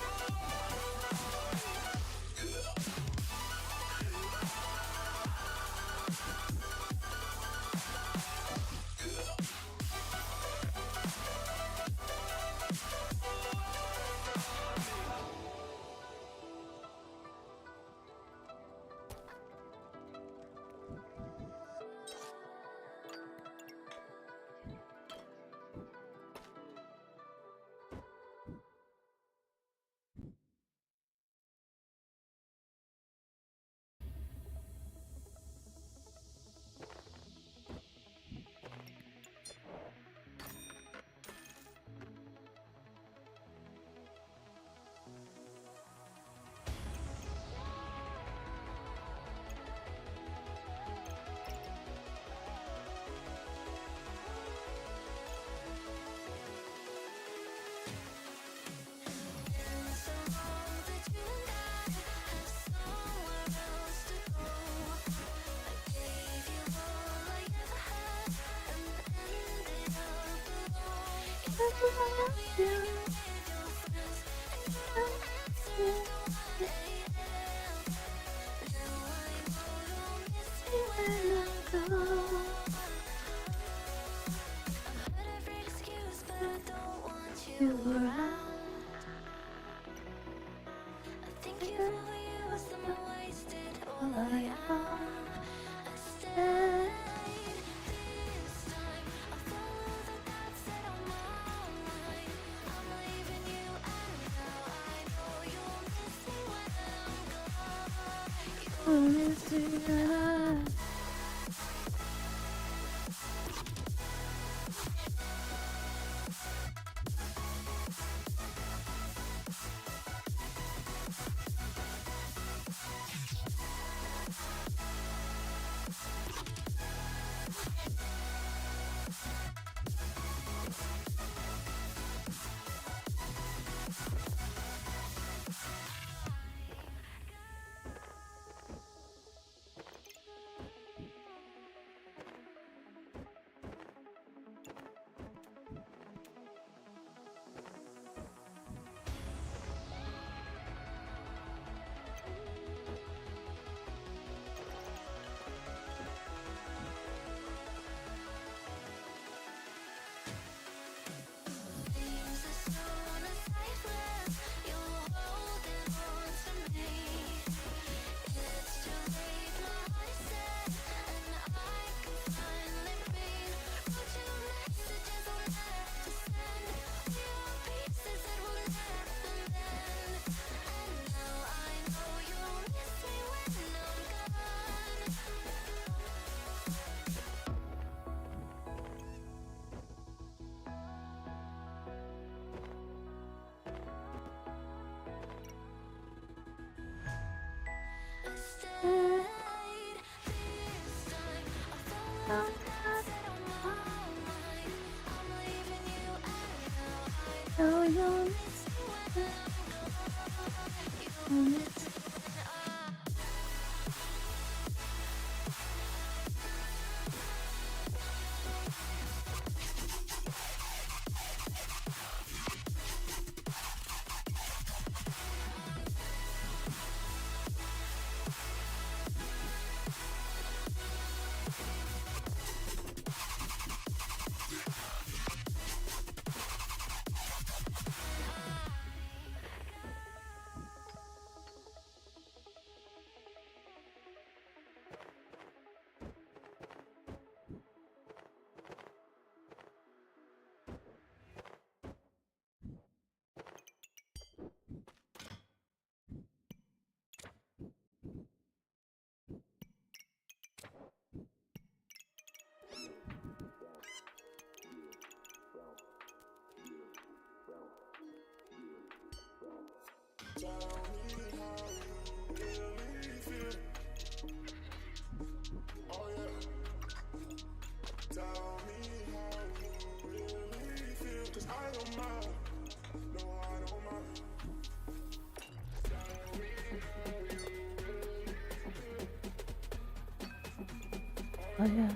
Oh yeah.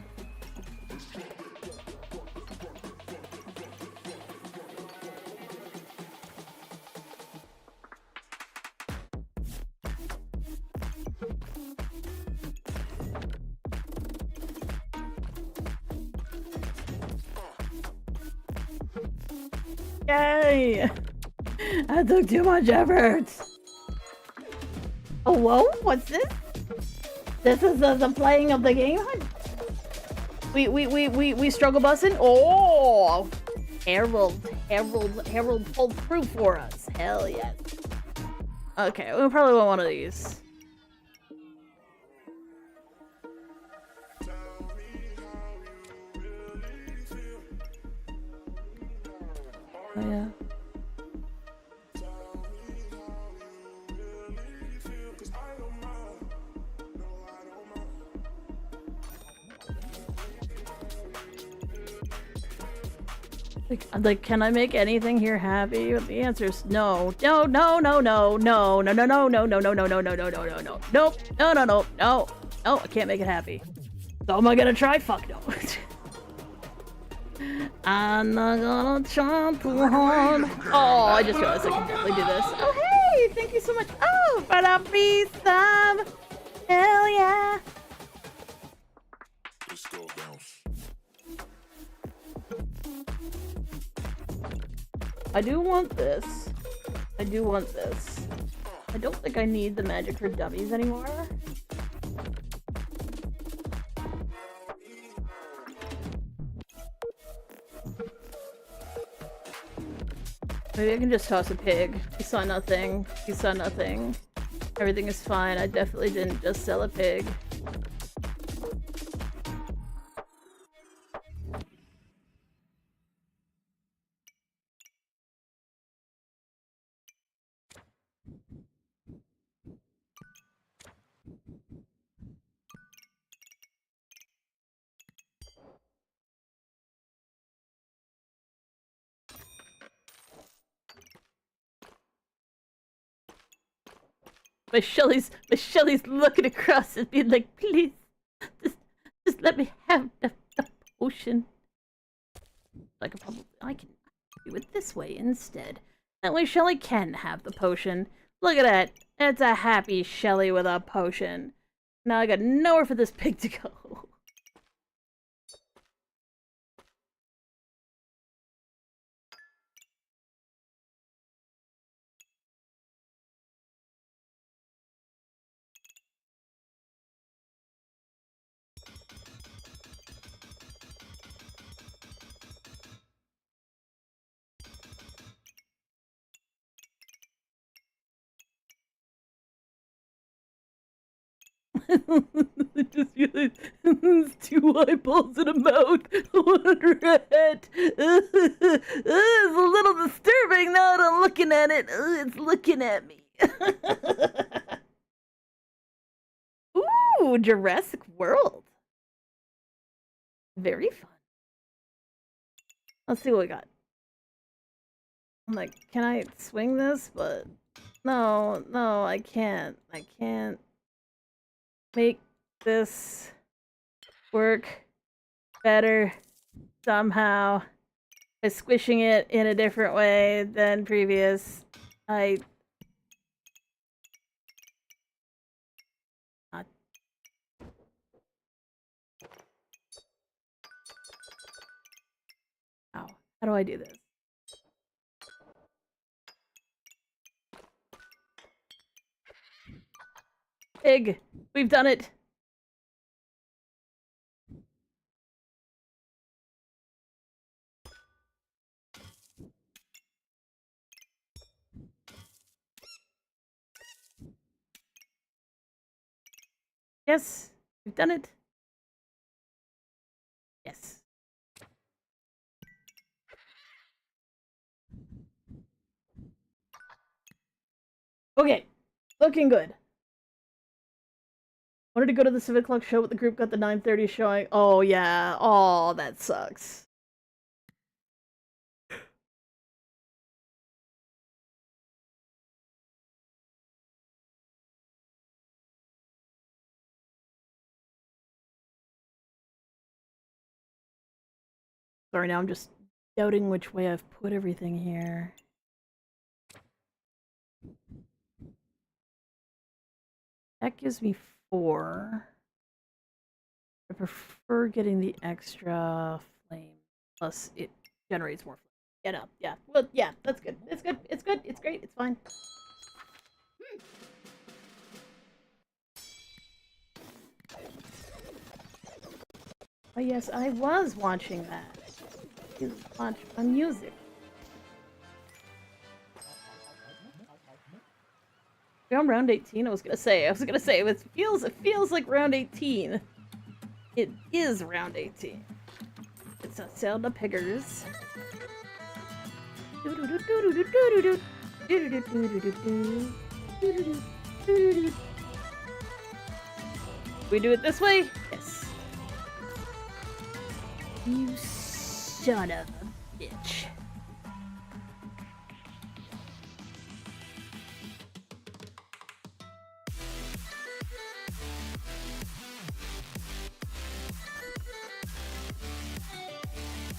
Yay! That took too much effort. Oh, whoa! What's this? This is the playing of the game. We struggle bussin'. Oh, Harold pulled through for us. Hell yes. Okay, we probably want one of these. Oh yeah. Like, can I make anything here happy? The answer is no. No, no, no, no, no, no, no, no, no, no, no, no, no, no, no, no, no, no, nope, no, no, no, no, no, I can't make it happy. So am I gonna try? Fuck no. I'm not gonna try too hard. Oh, I just realized I can definitely do this. Oh, hey, thank you so much. Oh, for the free sub. Hell yeah. Let's go bounce. I do want this. I do want this. I don't think I need the magic for dummies anymore. Maybe I can just toss a pig. He saw nothing. He saw nothing. Everything is fine. I definitely didn't just sell a pig. But Shelly's looking across and being like, please, just let me have the potion. I can do it this way instead. That way Shelly can have the potion. Look at that. It's a happy Shelly with a potion. Now I got nowhere for this pig to go. I just realized there's 2 eyeballs in a mouth, one under a head. It's a little disturbing now that I'm looking at it. It's looking at me. Ooh, Jurassic World. Very fun. Let's see what we got. I'm like, can I swing this? But no, I can't. I can't make this work better somehow by squishing it in a different way than previous. Ow. How do I do this? Pig! We've done it! Yes! We've done it! Yes. Okay. Looking good. Wanted to go to the 7 o'clock show, but the group got the 9:30 showing. Oh, yeah. Oh, that sucks. Sorry, now I'm just doubting which way I've put everything here. That gives me 4. I prefer getting the extra flame. Plus, it generates more flame. Yeah, no, yeah. Well, yeah, that's good. It's good. It's good. It's great. It's fine. Oh, yes, I was watching that. You watch my music. We're on round 18. I was gonna say it feels like round 18. It is round 18. It's a Zelda Piggers. We do it this way? Yes. You son of a bitch.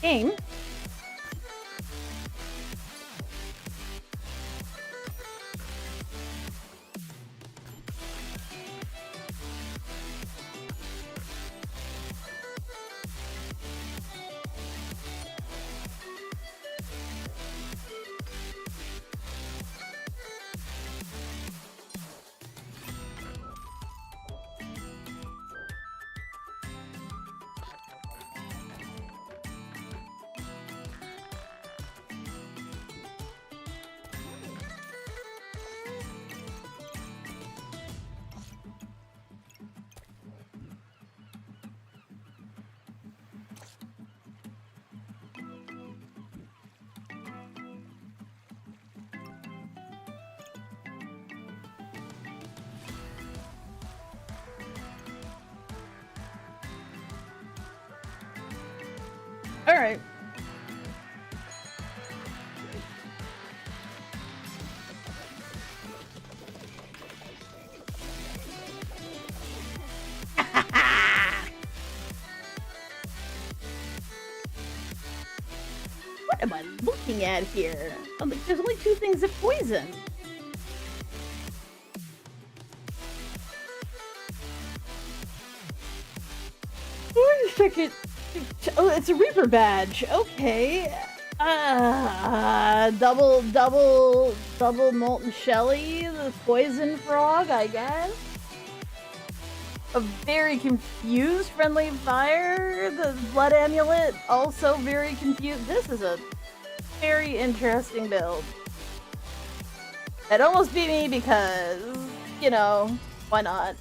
Game. All right. What am I looking at here? I'm like, there's only 2 things of poison. Wait a second. Oh, it's a Reaper badge. Okay. Double Molten Shelly, the Poison Frog, I guess. A very confused Friendly Fire, the Blood Amulet, also very confused. This is a very interesting build. It almost beat me because, you know, why not?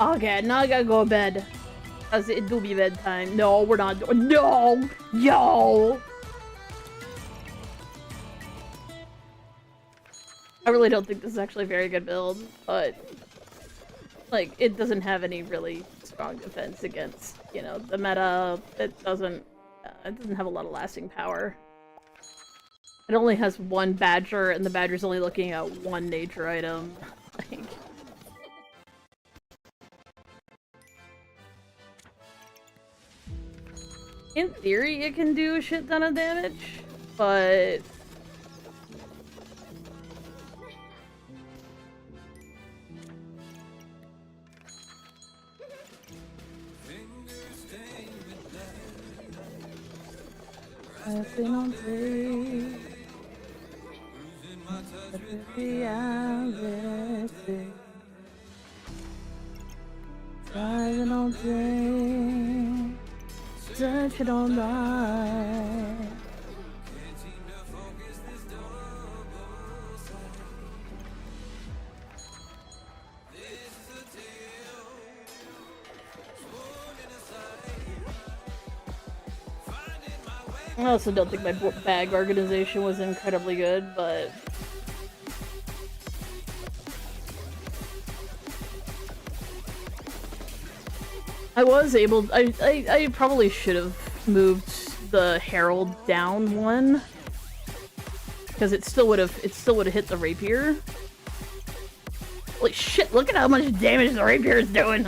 Okay, now I gotta go to bed. Cause it do be bedtime. No, we're not. No! Yo! I really don't think this is actually a very good build, but like, it doesn't have any really strong defense against, you know, the meta. It doesn't have a lot of lasting power. It only has 1 Badger, and the Badger's only looking at 1 nature item. Like, in theory, it can do a shit ton of damage, but I've been on day. Reality. Driving all day. Searching all night. I also don't think my bag organization was incredibly good, but I was able. I probably should have moved the Herald down 1 because it still would have hit the rapier. Holy shit, look at how much damage the rapier is doing.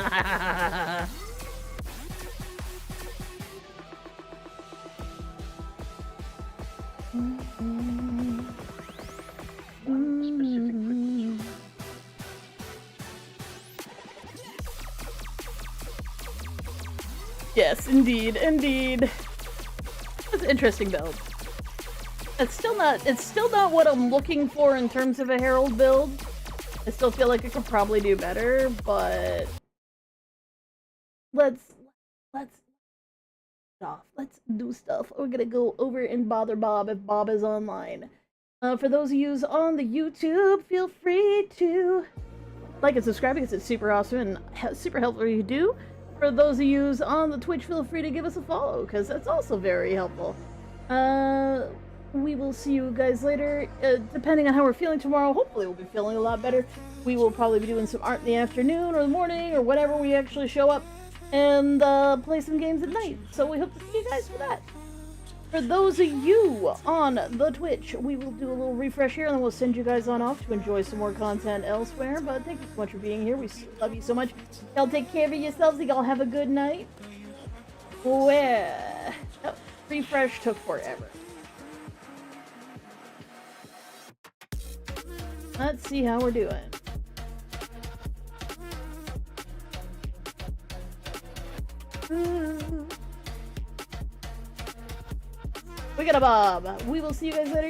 Yes, indeed, indeed. That's an interesting build. It's still not what I'm looking for in terms of a Herald build. I still feel like I could probably do better, but let's do stuff. We're gonna go over and bother Bob if Bob is online. For those of you on the YouTube, feel free to like and subscribe because it's super awesome and super helpful if you do. For those of you on the Twitch, feel free to give us a follow because that's also very helpful. We will see you guys later. Depending on how we're feeling tomorrow, hopefully we'll be feeling a lot better. We will probably be doing some art in the afternoon or the morning or whatever we actually show up, and play some games at night. So we hope to see you guys for that. For those of you on the Twitch, we will do a little refresh here and then we'll send you guys on off to enjoy some more content elsewhere. But thank you so much for being here. We love you so much. Y'all take care of yourselves. Y'all have a good night. Well, oh, refresh took forever. Let's see how we're doing. We got a Bob. We will see you guys later.